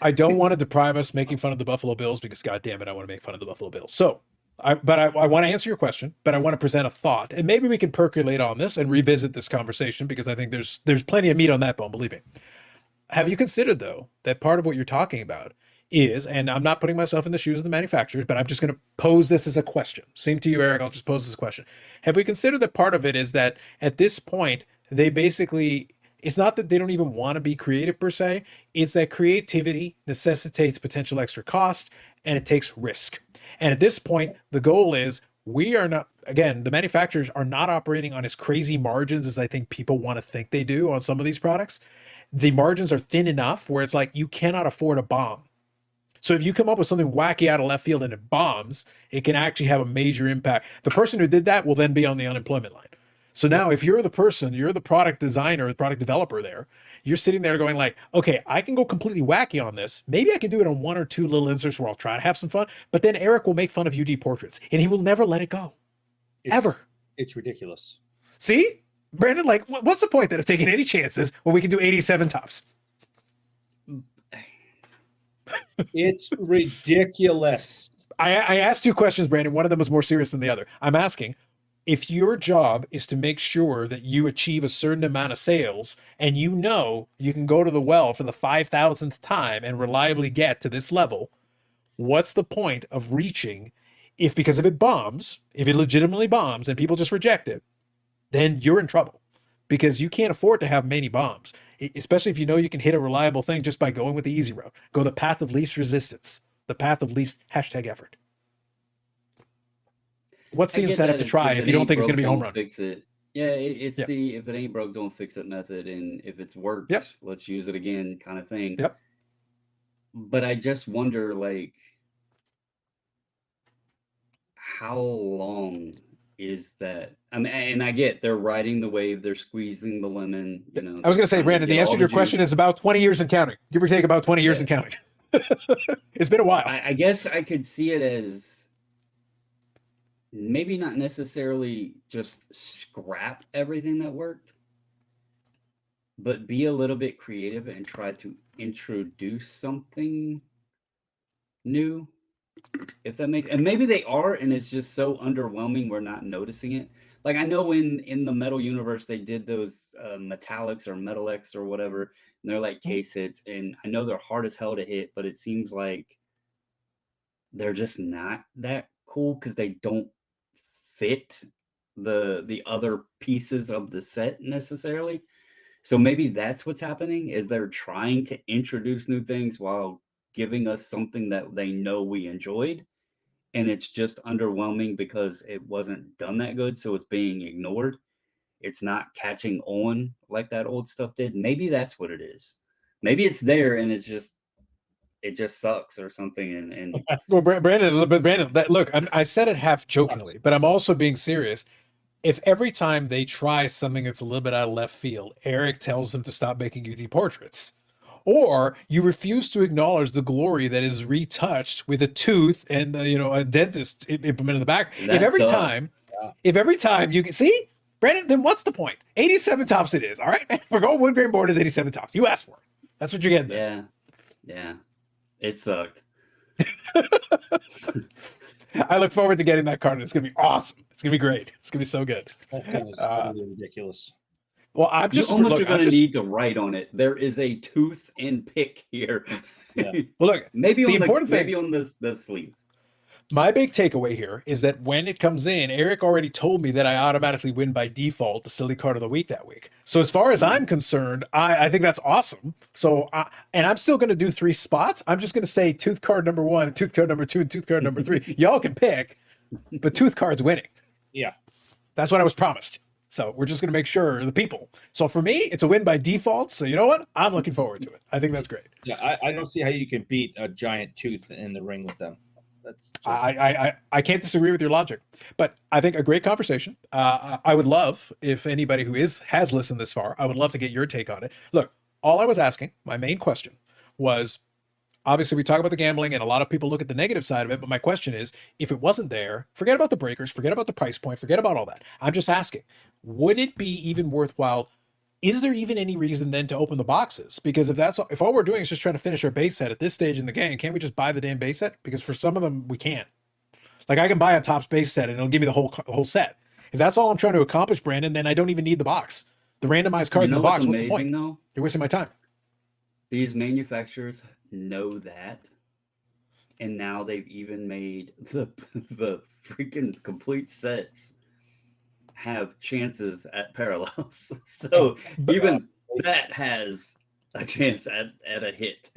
I don't want to deprive us making fun of the Buffalo Bills because, God damn it, I want to make fun of the Buffalo Bills. So, I want to answer your question, but I want to present a thought, and maybe we can percolate on this and revisit this conversation because I think there's plenty of meat on that bone. Believe me. Have you considered though that part of what you're talking about is, and I'm not putting myself in the shoes of the manufacturers, but I'm just going to pose this as a question. Same to you, Eric. I'll just pose this question. Have we considered that part of it is that at this point they basically it's not that they don't even want to be creative per se, it's that creativity necessitates potential extra cost and it takes risk. And at this point, the goal is we are not, again, the manufacturers are not operating on as crazy margins as I think people want to think they do on some of these products. The margins are thin enough where it's like you cannot afford a bomb. So if you come up with something wacky out of left field and it bombs, it can actually have a major impact. The person who did that will then be on the unemployment line. So now if you're the person, you're the product designer, the product developer there, you're sitting there going like, okay, I can go completely wacky on this. Maybe I can do it on one or two little inserts where I'll try to have some fun, but then Eric will make fun of UD portraits and he will never let it go. Ever. It's ridiculous. See? Brandon, like, what's the point then of taking any chances when we can do 87 tops? It's ridiculous. I asked two questions, Brandon. One of them was more serious than the other. I'm asking if your job is to make sure that you achieve a certain amount of sales and you know you can go to the well for the 5,000th time and reliably get to this level, what's the point of reaching if because if it bombs, if it legitimately bombs and people just reject it, then you're in trouble because you can't afford to have many bombs, especially if you know you can hit a reliable thing just by going with the easy route. Go the path of least resistance, the path of least #effort. What's the incentive to try if you don't think it's going to be a home run? Fix it. Yeah, it's Yeah. the if it ain't broke, don't fix it method. And if it's worked, Yep. let's use it again kind of thing. Yep. But I just wonder, like, how long is that? I mean, and I get they're riding the wave, they're squeezing the lemon. I was going to say, trying Brandon, get the answer all to your the question juice. is about 20 years and counting. Give or take about 20 years Yeah. and counting. It's been a while. I guess I could see it as maybe not necessarily just scrap everything that worked, but be a little bit creative and try to introduce something new, if that makes, and maybe they are, and it's just so underwhelming we're not noticing it. Like I know in the metal universe they did those metallics or metal X or whatever, and they're like case hits, and I know they're hard as hell to hit, but it seems like they're just not that cool because they don't fit the other pieces of the set necessarily. So maybe that's what's happening is they're trying to introduce new things while giving us something that they know we enjoyed, and it's just underwhelming because it wasn't done that good, so it's being ignored. It's not catching on like that old stuff did. Maybe that's what it is. Maybe it's there and it just sucks or something. And Well, Brandon, look, I said it half jokingly, but I'm also being serious. If every time they try something that's a little bit out of left field, Eric tells them to stop making UD portraits, or you refuse to acknowledge the glory that is retouched with a tooth and a dentist implement in the back. that sucks. If every time you can see, Brandon, then what's the point? 87 tops it is. All right, we're going wood grain board is 87 tops. You asked for it. That's what you're getting there. Yeah, it sucked. I look forward to getting that card. It's gonna be awesome. It's gonna be great. It's gonna be so good. That thing is utterly ridiculous. Well, I'm just You almost look, are going I'm to just- need to write on it. There is a tooth and pick here. Yeah. Well, look, maybe the on important maybe thing- on the sleeve. my big takeaway here is that when it comes in, Eric already told me that I automatically win by default the silly card of the week that week. So as far as I'm concerned, I think that's awesome. So and I'm still going to do 3 spots. I'm just going to say tooth card number 1, tooth card number 2, and tooth card number 3. Y'all can pick, but tooth card's winning. Yeah. That's what I was promised. So we're just going to make sure the people. So for me, it's a win by default. So you know what? I'm looking forward to it. I think that's great. Yeah, I don't see how you can beat a giant tooth in the ring with them. That's just, I can't disagree with your logic, but I think a great conversation. I would love if anybody who has listened this far, I would love to get your take on it. Look, all I was asking, my main question was, obviously we talk about the gambling and a lot of people look at the negative side of it, but my question is, if it wasn't there, forget about the breakers, forget about the price point, forget about all that. I'm just asking, would it be even worthwhile? Is there even any reason then to open the boxes? Because if all we're doing is just trying to finish our base set at this stage in the game, can't we just buy the damn base set? Because for some of them we can't. Like I can buy a Topps base set and it'll give me the whole set. If that's all I'm trying to accomplish, Brandon, then I don't even need the box. The randomized cards in the box. What's the point? Though? You're wasting my time. These manufacturers know that, and now they've even made the freaking complete sets have chances at parallels. So even that has a chance at a hit.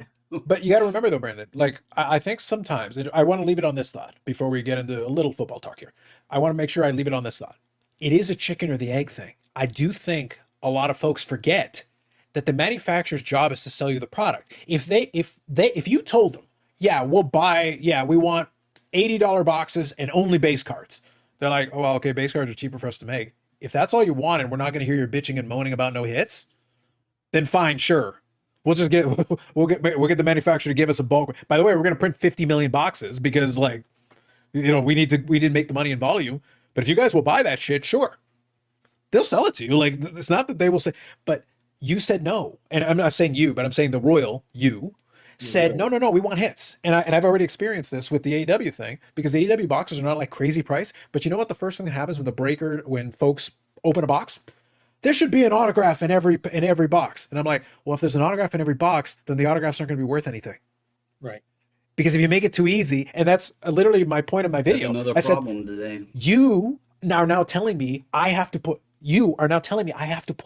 But you got to remember though, Brandon, like I think sometimes I want to leave it on this thought before we get into a little football talk here. I want to make sure I leave it on this thought. It is a chicken or the egg thing. I do think a lot of folks forget that the manufacturer's job is to sell you the product. If you told them, yeah, we want $80 boxes and only base cards. They're like, oh, well, okay, base cards are cheaper for us to make. If that's all you want and we're not going to hear your bitching and moaning about no hits, then fine, sure. We'll get the manufacturer to give us a bulk. By the way, we're going to print 50 million boxes because we didn't make the money in volume. But if you guys will buy that shit, sure. They'll sell it to you. Like, it's not that they will say, but you said no. And I'm not saying you, but I'm saying the royal you said, no, we want hits. And I've already experienced this with the AEW thing because the AEW boxes are not like crazy price. But you know what? The first thing that happens with a breaker, when folks open a box, there should be an autograph in every box. And I'm like, well, if there's an autograph in every box, then the autographs aren't going to be worth anything. right. Because if you make it too easy, and that's literally my point in my video. Another I said, problem today. you are now telling me I have to put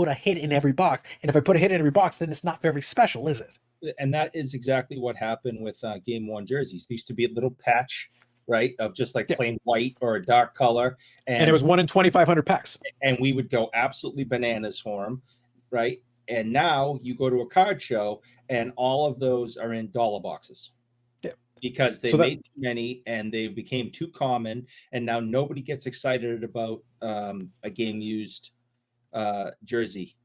a hit in every box. And if I put a hit in every box, then it's not very special, is it? And that is exactly what happened with Game 1 jerseys. There used to be a little patch, right, of just like plain white or a dark color. And it was 1 in 2,500 packs. And we would go absolutely bananas for them, right? And now you go to a card show and all of those are in dollar boxes. Yeah. Because they made too many and they became too common. And now nobody gets excited about a game used jersey,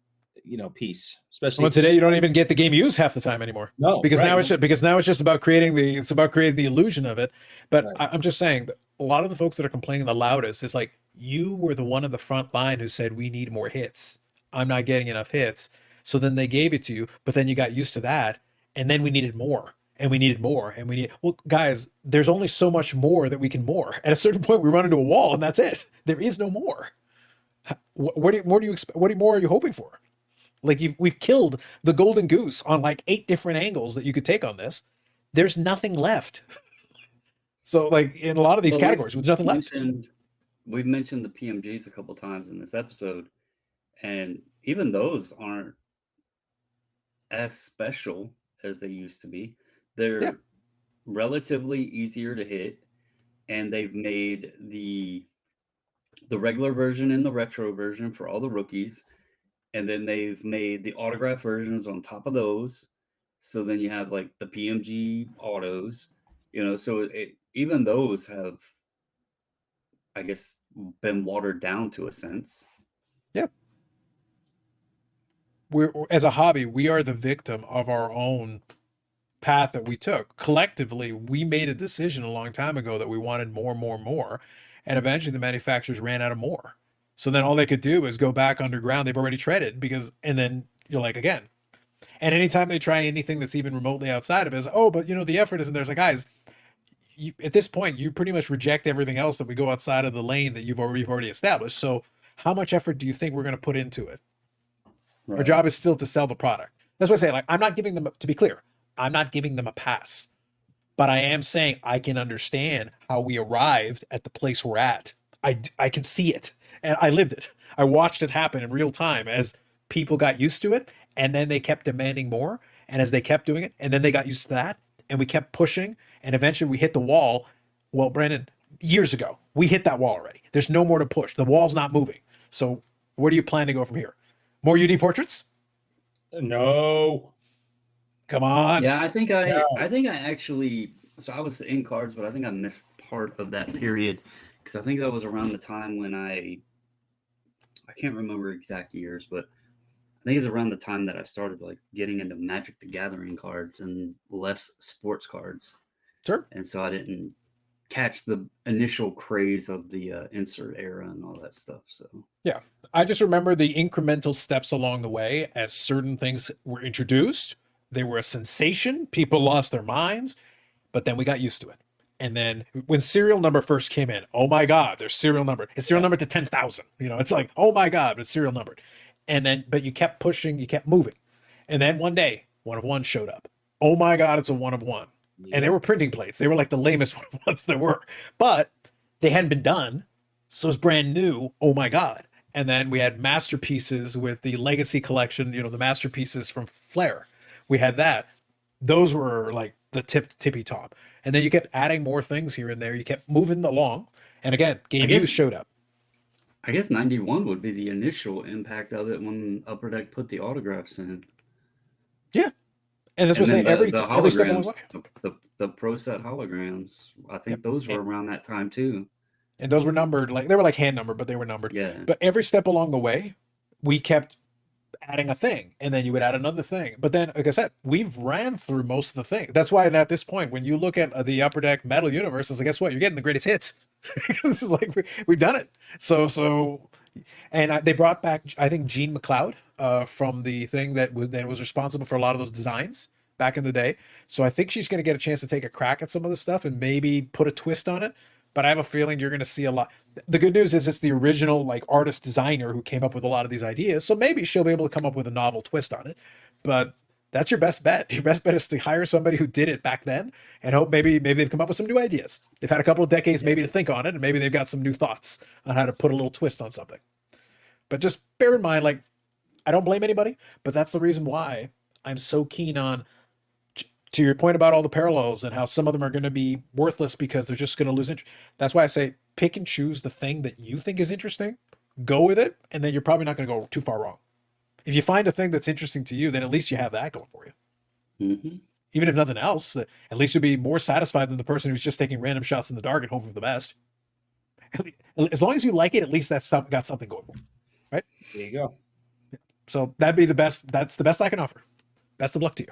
piece. Especially today you don't even get the game used half the time anymore. No, because right. now it's just about creating the illusion of it. But Right. I'm just saying that a lot of the folks that are complaining the loudest is like, you were the one on the front line who said we need more hits. I'm not getting enough hits. So then they gave it to you, but then you got used to that, and then we needed more. and we needed more, and we need, well, guys, there's only so much more that we can more. At a certain point, we run into a wall, and that's it. There is no more. What do you expect? What more are you hoping for? Like we've killed the golden goose on like 8 different angles that you could take on this. There's nothing left. So like in a lot of these Well, categories, there's nothing left. We've mentioned the PMGs a couple times in this episode, and even those aren't as special as they used to be. They're relatively easier to hit, and they've made the regular version and the retro version for all the rookies, and then they've made the autograph versions on top of those. So then you have like the PMG autos, so even those have, I guess, been watered down to a sense. Yeah. We're, as a hobby, we are the victim of our own path that we took. Collectively, we made a decision a long time ago that we wanted more. And eventually the manufacturers ran out of more. So then all they could do is go back underground. They've already treaded and then you're like, again. And anytime they try anything that's even remotely outside of it, is, oh, but the effort isn't there. It's like, guys, at this point, you pretty much reject everything else that we go outside of the lane that you've already established. So how much effort do you think we're going to put into it? Right. Our job is still to sell the product. That's what I say. Like, I'm not giving them, to be clear, I'm not giving them a pass, but I am saying I can understand how we arrived at the place we're at. I can see it, and I lived it. I watched it happen in real time as people got used to it, and then they kept demanding more, and as they kept doing it, and then they got used to that, and we kept pushing, and eventually we hit the wall. Well, Brandon, years ago, we hit that wall already. There's no more to push. The wall's not moving. So where do you plan to go from here? More UD portraits? No. Come on. Yeah, I think I actually, so I was in cards, but I think I missed part of that period because I think that was around the time when I can't remember exact years, but I think it's around the time that I started like getting into Magic the Gathering cards and less sports cards. Sure. And so I didn't catch the initial craze of the insert era and all that stuff. So yeah, I just remember the incremental steps along the way as certain things were introduced. They were a sensation. People lost their minds, but then we got used to it. And then when serial number first came in, oh my God, there's serial numbered. It's serial numbered to 10,000. It's like, oh my God, but it's serial numbered. And then, but you kept pushing, you kept moving. And then one day, 1 of 1 showed up. Oh my God, it's a 1 of 1. Yeah. And they were printing plates. They were like the lamest 1 of 1s there were. But they hadn't been done. So it's brand new. Oh my God. And then we had masterpieces with the Legacy collection, the masterpieces from Flair. We had that. Those were like the tippy top. And then you kept adding more things here and there. You kept moving along. And again, game use showed up. I guess 91 would be the initial impact of it when Upper Deck put the autographs in. Yeah. And that's what I'm saying. Every step along the way. The Pro Set holograms, I think those were around that time too. And those were numbered, like they were like hand numbered, but they were numbered. Yeah. But every step along the way, we kept adding a thing, and then you would add another thing. But then, like I said, we've ran through most of the things. That's why at this point, when you look at the Upper Deck Metal universe, it's like, guess what? You're getting the greatest hits. This is like we've done it. So, and they brought back, I think, Jean McLeod from the thing that was responsible for a lot of those designs back in the day. So I think she's going to get a chance to take a crack at some of this stuff and maybe put a twist on it. But I have a feeling you're going to see a lot. The good news is it's the original like artist designer who came up with a lot of these ideas. So maybe she'll be able to come up with a novel twist on it. But that's your best bet. Your best bet is to hire somebody who did it back then and hope maybe they've come up with some new ideas. They've had a couple of decades maybe to think on it, and maybe they've got some new thoughts on how to put a little twist on something. But just bear in mind, like, I don't blame anybody, but that's the reason why I'm so keen on, to your point about all the parallels and how some of them are going to be worthless because they're just going to lose interest. That's why I say pick and choose the thing that you think is interesting, go with it, and then you're probably not going to go too far wrong. If you find a thing that's interesting to you, then at least you have that going for you. Mm-hmm. Even if nothing else, at least you'll be more satisfied than the person who's just taking random shots in the dark and hoping for the best. As long as you like it, at least that's got something going for you, right? There you go. So that'd be the best. That's the best I can offer. Best of luck to you.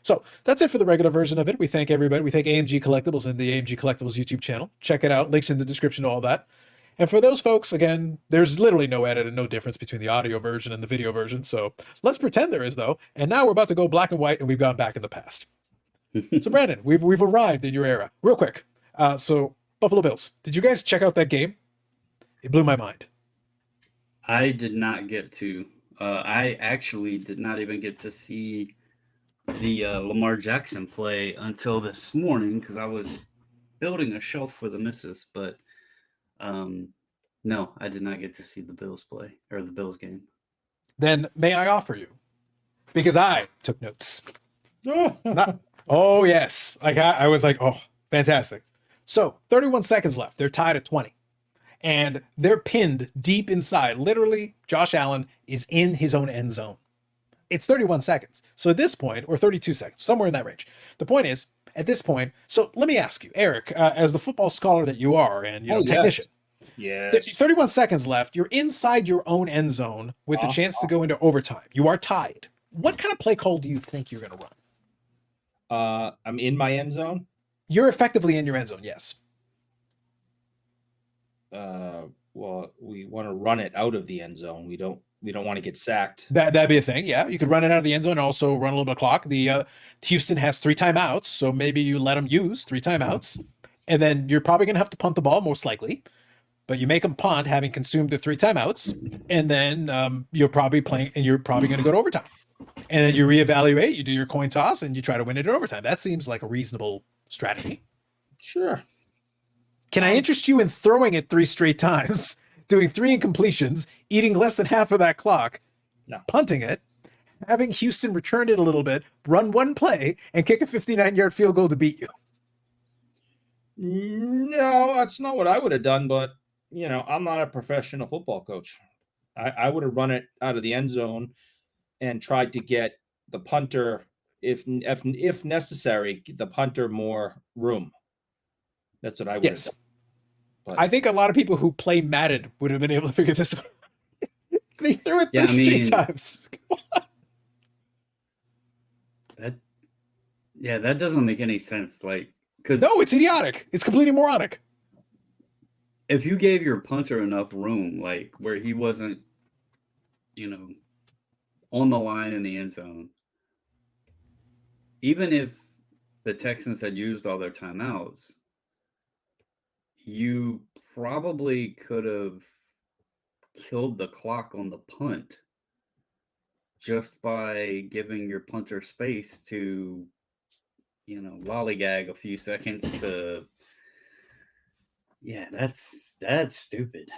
So that's it for the regular version of it. We thank everybody. We thank AMG Collectibles and the AMG Collectibles YouTube channel. Check it out. Links in the description to all that. And for those folks, again, there's literally no edit and no difference between the audio version and the video version. So let's pretend there is, though. And now we're about to go black and white, and we've gone back in the past. So Brandon, we've arrived in your era. Real quick. So Buffalo Bills. Did you guys check out that game? It blew my mind. I did not get to. I actually did not even get to see the Lamar Jackson play until this morning because I was building a shelf for the missus. But no, I did not get to see the Bills play or the Bills game. Then may I offer you? Because I took notes. Oh yes. Like I was like, oh, fantastic. So 31 seconds left. They're tied at 20. And they're pinned deep inside. Literally, Josh Allen is in his own end zone. It's 31 seconds. So at this point, or 32 seconds, somewhere in that range. The point is, at this point, so let me ask you, Eric, as the football scholar that you are and technician. Yes. 31 seconds left. You're inside your own end zone with the chance to go into overtime. You are tied. What kind of play call do you think you're going to run? I'm in my end zone. You're effectively in your end zone, yes. Well, we want to run it out of the end zone. We don't want to get sacked. That'd be a thing, yeah. You could run it out of the end zone and also run a little bit of clock. The Houston has 3 timeouts, so maybe you let them use 3 timeouts, and then you're probably going to have to punt the ball, most likely. But you make them punt, having consumed the 3 timeouts, and then you're probably playing, and you're probably going to go to overtime. And then you reevaluate, you do your coin toss, and you try to win it in overtime. That seems like a reasonable strategy. Sure. Can I interest you in throwing it 3 straight times, doing 3 incompletions, eating less than half of that clock, punting it, having Houston return it a little bit, run 1 play, and kick a 59-yard field goal to beat you? No, that's not what I would have done, but I'm not a professional football coach. I would have run it out of the end zone and tried to get the punter, if necessary, the punter more room. That's what I would have done. But I think a lot of people who play Madden would have been able to figure this out. They threw it 3 straight times. That doesn't make any sense. Like, no, it's idiotic. It's completely moronic. If you gave your punter enough room, like where he wasn't, on the line in the end zone, even if the Texans had used all their timeouts, you probably could have killed the clock on the punt just by giving your punter space to, lollygag a few seconds to. Yeah, that's stupid.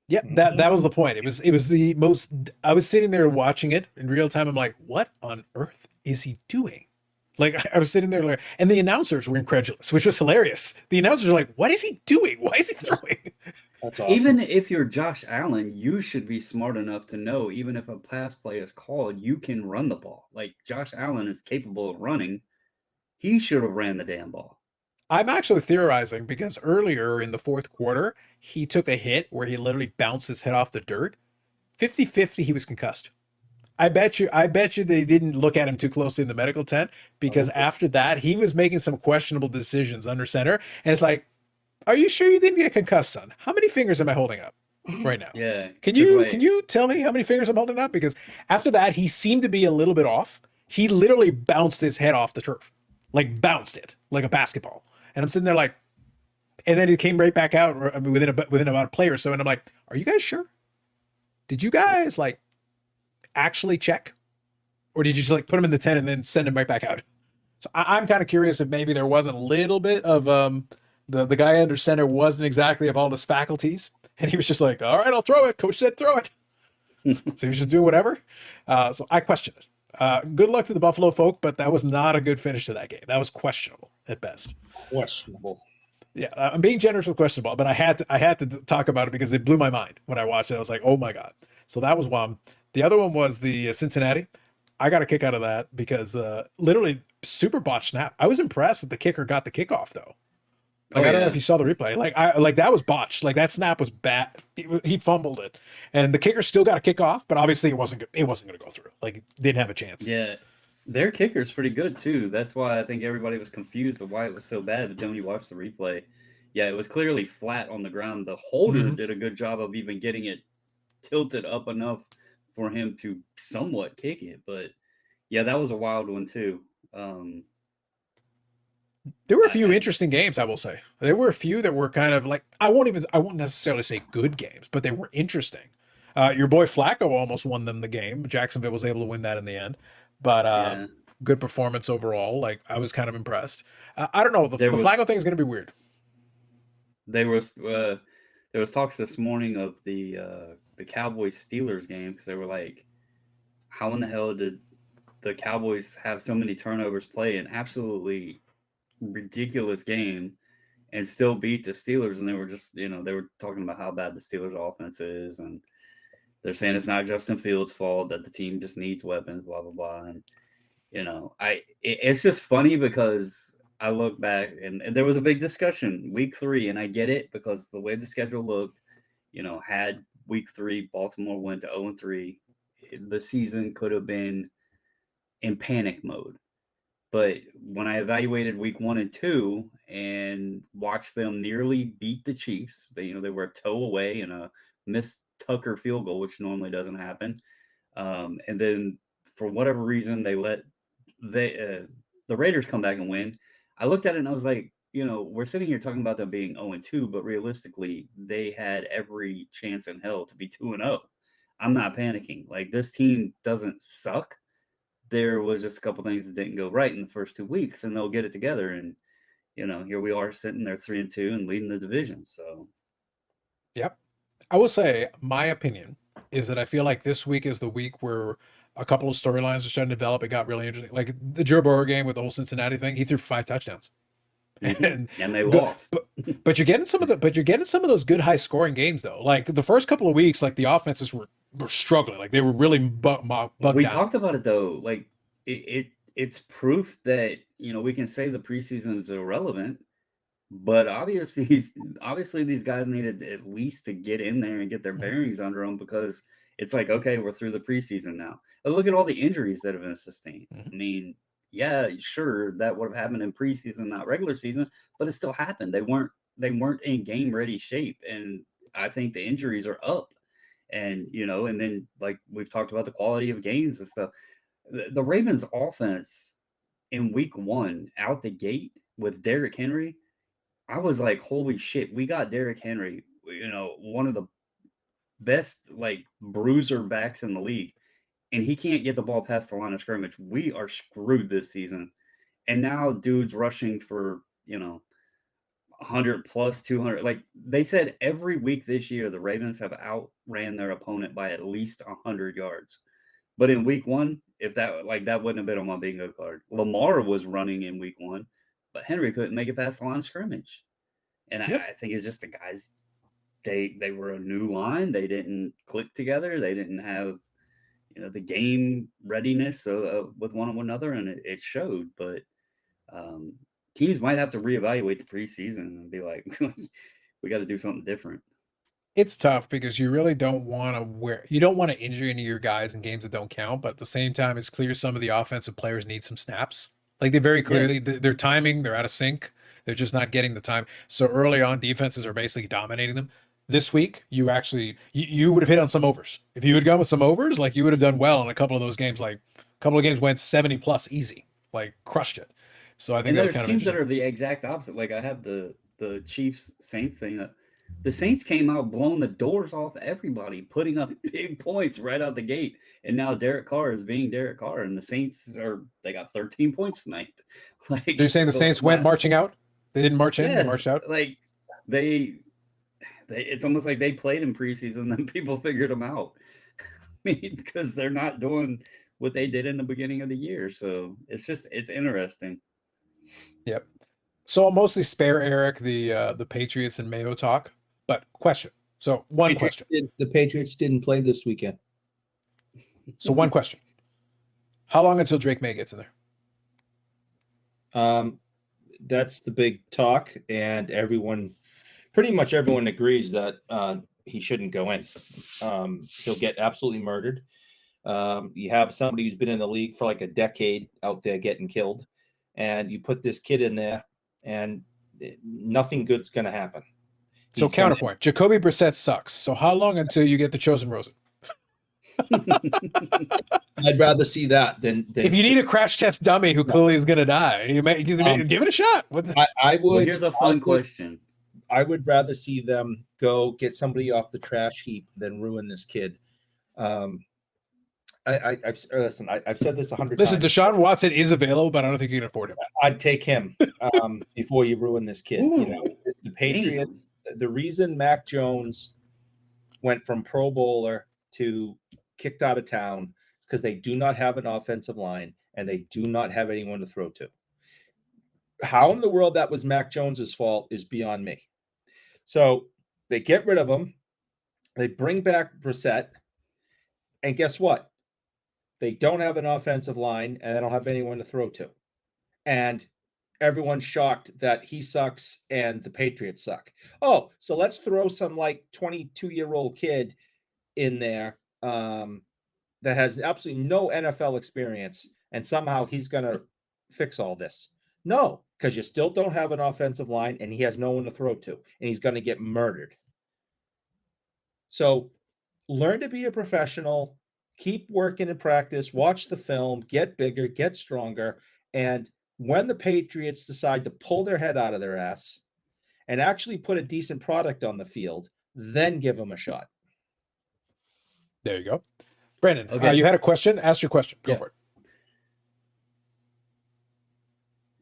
Yeah, that was the point. It was the most. I was sitting there watching it in real time. I'm like, what on earth is he doing? Like, I was sitting there, like, and the announcers were incredulous, which was hilarious. The announcers were like, what is he doing? Why is he throwing? That's awesome. Even if you're Josh Allen, you should be smart enough to know, even if a pass play is called, you can run the ball. Like, Josh Allen is capable of running. He should have ran the damn ball. I'm actually theorizing because earlier in the 4th quarter, he took a hit where he literally bounced his head off the dirt. 50-50, he was concussed. I bet you they didn't look at him too closely in the medical tent because after that, he was making some questionable decisions under center. And it's like, are you sure you didn't get concussed, son? How many fingers am I holding up right now? Yeah. Can you tell me how many fingers I'm holding up? Because after that, he seemed to be a little bit off. He literally bounced his head off the turf, like bounced it like a basketball. And I'm sitting there like, and then it came right back out within about a play or so. And I'm like, are you guys sure? Did you guys like actually check? Or did you just like put him in the tent and then send him right back out? So I'm kind of curious if maybe there wasn't a little bit of the guy under center wasn't exactly of all his faculties. And he was just like, all right, I'll throw it. Coach said throw it. So he was just doing whatever. So I question it. Good luck to the Buffalo folk, but that was not a good finish to that game. That was questionable at best. Questionable. Yeah, I'm being generous with questionable, but I had to talk about it because it blew my mind when I watched it. I was like, oh my God. So that was one. The other one was the Cincinnati. I got a kick out of that because literally super botched snap. I was impressed that the kicker got the kickoff though. Like, I don't know if you saw the replay. Like that was botched. Like that snap was bad. He fumbled it, and the kicker still got a kickoff, but obviously it wasn't going to go through. Like didn't have a chance. Yeah, their kicker's pretty good too. That's why I think everybody was confused of why it was so bad. But then when you watch the replay, yeah, it was clearly flat on the ground. The holder did a good job of even getting it tilted up enough for him to somewhat kick it. But yeah, that was a wild one too. There were a few interesting games, I will say. There were a few that were kind of like I won't necessarily say good games, but they were interesting. Your boy Flacco almost won them the game. Jacksonville was able to win that in the end, but Yeah, good performance overall. Like I was kind of impressed. I don't know. The there was Flacco thing is going to be weird. there was there was talks this morning of the Cowboys Steelers game because they were like, how in the hell did the Cowboys have so many turnovers, play an absolutely ridiculous game, and still beat the Steelers? And they were just, they were talking about how bad the Steelers offense is, and they're saying it's not Justin Fields' fault, that the team just needs weapons, blah blah blah. And it's just funny because I look back and there was a big discussion week 3, and I get it because the way the schedule looked, had week 3 Baltimore went to 0-3, the season could have been in panic mode. But when I evaluated week 1 and 2 and watched them nearly beat the Chiefs, they were a toe away and a missed Tucker field goal, which normally doesn't happen. And then for whatever reason, they let the Raiders come back and win. I looked at it and I was like, we're sitting here talking about them being 0-2, but realistically, they had every chance in hell to be 2-0. I'm not panicking. Like, this team doesn't suck. There was just a couple things that didn't go right in the first 2 weeks, and they'll get it together. And here we are sitting there 3-2 and leading the division. So, Yep. I will say my opinion is that I feel like this week is the week where a couple of storylines are starting to develop. It got really interesting. Like the Joe Burrow game with the whole Cincinnati thing, he threw 5 touchdowns. and they lost. But you're getting some of those good high scoring games though. Like the first couple of weeks, like the offenses were struggling. Like they were really bugged We out. talked about it though. Like it's proof that we can say the preseason is irrelevant, but obviously these guys needed at least to get in there and get their bearings under them, because it's like, okay, we're through the preseason now. But look at all the injuries that have been sustained. I mean, yeah, sure, that would have happened in preseason, not regular season, but it still happened. They weren't in game ready shape, and I think the injuries are up. And and then like we've talked about the quality of games and stuff. The Ravens offense in week 1 out the gate with Derrick Henry, I was like, holy shit, we got Derrick Henry, one of the best like bruiser backs in the league, and he can't get the ball past the line of scrimmage. We are screwed this season. And now dude's rushing for, 100 plus 200. Like they said, every week this year, the Ravens have outran their opponent by at least 100 yards. But in week 1, if that wouldn't have been on my bingo card. Lamar was running in week 1, but Henry couldn't make it past the line of scrimmage. And I think it's just the guys, they were a new line. They didn't click together. They didn't have, the game readiness with one another, and it showed. But teams might have to reevaluate the preseason and be like, we got to do something different. It's tough because you really don't want to injure any of your guys in games that don't count, but at the same time, it's clear some of the offensive players need some snaps. Like they very clearly, their timing, they're out of sync. They're just not getting the time. So early on, defenses are basically dominating them. This week, you would have hit on some overs. If you had gone with some overs, like you would have done well in a couple of those games. Like a couple of games went 70 plus easy, like crushed it. So I think And that was there's kind of teams that interesting. are the exact opposite. Like I have the Chiefs Saints thing. The Saints came out blowing the doors off everybody, putting up big points right out the gate. And now Derek Carr is being Derek Carr, and the Saints they got 13 points tonight. So you're saying the Saints went marching out? They didn't march in, they marched out? Like it's almost like they played in preseason, then people figured them out. I mean, because they're not doing what they did in the beginning of the year. So it's interesting. Yep. So I'll mostly spare Eric the Patriots and Mayo talk, but question. So one question. The Patriots didn't play this weekend. So one question. How long until Drake May gets in there? That's the big talk, and pretty much everyone agrees that he shouldn't go in. He'll get absolutely murdered. You have somebody who's been in the league for like a decade out there getting killed, and you put this kid in there, and nothing good's going to happen. So counterpoint, Jacoby Brissett sucks. So how long until you get the chosen Rosen? I'd rather see that than If you need a crash test dummy who clearly is going to die, you may give it a shot. I Well, would. here's a fun question. I would rather see them go get somebody off the trash heap than ruin this kid. I've said this 100 Listen, times. Deshaun Watson is available, but I don't think you can afford him. I'd take him before you ruin this kid. Ooh, you know, the Patriots. The reason Mac Jones went from Pro Bowler to kicked out of town is because they do not have an offensive line and they do not have anyone to throw to. How in the world that was Mac Jones's fault is beyond me. So they get rid of him. They bring back Brissett. And guess what? They don't have an offensive line and they don't have anyone to throw to. And everyone's shocked that he sucks and the Patriots suck. Oh, so let's throw some like 22-year-old kid in there that has absolutely no NFL experience and somehow he's going to fix all this. No, because you still don't have an offensive line and he has no one to throw to and he's going to get murdered. So learn to be a professional, keep working in practice, watch the film, get bigger, get stronger. And when the Patriots decide to pull their head out of their ass and actually put a decent product on the field, then give them a shot. There you go. Brandon, Okay. You had a question? Ask your question. Go for it.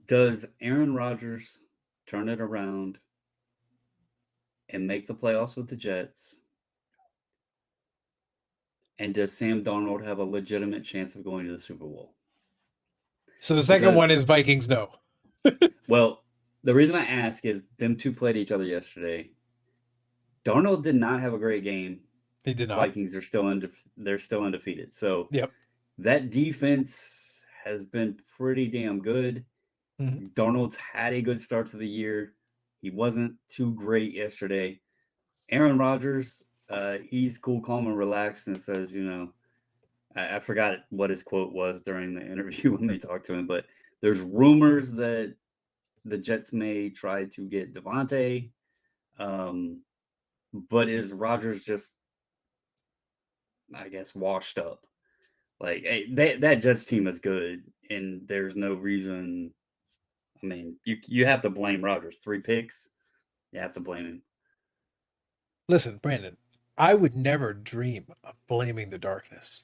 Does Aaron Rodgers turn it around and make the playoffs with the Jets? And does Sam Darnold have a legitimate chance of going to the Super Bowl? So the second one is Vikings no. Well, the reason I ask is them two played each other yesterday. Darnold did not have a great game. They did not. Vikings are still they're still undefeated. So Yep. That defense has been pretty damn good. Mm-hmm. Darnold's had a good start to the year. He wasn't too great yesterday. Aaron Rodgers, he's cool, calm, and relaxed and says, I forgot what his quote was during the interview when they talked to him, but there's rumors that the Jets may try to get Devontae. But is Rodgers just, I guess, washed up? Like, hey, that Jets team is good, and there's no reason. I mean, you have to blame Rodgers. 3 picks, you have to blame him. Listen, Brandon, I would never dream of blaming the darkness.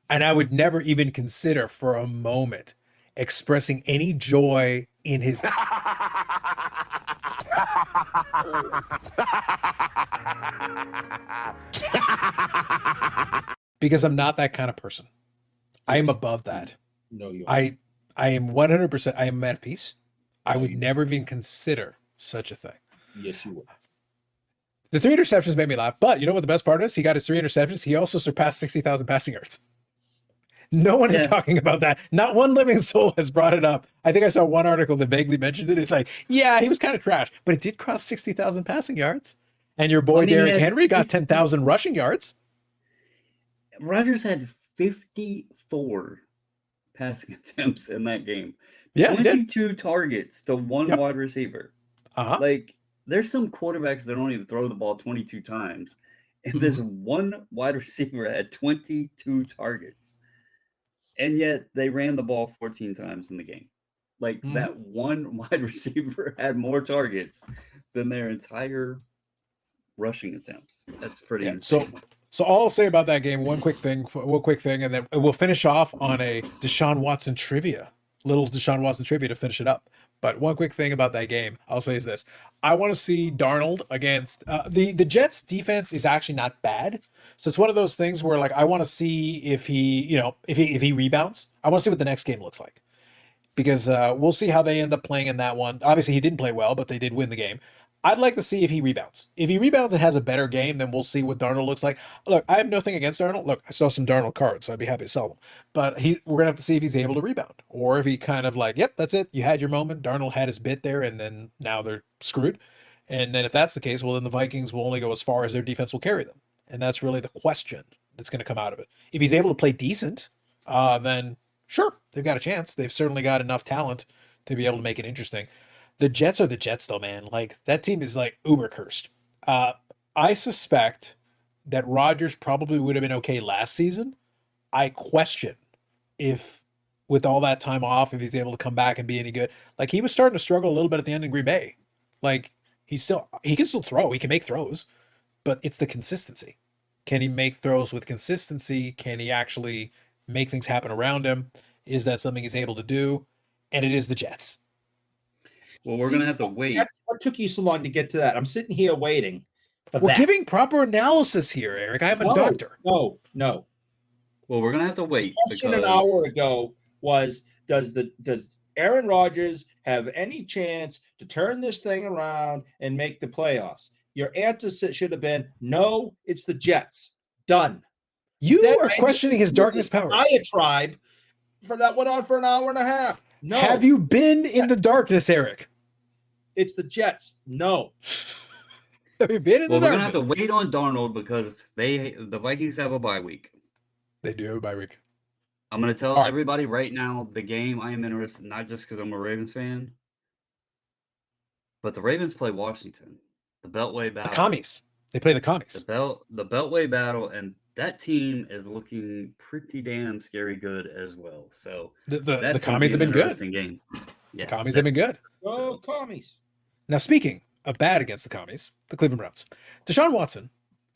And I would never even consider for a moment expressing any joy in his. Because I'm not that kind of person. I am above that. No, you I am 100%. I am a man of peace. I would never even consider such a thing. Yes, you would. The 3 interceptions made me laugh, but you know what the best part is? He got his 3 interceptions. He also surpassed 60,000 passing yards. No one is talking about that. Not one living soul has brought it up. I think I saw one article that vaguely mentioned it. It's like, yeah, he was kind of trash, but it did cross 60,000 passing yards. And your boy Derrick Henry got 10,000 rushing yards. Rodgers had 54 passing attempts in that game. Yeah, 22 targets to 1 wide receiver. Like, there's some quarterbacks that don't even throw the ball 22 times. And this one wide receiver had 22 targets. And yet they ran the ball 14 times in the game. Like, that one wide receiver had more targets than their entire rushing attempts. That's pretty insane. So all I'll say about that game, one quick thing, and then we'll finish off on a Deshaun Watson trivia. Little Deshaun Watson trivia to finish it up. But one quick thing about that game, I'll say is this. I want to see Darnold against the Jets defense is actually not bad. So it's one of those things where like I want to see if he, if he rebounds. I want to see what the next game looks like. Because we'll see how they end up playing in that one. Obviously he didn't play well, but they did win the game. I'd like to see if he rebounds. If he rebounds and has a better game, then we'll see what Darnold looks like. Look, I have nothing against Darnold. Look, I saw some Darnold cards, so I'd be happy to sell them. But we're going to have to see if he's able to rebound. Or if he kind of like, yep, that's it. You had your moment. Darnold had his bit there, and then now they're screwed. And then if that's the case, well, then the Vikings will only go as far as their defense will carry them. And that's really the question that's going to come out of it. If he's able to play decent, then sure, they've got a chance. They've certainly got enough talent to be able to make it interesting. The Jets are the Jets, though, man. Like, that team is, like, uber cursed. I suspect that Rodgers probably would have been okay last season. I question if with all that time off, if he's able to come back and be any good. Like, he was starting to struggle a little bit at the end in Green Bay. Like, he can still throw. He can make throws, but it's the consistency. Can he make throws with consistency? Can he actually make things happen around him? Is that something he's able to do? And it is the Jets. Well, we're going to have to wait. What took you so long to get to that? I'm sitting here waiting for We're that. giving proper analysis here, Eric. I'm a doctor. No. Well, we're going to have to wait. The question an hour ago was, does Aaron Rodgers have any chance to turn this thing around and make the playoffs? Your answer should have been, no, it's the Jets. Done. You are questioning his darkness powers. Diatribe for that went on for an hour and a half. No. Have you been in the darkness, Eric? It's the Jets. No. Have you been in the darkness? We're going to have to wait on Darnold because the Vikings have a bye week. They do have a bye week. I'm going to tell everybody right now the game I am interested in, not just because I'm a Ravens fan, but the Ravens play Washington. The Beltway battle. The commies. They play the commies. The Beltway battle, and that team is looking pretty damn scary good as well. So the commies have been good. Game. Yeah, the commies have been good. Oh, commies. Now, speaking of bad against the commies, the Cleveland Browns, Deshaun Watson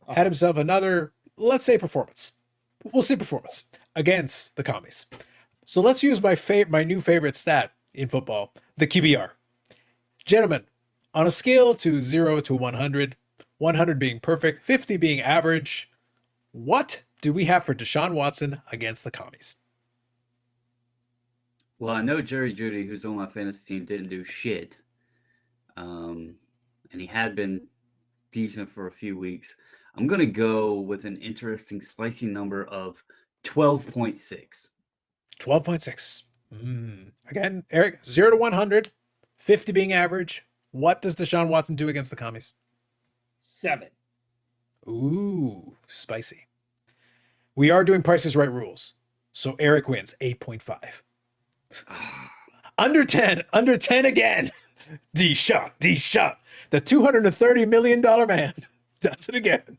had himself another, let's say, performance. We'll say performance against the commies. So let's use my new favorite stat in football, the QBR. Gentlemen, on a scale to 0 to 100, 100 being perfect, 50 being average, what do we have for Deshaun Watson against the commies? Well, I know Jerry Jeudy, who's on my fantasy team, didn't do shit. And he had been decent for a few weeks. I'm going to go with an interesting, spicy number of 12.6. 12.6. Again, Eric, 0 to 100, 50 being average. What does Deshaun Watson do against the commies? 7. Ooh, spicy. We are doing Price is Right rules. So Eric wins 8.5. Under 10 again. D-Shot. The $230 million man does it again.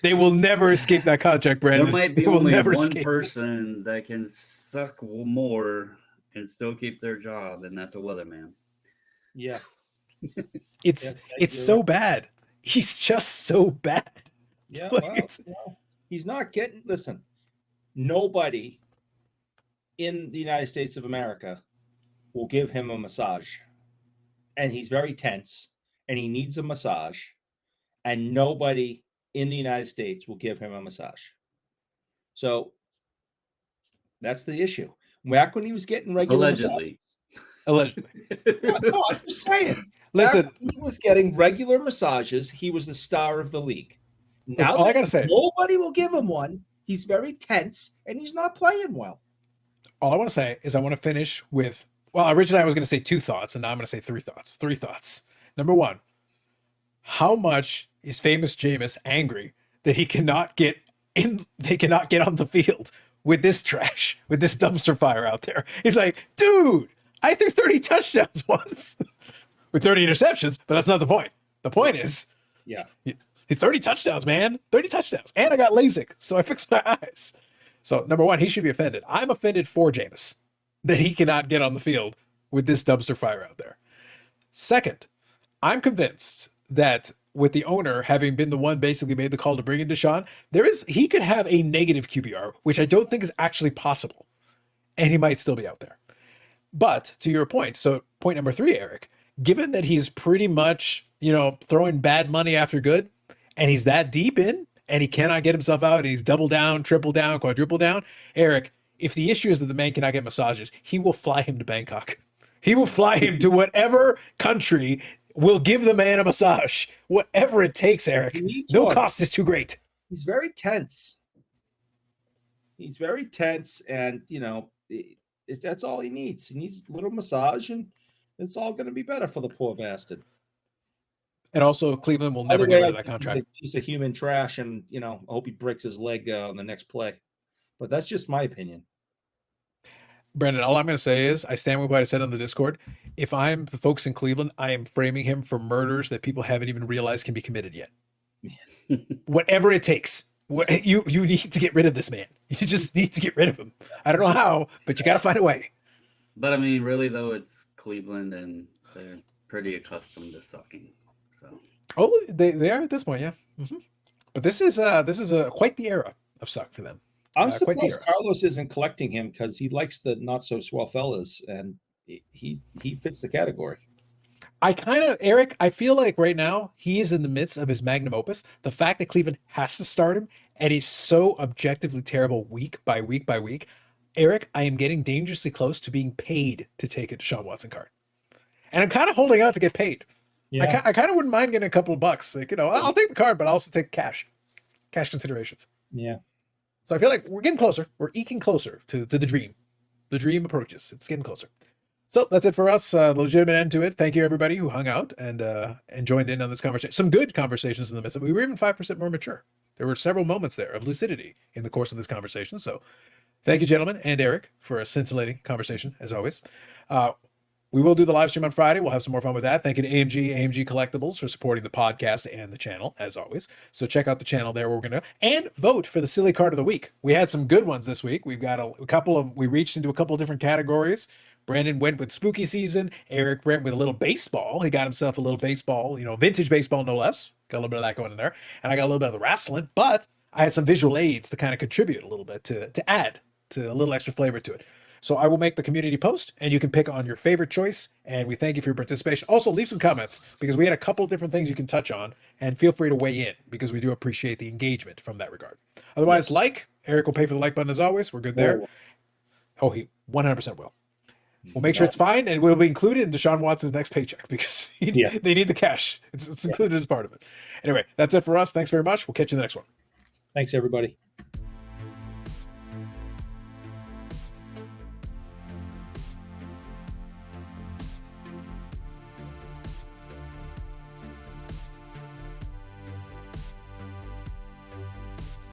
They will never escape that contract, Brandon. There might be they will only never one escape. person that can suck more and still keep their job, and that's a weatherman. Yeah. It's so bad. He's just so bad. Yeah, Like, he's not getting. Listen, nobody in the United States of America will give him a massage, and he's very tense, and he needs a massage, and nobody in the United States will give him a massage. So that's the issue. Back when he was getting regular Allegedly. Allegedly. No, I'm just saying. Listen, Back when he was getting regular massages, he was the star of the league. Now all I gotta say, nobody will give him one. He's very tense, and he's not playing well. all I want to say is I want to finish with, well, originally I was going to say 2 thoughts, and now I'm going to say 3 thoughts. 3 thoughts. Number 1, how much is famous Jameis angry that he cannot get in, they cannot get on the field with this trash, with this dumpster fire out there? He's like, dude, I threw 30 touchdowns once with 30 interceptions, but that's not the point. The point is, 30 touchdowns, man. 30 touchdowns. And I got LASIK, so I fixed my eyes. So, number 1, he should be offended. I'm offended for Jameis that he cannot get on the field with this dumpster fire out there. Second, I'm convinced that with the owner having been the one basically made the call to bring in Deshaun, he could have a negative QBR, which I don't think is actually possible. And he might still be out there. But to your point, so point number 3, Eric, given that he's pretty much, throwing bad money after good, and he's that deep in, and he cannot get himself out, and he's double down, triple down, quadruple down, Eric, if the issue is that the man cannot get massages, he will fly him to Bangkok. He will fly him to whatever country will give the man a massage. Whatever it takes, Eric. No cost is too great. He's very tense. And, that's all he needs. He needs a little massage, and it's all going to be better for the poor bastard. And also, Cleveland will never get rid of that contract. He's a human trash, and, I hope he breaks his leg on the next play. But that's just my opinion. Brandon, all I'm going to say is I stand with what I said on the Discord. If I'm the folks in Cleveland, I am framing him for murders that people haven't even realized can be committed yet. Whatever it takes. You need to get rid of this man. You just need to get rid of him. I don't know how, but you got to find a way. But I mean, really though, it's Cleveland, and they're pretty accustomed to sucking. So Oh, they are at this point, yeah. But this is quite the era of suck for them. I'm Quite the surprised era. Carlos isn't collecting him because he likes the not so swell fellas, and he fits the category. Eric, I feel like right now he is in the midst of his magnum opus. The fact that Cleveland has to start him and he's so objectively terrible week by week by week. Eric, I am getting dangerously close to being paid to take a Deshaun Watson card. And I'm kind of holding out to get paid. Yeah, I kind of wouldn't mind getting a couple of bucks. Like, I'll take the card, but I'll also take cash considerations. yeah. So I feel like we're getting closer. We're eking closer to the dream. The dream approaches. It's getting closer. So that's it for us. The legitimate end to it. Thank you, everybody who hung out and joined in on this conversation. Some good conversations in the midst of it. We were even 5% more mature. There were several moments there of lucidity in the course of this conversation. So thank you, gentlemen, and Eric, for a scintillating conversation, as always. We will do the live stream on Friday. We'll have some more fun with that. Thank you to AMG Collectibles for supporting the podcast and the channel, as always. So check out the channel there. We're going to and vote for the silly card of the week. We had some good ones this week. We've got we reached into a couple of different categories. Brandon went with spooky season. Eric went with a little baseball. He got himself a little baseball, vintage baseball, no less. Got a little bit of that going in there. And I got a little bit of the wrestling, but I had some visual aids to kind of contribute a little bit to add to a little extra flavor to it. So I will make the community post and you can pick on your favorite choice. And we thank you for your participation. Also, leave some comments because we had a couple of different things you can touch on, and feel free to weigh in because we do appreciate the engagement from that regard. Otherwise, Eric will pay for the like button as always. We're good there. Oh, he 100% will. We'll make sure it's fine, and we'll be included in Deshaun Watson's next paycheck because they need the cash. It's included as part of it. Anyway, that's it for us. Thanks very much. We'll catch you in the next one. Thanks, everybody.